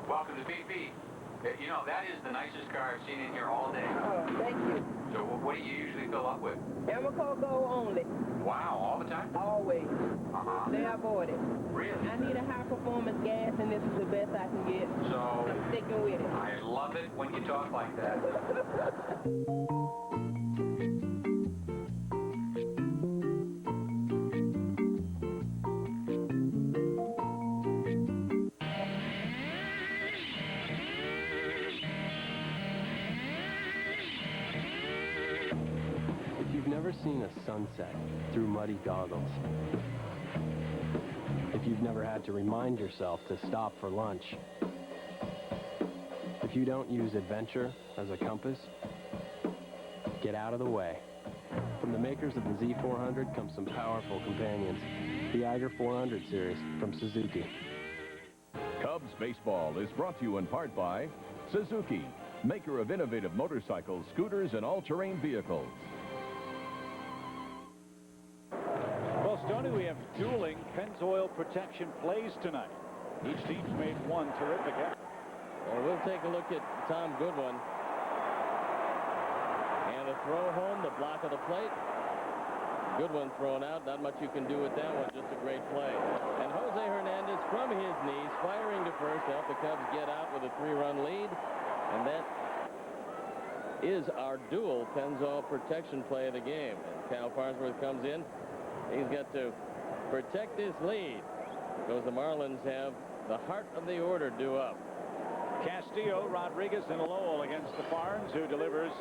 Welcome to BP. You know, that is the nicest car I've seen in here all day. Oh, thank you. So what do you usually fill up with? Amoco Gold only. Wow, all the time? Always. They avoid it. Really? I need a high-performance gas, and this is the best I can get. So I'm sticking with it. I love it when you talk like that. Seen a sunset through muddy goggles. If you've never had to remind yourself to stop for lunch. If you don't use adventure as a compass, get out of the way. From the makers of the Z400 comes some powerful companions. The Eiger 400 series from Suzuki. Cubs baseball is brought to you in part by Suzuki, maker of innovative motorcycles, scooters, and all-terrain vehicles. Stoney, we have dueling Pennzoil protection plays tonight. Each team's made one terrific effort. Well, we'll take a look at Tom Goodwin. And a throw home, the block of the plate. Goodwin thrown out. Not much you can do with that one. Just a great play. And Jose Hernandez from his knees, firing to first to help the Cubs get out with a 3-run lead. And that is our dual Pennzoil protection play of the game. And Cal Farnsworth comes in. He's got to protect this lead because the Marlins have the heart of the order due up. Castillo, Rodriguez, and Lowell against the Farns, who delivers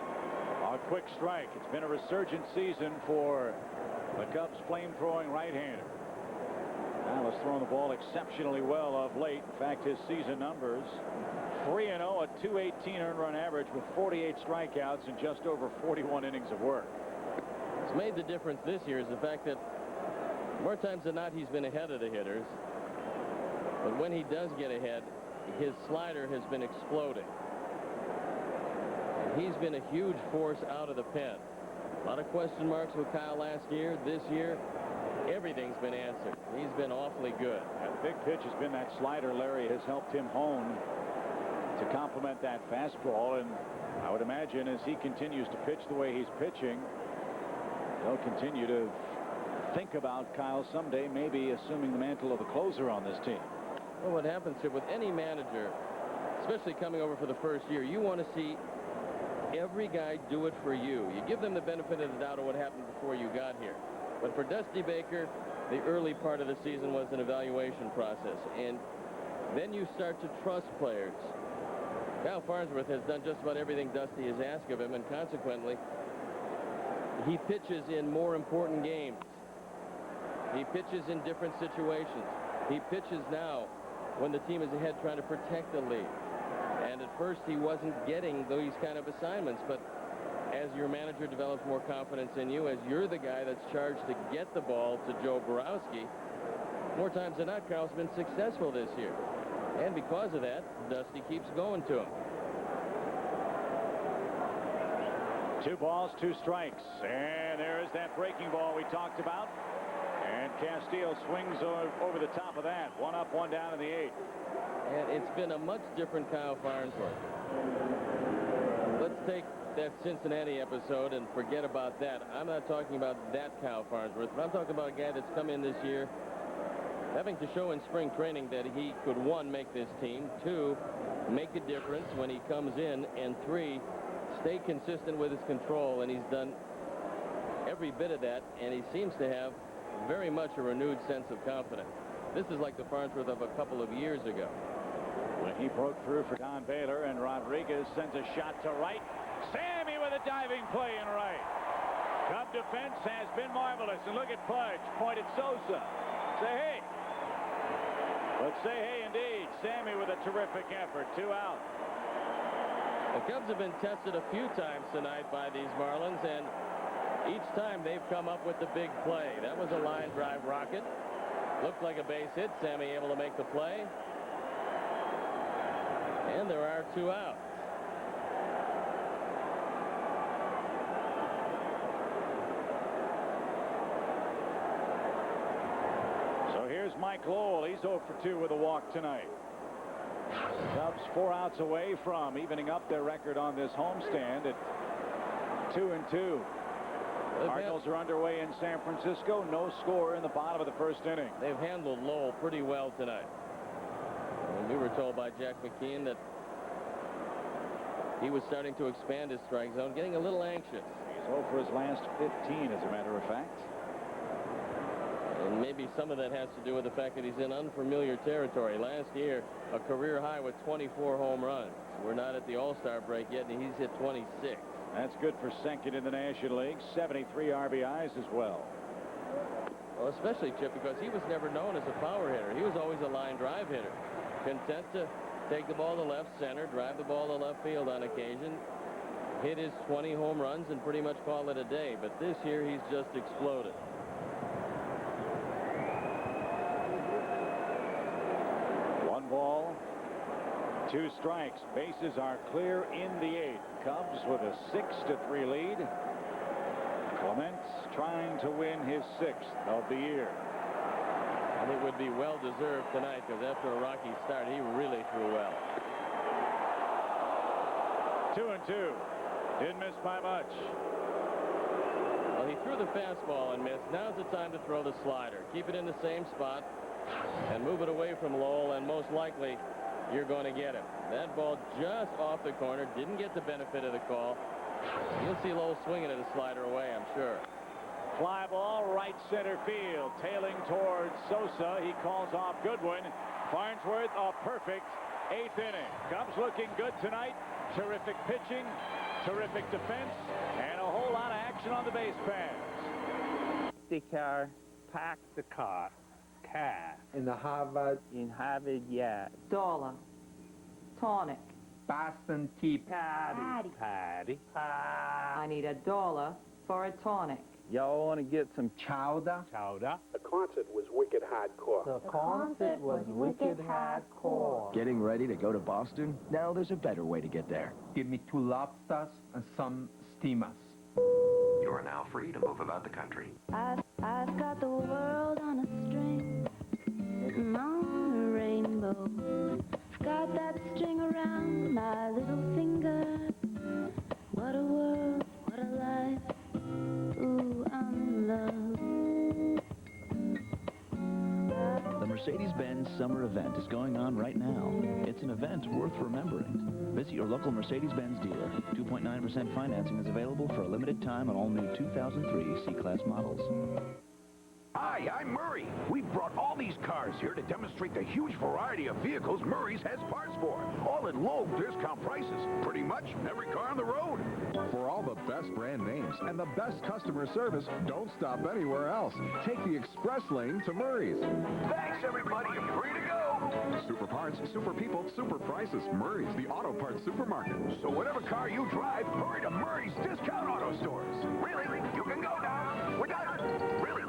a quick strike. It's been a resurgent season for the Cubs' flame-throwing right-hander. Kyle has thrown the ball exceptionally well of late. In fact, his season numbers 3-0, a .218 earned run average with 48 strikeouts and just over 41 innings of work. What's made the difference this year is the fact that more times than not he's been ahead of the hitters. But when he does get ahead, his slider has been exploding. And he's been a huge force out of the pen. A lot of question marks with Kyle last year. This year, everything's been answered. He's been awfully good. That big pitch has been that slider. Larry has helped him hone to complement that fastball. And I would imagine as he continues to pitch the way he's pitching, they'll continue to think about Kyle someday maybe assuming the mantle of a closer on this team. Well, what happens here with any manager, especially coming over for the first year, you want to see every guy do it for you. You give them the benefit of the doubt of what happened before you got here. But for Dusty Baker, the early part of the season was an evaluation process. And then you start to trust players. Kyle Farnsworth has done just about everything Dusty has asked of him, and consequently, he pitches in more important games. He pitches in different situations. He pitches now when the team is ahead trying to protect the lead. And at first he wasn't getting these kind of assignments, but as your manager develops more confidence in you, as you're the guy that's charged to get the ball to Joe Borowski, more times than not, Carl's been successful this year. And because of that, Dusty keeps going to him. 2 balls, 2 strikes. And there is that breaking ball we talked about. And Castillo swings over the top of that. 1 up, 1 down in the 8th. And it's been a much different Kyle Farnsworth. Let's take that Cincinnati episode and forget about that. I'm not talking about that Kyle Farnsworth, but I'm talking about a guy that's come in this year having to show in spring training that he could, 1, make this team, 2, make a difference when he comes in, and 3, stay consistent with his control. And he's done every bit of that, and he seems to have very much a renewed sense of confidence. This is like the Farnsworth of a couple of years ago. When he broke through for Don Baylor, and Rodriguez sends a shot to right. Sammy with a diving play in right. Cub defense has been marvelous. And look at Pudge. Point at Sosa. Say hey. But say hey indeed. Sammy with a terrific effort. 2 out. The Cubs have been tested a few times tonight by these Marlins, and each time they've come up with the big play. That was a line drive rocket. Looked like a base hit. Sammy able to make the play. And there are 2 outs. So here's Mike Lowell. He's 0 for 2 with a walk tonight. Cubs 4 outs away from evening up their record on this homestand at 2-2. Cardinals are underway in San Francisco. No score in the bottom of the first inning. They've handled Lowell pretty well tonight. And we were told by Jack McKeon that he was starting to expand his strike zone, getting a little anxious. He's 0 for his last 15, as a matter of fact. And maybe some of that has to do with the fact that he's in unfamiliar territory. Last year, a career high with 24 home runs. We're not at the All-Star break yet, and he's hit 26. That's good for second in the National League. 73 RBIs as well. Well, especially, Chip, because he was never known as a power hitter. He was always a line drive hitter. Content to take the ball to left center, drive the ball to left field on occasion, hit his 20 home runs, and pretty much call it a day. But this year, he's just exploded. 1 ball, 2 strikes. Bases are clear in the 8th. Cubs with a 6-3 lead. Clement trying to win his 6th of the year. And it would be well-deserved tonight, because after a rocky start, he really threw well. 2-2. Didn't miss by much. Well, he threw the fastball and missed. Now's the time to throw the slider. Keep it in the same spot and move it away from Lowell, and most likely you're going to get him. That ball just off the corner. Didn't get the benefit of the call. You'll see Lowell swinging at a slider away, I'm sure. Fly ball, right center field. Tailing towards Sosa. He calls off Goodwin. Farnsworth, a perfect 8th inning. Cubs looking good tonight. Terrific pitching, terrific defense, and a whole lot of action on the base paths. The car, park the car. In the Harvard yard. Dollar. Tonic. Boston Tea Party. I need $1 for a tonic. Y'all want to get some chowder? The concert was wicked hardcore. The concert was wicked hardcore. Getting ready to go to Boston? Now there's a better way to get there. Give me 2 lobsters and some steamers. You are now free to move about the country. I've got the world on a string, sitting on a rainbow. I've got that string around my little finger. What a world, what a life. Ooh, I'm in love. The Mercedes-Benz Summer Event is going on right now. It's an event worth remembering. Visit your local Mercedes-Benz dealer. 2.9% financing is available for a limited time on all new 2003 C-Class models. Hi, I'm Murray. We've brought all these cars here to demonstrate the huge variety of vehicles Murray's has parts for. All at low discount prices. Pretty much every car on the road. For all the best brand names and the best customer service, don't stop anywhere else. Take the express lane to Murray's. Thanks, everybody. You're free to go. Super parts, super people, super prices. Murray's, the auto parts supermarket. So whatever car you drive, hurry to Murray's Discount Auto Stores. Really? You can go now. We're done. Really?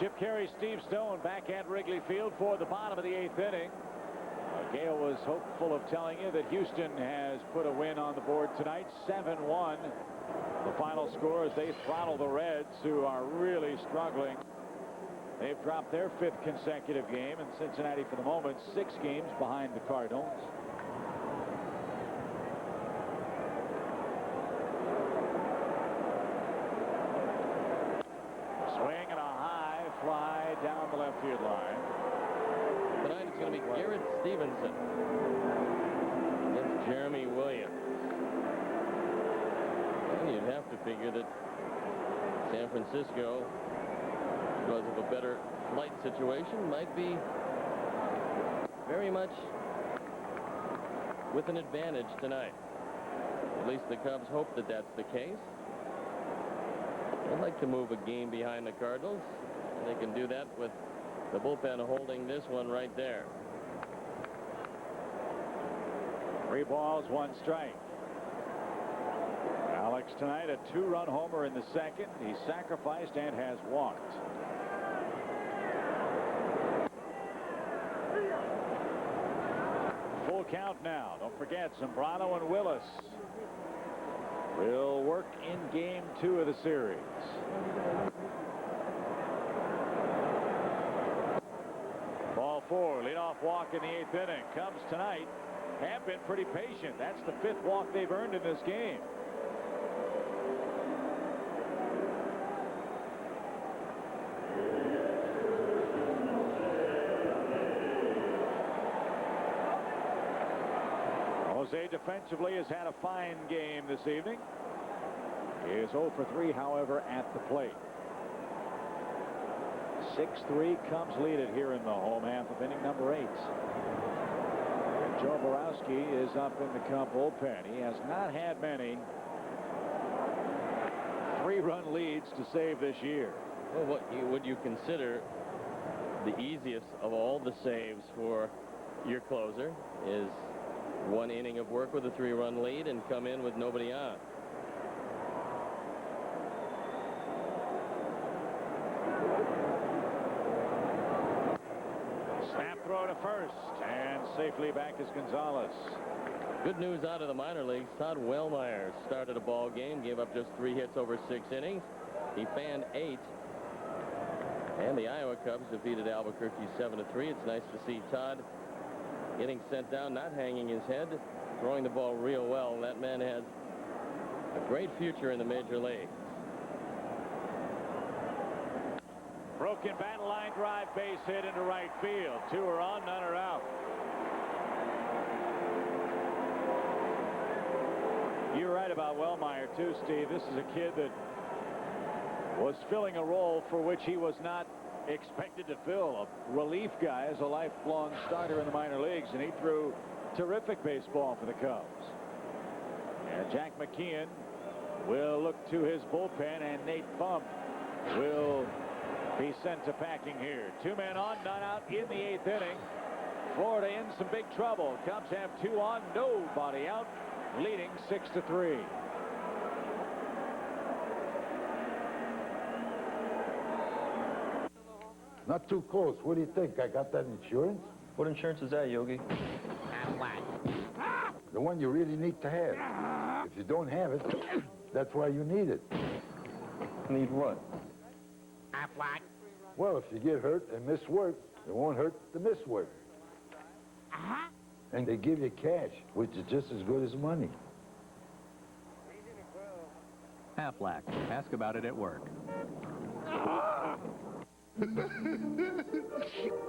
Chip Carey, Steve Stone back at Wrigley Field for the bottom of the 8th inning. Gale was hopeful of telling you that Houston has put a win on the board tonight, 7-1. The final score as they throttle the Reds, who are really struggling. They've dropped their 5th consecutive game, and Cincinnati, for the moment, 6 games behind the Cardinals. Swing and a high fly down the left field line. Tonight it's going to be Garrett Stevenson against Jeremy Williams. And you'd have to figure that San Francisco, because of a better flight situation, might be very much with an advantage tonight. At least the Cubs hope that that's the case. They'd like to move a game behind the Cardinals. And they can do that with the bullpen holding this one right there. 3 balls, 1 strike. Alex tonight, a 2-run homer in the 2nd. He sacrificed and has walked. Full count now. Don't forget, Zambrano and Willis will work in game 2 of the series. Ball 4, leadoff walk in the 8th inning. Cubs tonight have been pretty patient. That's the 5th walk they've earned in this game. Jose defensively has had a fine game this evening. He is 0 for 3, however, at the plate. 6-3, Cubs lead it here in the home half of inning number 8. And Joe Borowski is up in the Cub bullpen. He has not had many 3-run leads to save this year. Well, what would you consider the easiest of all the saves for your closer is 1 inning of work with a 3-run lead and come in with nobody on. Snap throw to first, and safely back is Gonzalez. Good news out of the minor leagues. Todd Wellmeyer started a ball game, gave up just 3 hits over 6 innings. He fanned 8. And the Iowa Cubs defeated Albuquerque 7-3. It's nice to see Todd getting sent down, not hanging his head, throwing the ball real well. That man has a great future in the major leagues. Broken battle line drive, base hit into right field. 2 are on, none are out. You're right about Wellmeyer too, Steve. This is a kid that was filling a role for which he was not expected to fill. A relief guy as a lifelong starter in the minor leagues, and he threw terrific baseball for the Cubs. And Jack McKeon will look to his bullpen, and Nate Bump will be sent to packing here. 2 men on, none out in the 8th inning. Florida in some big trouble. Cubs have 2 on, nobody out, leading 6-3. Not too close. What do you think? I got that insurance? What insurance is that, Yogi? The one you really need to have. If you don't have it, that's why you need it. Need what? Well, if you get hurt and miss work, it won't hurt to miss work. And they give you cash, which is just as good as money. Aflac. Ask about it at work.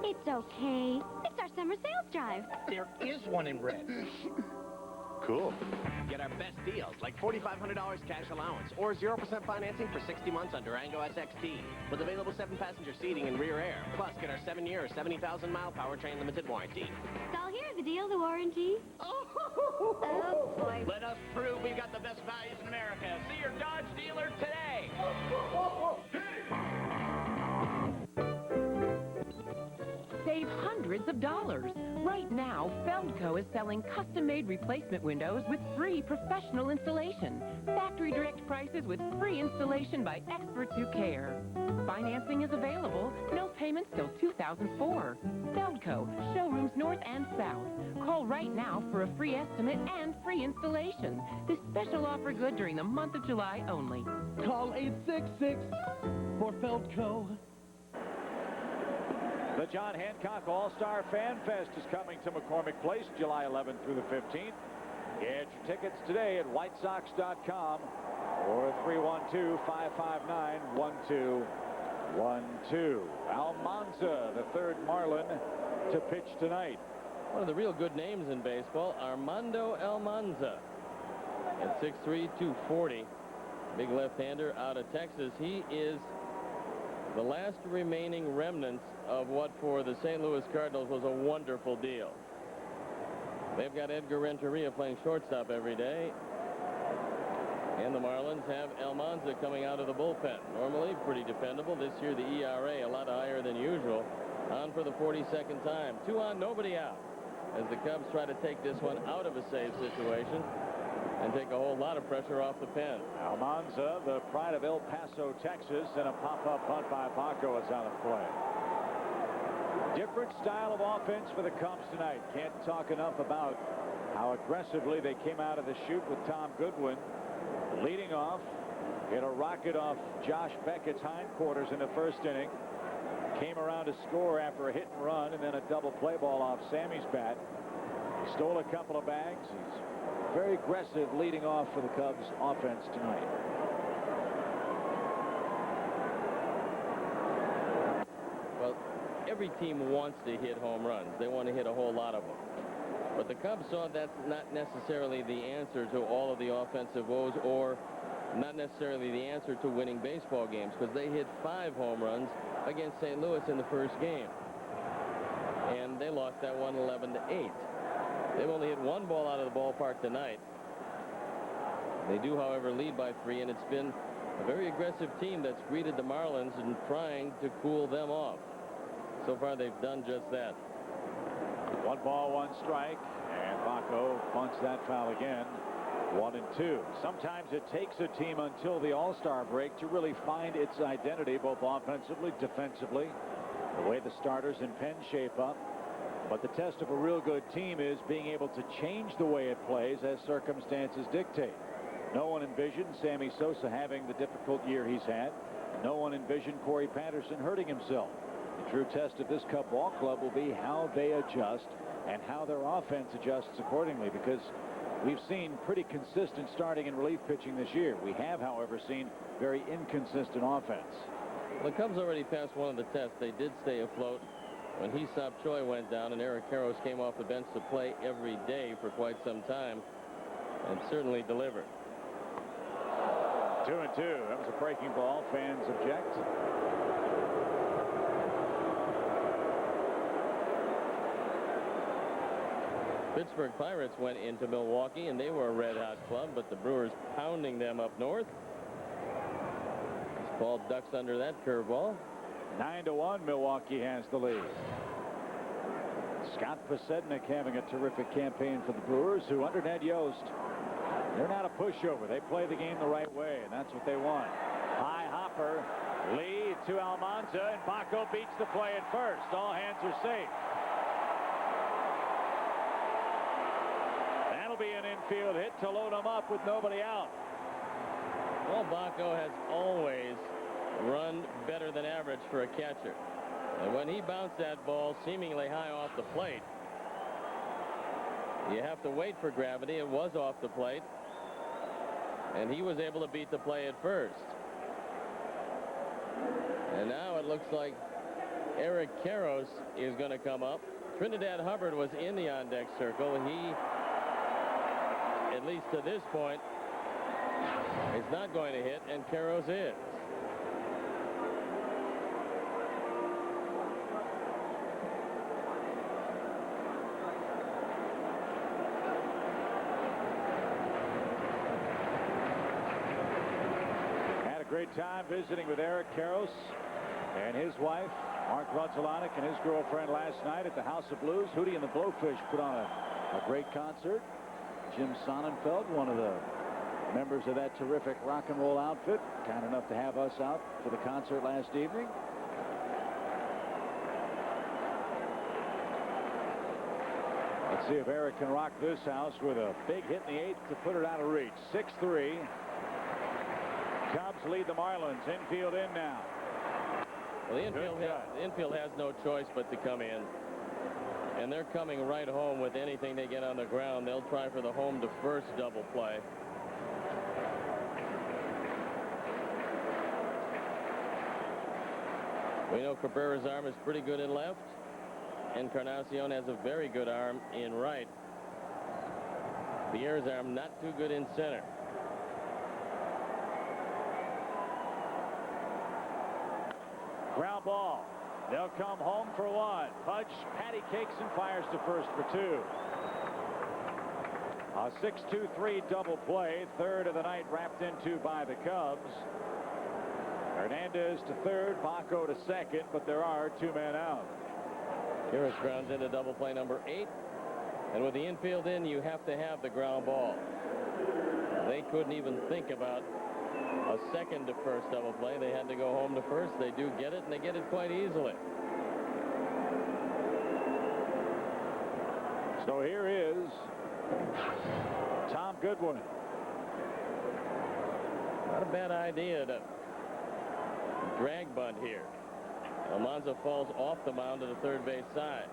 It's okay. It's our summer sales drive. There is one in red. Cool. Get our best deals, like $4,500 cash allowance or 0% financing for 60 months on Durango SXT with available 7-passenger seating and rear air. Plus, get our 7-year, 70,000-mile powertrain limited warranty. So here's the deal, the warranty. Oh, boy. Let us prove we've got the best values in America. See your Dodge dealer today. Save hundreds of dollars. Right now, Feldco is selling custom-made replacement windows with free professional installation. Factory direct prices with free installation by experts who care. Financing is available. No payments till 2004. Feldco, showrooms north and south. Call right now for a free estimate and free installation. This special offer good during the month of July only. Call 866 for Feldco. The John Hancock All-Star Fan Fest is coming to McCormick Place July 11th through the 15th. Get your tickets today at whitesox.com or 312-559-1212. Almanza, the third Marlin to pitch tonight. One of the real good names in baseball, Armando Almanza. At 6'3", 240. Big left-hander out of Texas. He is the last remaining remnants of what for the St. Louis Cardinals was a wonderful deal. They've got Edgar Renteria playing shortstop every day. And the Marlins have Almanza coming out of the bullpen. Normally pretty dependable. This year the ERA a lot higher than usual. On for the 42nd time. 2 on, nobody out. As the Cubs try to take this one out of a save situation and take a whole lot of pressure off the pen. Almanza, the pride of El Paso, Texas, and a pop-up bunt by Bako is out of play. Different style of offense for the Cubs tonight. Can't talk enough about how aggressively they came out of the chute with Tom Goodwin leading off. Hit a rocket off Josh Beckett's hindquarters in the first inning. Came around to score after a hit and run, and then a double play ball off Sammy's bat. He stole a couple of bags. He's very aggressive leading off for the Cubs offense tonight. Well, every team wants to hit home runs. They want to hit a whole lot of them. But the Cubs saw that's not necessarily the answer to all of the offensive woes, or not necessarily the answer to winning baseball games, because they hit 5 home runs against St. Louis in the first game. And they lost that one 11-8. They've only hit 1 ball out of the ballpark tonight. They do, however, lead by 3, and it's been a very aggressive team that's greeted the Marlins and trying to cool them off. So far, they've done just that. 1 ball, 1 strike, and Bako bunts that foul again. 1-2. Sometimes it takes a team until the All-Star break to really find its identity, both offensively, defensively, the way the starters and pen shape up. But the test of a real good team is being able to change the way it plays as circumstances dictate. No one envisioned Sammy Sosa having the difficult year he's had. No one envisioned Corey Patterson hurting himself. The true test of this Cub ball club will be how they adjust and how their offense adjusts accordingly, because we've seen pretty consistent starting and relief pitching this year. We have, however, seen very inconsistent offense. The Cubs already passed one of the tests. They did stay afloat when Choi went down, and Eric Karros came off the bench to play every day for quite some time, and certainly delivered. 2-2. That was a breaking ball. Fans object. Pittsburgh Pirates went into Milwaukee, and they were a red-hot club, but the Brewers pounding them up north. This ball ducks under that curveball. 9-1, Milwaukee has the lead. Scott Posednik having a terrific campaign for the Brewers, who under Ned Yost, they're not a pushover. They play the game the right way, and that's what they want. High hopper, Lee to Almanza, and Bako beats the play at first. All hands are safe. That'll be an infield hit to load them up with nobody out. Well, Bako has always run better than average for a catcher. And when he bounced that ball seemingly high off the plate, you have to wait for gravity. It was off the plate, and he was able to beat the play at first. And now it looks like Eric Karros is going to come up. Trinidad Hubbard was in the on-deck circle. He, at least to this point, is not going to hit, and Karros is. Great time visiting with Eric Karros and his wife, Mark Rudzelanek, and his girlfriend last night at the House of Blues. Hootie and the Blowfish put on a great concert. Jim Sonnenfeld, one of the members of that terrific rock and roll outfit, kind enough to have us out for the concert last evening. Let's see if Eric can rock this house with a big hit in the 8th to put it out of reach. 6-3. Cubs lead the Marlins. Infield in now. Well, the infield has no choice but to come in. And they're coming right home with anything they get on the ground. They'll try for the home to first double play. We know Cabrera's arm is pretty good in left. Encarnacion has a very good arm in right. Pierre's arm not too good in center. Ground ball. They'll come home for one. Pudge patty cakes and fires to first for two. A 6-2-3 double play. Third of the night wrapped into by the Cubs. Hernandez to third, Bako to second, but there are two men out. Harris grounds into double play number 8. And with the infield in, you have to have the ground ball. They couldn't even think about a second to first double play. They had to go home to first. They do get it, and they get it quite easily. So here is Tom Goodwin. Not a bad idea to drag bunt here. Almanza falls off the mound to the third base side.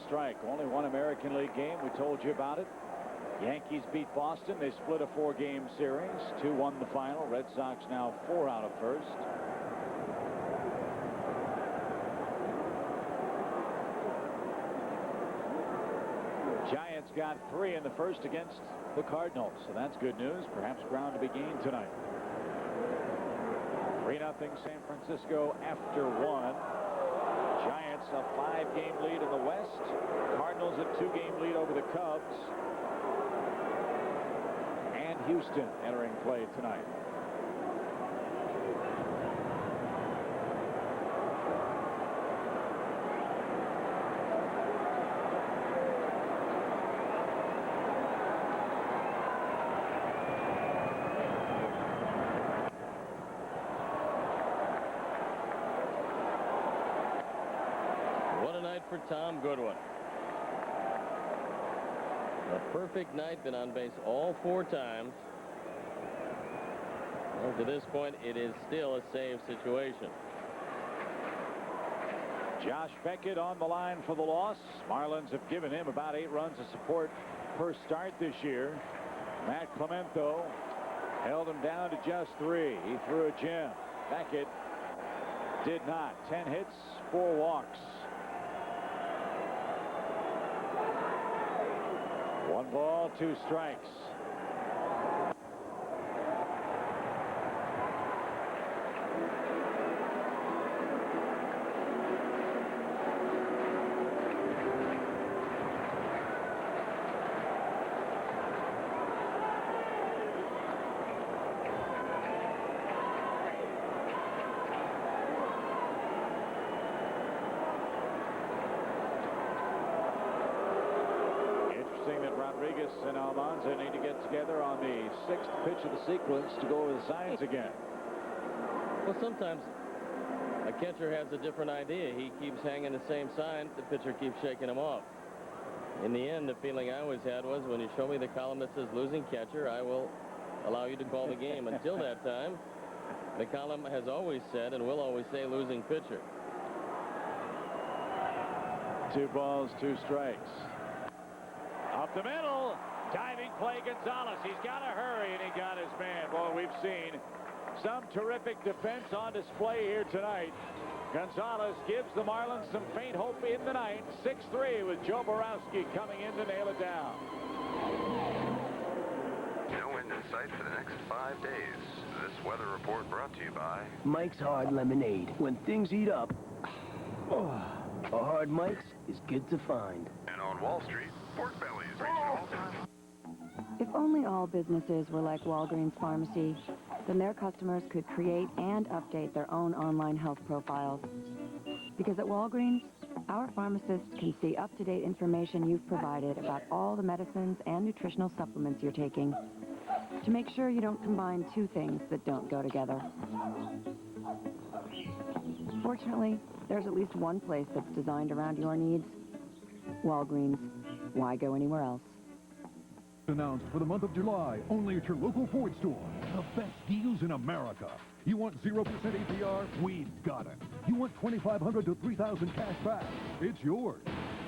Strike. Only one American League game. We told you about it. Yankees beat Boston. They split a 4-game series. 2-1 the final. Red Sox now 4 out of first. Giants got 3 in the first against the Cardinals. So that's good news. Perhaps ground to be gained tonight. 3-0 San Francisco after 1. Giants a 5-game lead in the West. Cardinals a 2-game lead over the Cubs. And Houston entering play tonight. For Tom Goodwin. A perfect night, been on base all 4 times. Well, to this point, it is still a save situation. Josh Beckett on the line for the loss. Marlins have given him about 8 runs of support per start this year. Matt Clement, though, held him down to just 3. He threw a gem. Beckett did not. 10 hits, 4 walks. 1 ball, 2 strikes. And Almanza need to get together on the 6th pitch of the sequence to go over the signs again. Well, sometimes a catcher has a different idea. He keeps hanging the same sign. The pitcher keeps shaking him off. In the end, the feeling I always had was when you show me the column that says losing catcher, I will allow you to call the game. Until that time, the column has always said and will always say losing pitcher. 2 balls, 2 strikes. Up the middle, diving play Gonzalez. He's got to hurry, and he got his man. Boy, we've seen some terrific defense on display here tonight. Gonzalez gives the Marlins some faint hope in the ninth. 6-3 with Joe Borowski coming in to nail it down. No end in sight for the next 5 days. This weather report brought to you by Mike's Hard Lemonade. When things heat up, a hard Mike's is good to find. And on Wall Street, pork bellies reaching all-time. If only all businesses were like Walgreens Pharmacy, then their customers could create and update their own online health profiles. Because at Walgreens, Our pharmacists can see up-to-date information you've provided about all the medicines and nutritional supplements you're taking to make sure you don't combine two things that don't go together. Fortunately, there's at least one place that's designed around your needs. Walgreens. Why go anywhere else? Announced for the month of July, only at your local Ford store. The best deals in America. You want 0% APR? We've got it. You want $2,500 to $3,000 cash back? It's yours.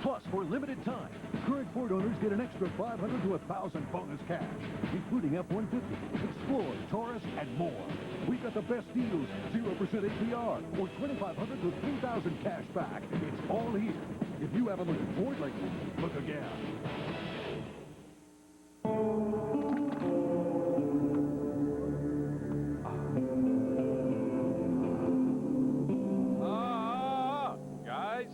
Plus, for limited time, current Ford owners get an extra $500 to $1,000 bonus cash, including F-150, Explorer, Taurus, and more. We've got the best deals, 0% APR, or $2,500 to $3,000 cash back. It's all here. If you haven't looked at Ford lately, look again. Guys?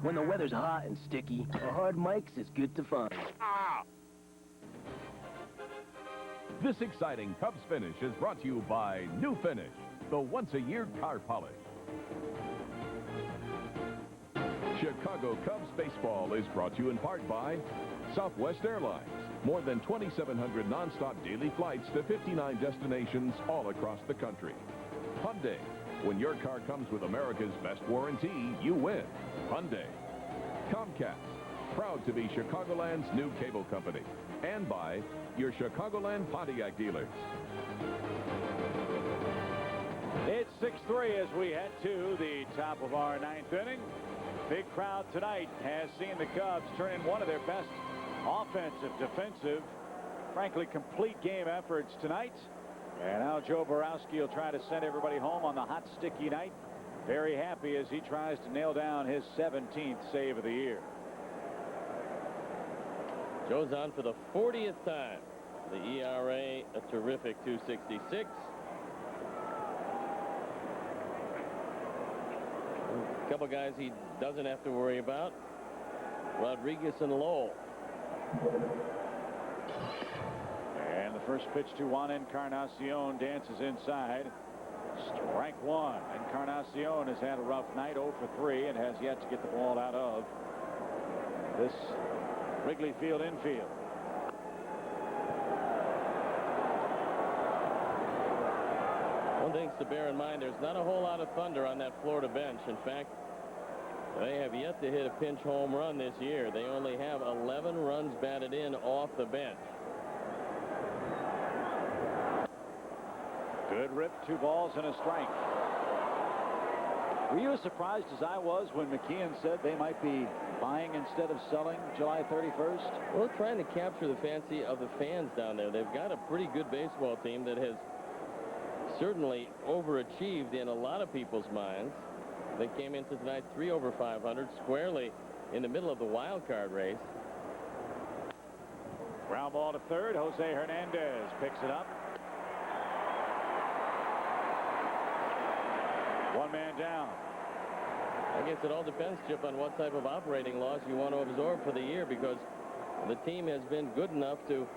When the weather's hot and sticky, a hard mic's is good to find. This exciting Cubs finish is brought to you by New Finish, the once-a-year car polish. Chicago Cubs baseball is brought to you in part by Southwest Airlines. More than 2,700 nonstop daily flights to 59 destinations all across the country. Hyundai. When your car comes with America's best warranty, you win. Hyundai. Comcast. Proud to be Chicagoland's new cable company. And by your Chicagoland Pontiac dealers. It's 6-3 as we head to the top of our ninth inning. Big crowd tonight has seen the Cubs turn in one of their best offensive, defensive, frankly, complete game efforts tonight. And now Joe Borowski will try to send everybody home on the hot, sticky night. Very happy as he tries to nail down his 17th save of the year. Joe's on for the 40th time. The ERA, a terrific 2.66. A couple guys he doesn't have to worry about. Rodriguez and Lowell. And the first pitch to Juan Encarnacion dances inside. Strike one. Encarnacion has had a rough night, 0 for 3, and has yet to get the ball out of this Wrigley Field infield. One thing to bear in mind, there's not a whole lot of thunder on that Florida bench. In fact, they have yet to hit a pinch home run this year. They only have 11 runs batted in off the bench. Good rip, 2 balls and a strike. Were you as surprised as I was when McKeon said they might be buying instead of selling July 31st? Well, trying to capture the fancy of the fans down there. They've got a pretty good baseball team that has certainly overachieved in a lot of people's minds. They came into tonight 3 over 500, squarely in the middle of the wild card race. Ground ball to third. Jose Hernandez picks it up. 1 man down. I guess it all depends, Chip, on what type of operating loss you want to absorb for the year, because the team has been good enough to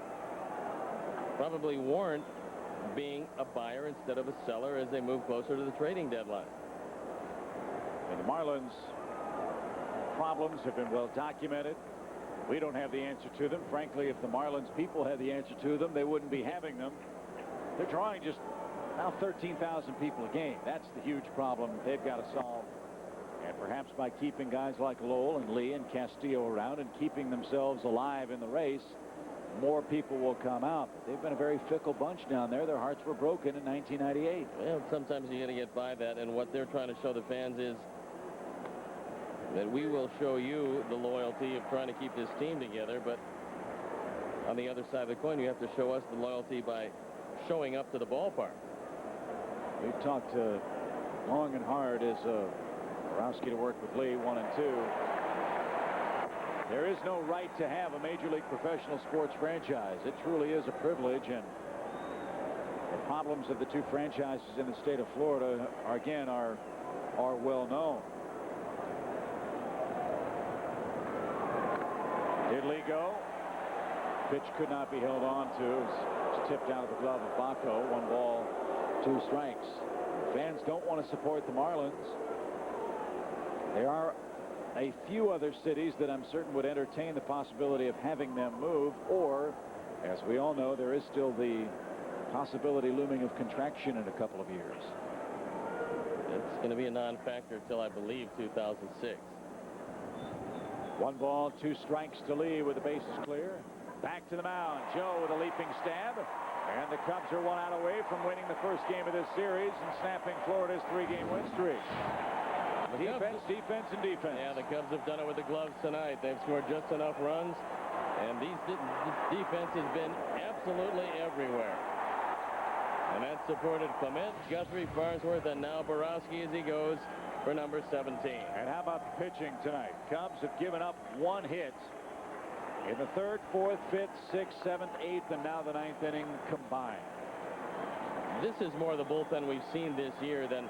probably warrant being a buyer instead of a seller as they move closer to the trading deadline. And the Marlins' problems have been well documented. We don't have the answer to them. Frankly, if the Marlins people had the answer to them, they wouldn't be having them. They're drawing just now 13,000 people a game. That's the huge problem they've got to solve. And perhaps by keeping guys like Lowell and Lee and Castillo around and keeping themselves alive in the race, more people will come out. But they've been a very fickle bunch down there. Their hearts were broken in 1998. Well, sometimes you got to get by that, and what they're trying to show the fans is that we will show you the loyalty of trying to keep this team together, but on the other side of the coin, you have to show us the loyalty by showing up to the ballpark. We've talked long and hard as Borowski to work with Lee, 1 and 2. There is no right to have a Major League professional sports franchise. It truly is a privilege, and the problems of the two franchises in the state of Florida are well known. Did Lee go? Pitch could not be held on to. It was tipped out of the glove of Bako. 1 ball, 2 strikes. Fans don't want to support the Marlins. They are a few other cities that I'm certain would entertain the possibility of having them move, or, as we all know, there is still the possibility looming of contraction in a couple of years. It's going to be a non-factor until, I believe, 2006. 1 ball, 2 strikes to Lee with the bases clear. Back to the mound. Joe with a leaping stab. And the Cubs are 1 out away from winning the first game of this series and snapping Florida's 3-game win streak. Defense, defense, and defense. Yeah, the Cubs have done it with the gloves tonight. They've scored just enough runs, and this defense has been absolutely everywhere. And that supported Clement, Guthrie, Farnsworth, and now Borowski as he goes for number 17. And how about the pitching tonight? Cubs have given up 1 hit in the 3rd, 4th, 5th, 6th, 7th, 8th, and now the 9th inning combined. This is more the bullpen we've seen this year than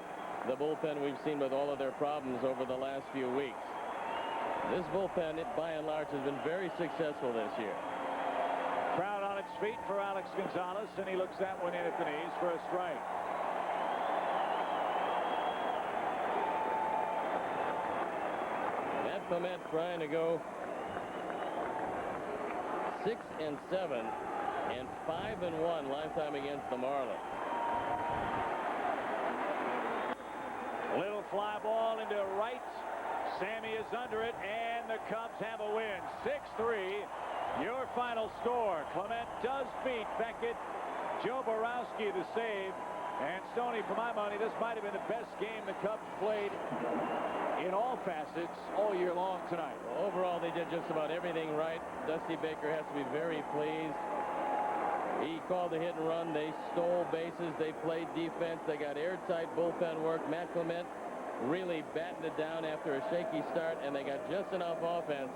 the bullpen we've seen with all of their problems over the last few weeks. This bullpen, by and large, has been very successful this year. Crowd on its feet for Alex Gonzalez, and he looks that one in at the knees for a strike. Matt Clement trying to go 6-7 and 5-1 lifetime against the Marlins. Little fly ball into right. Sammy is under it, and the Cubs have a win. 6-3. Your final score. Clement does beat Beckett. Joe Borowski the save. And Stoney, for my money, this might have been the best game the Cubs played in all facets all year long tonight. Well, overall, they did just about everything right. Dusty Baker has to be very pleased. He called the hit and run. They stole bases. They played defense. They got airtight bullpen work. Matt Clement really battened it down after a shaky start, and they got just enough offense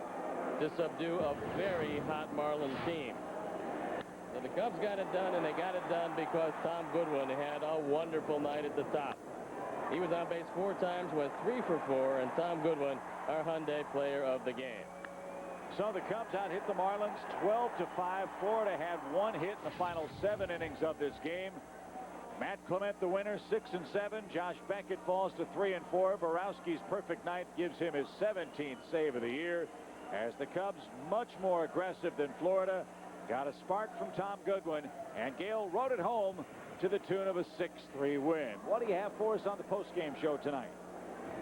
to subdue a very hot Marlins team. So the Cubs got it done, and they got it done because Tom Goodwin had a wonderful night at the top. He was on base 4 times, went 3 for 4, and Tom Goodwin, our Hyundai player of the game. So the Cubs out hit the Marlins 12-5. Florida had 1 hit in the final 7 innings of this game. Matt Clement, the winner, 6-7. Josh Beckett falls to 3-4. Borowski's perfect night gives him his 17th save of the year. As the Cubs, much more aggressive than Florida, got a spark from Tom Goodwin, and Gale rode it home to the tune of a 6-3 win. What do you have for us on the postgame show tonight?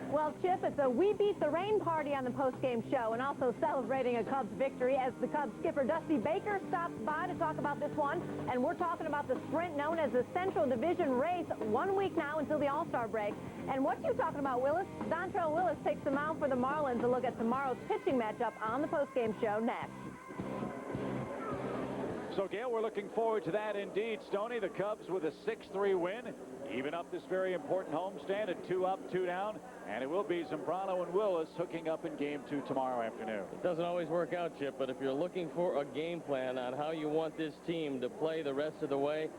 Well, Chip, it's a We Beat the Rain party on the postgame show, and also celebrating a Cubs victory as the Cubs skipper Dusty Baker stops by to talk about this one. And we're talking about the sprint known as the Central Division race. 1 week now until the All-Star break. And what you talking about, Willis? Dontrell Willis takes the mound for the Marlins. A look at tomorrow's pitching matchup on the postgame show next. So, Gale, we're looking forward to that indeed, Stoney. The Cubs with a 6-3 win, even up this very important homestand at 2 up, 2 down. And it will be Zambrano and Willis hooking up in Game 2 tomorrow afternoon. It doesn't always work out, Chip, but if you're looking for a game plan on how you want this team to play the rest of the way,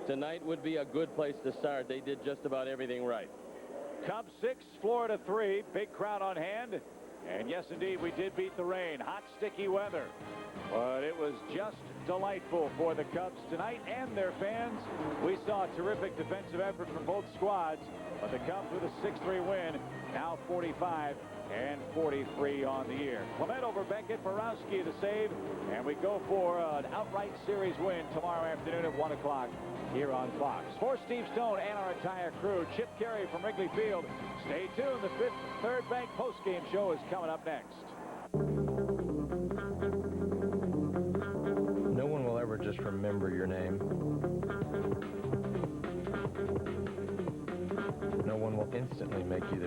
tonight would be a good place to start. They did just about everything right. Cubs 6, Florida 3. Big crowd on hand. And yes, indeed, we did beat the rain. Hot, sticky weather. But it was just delightful for the Cubs tonight and their fans. We saw a terrific defensive effort from both squads, but the Cubs with a 6-3 win, now 45 and 43 on the year. Clement over Beckett, Borowski the save, and we go for an outright series win tomorrow afternoon at 1 o'clock here on Fox. For Steve Stone and our entire crew, Chip Carey from Wrigley Field. Stay tuned. The Fifth Third Bank postgame show is coming up next. No one will ever just remember your name. No one will instantly make you the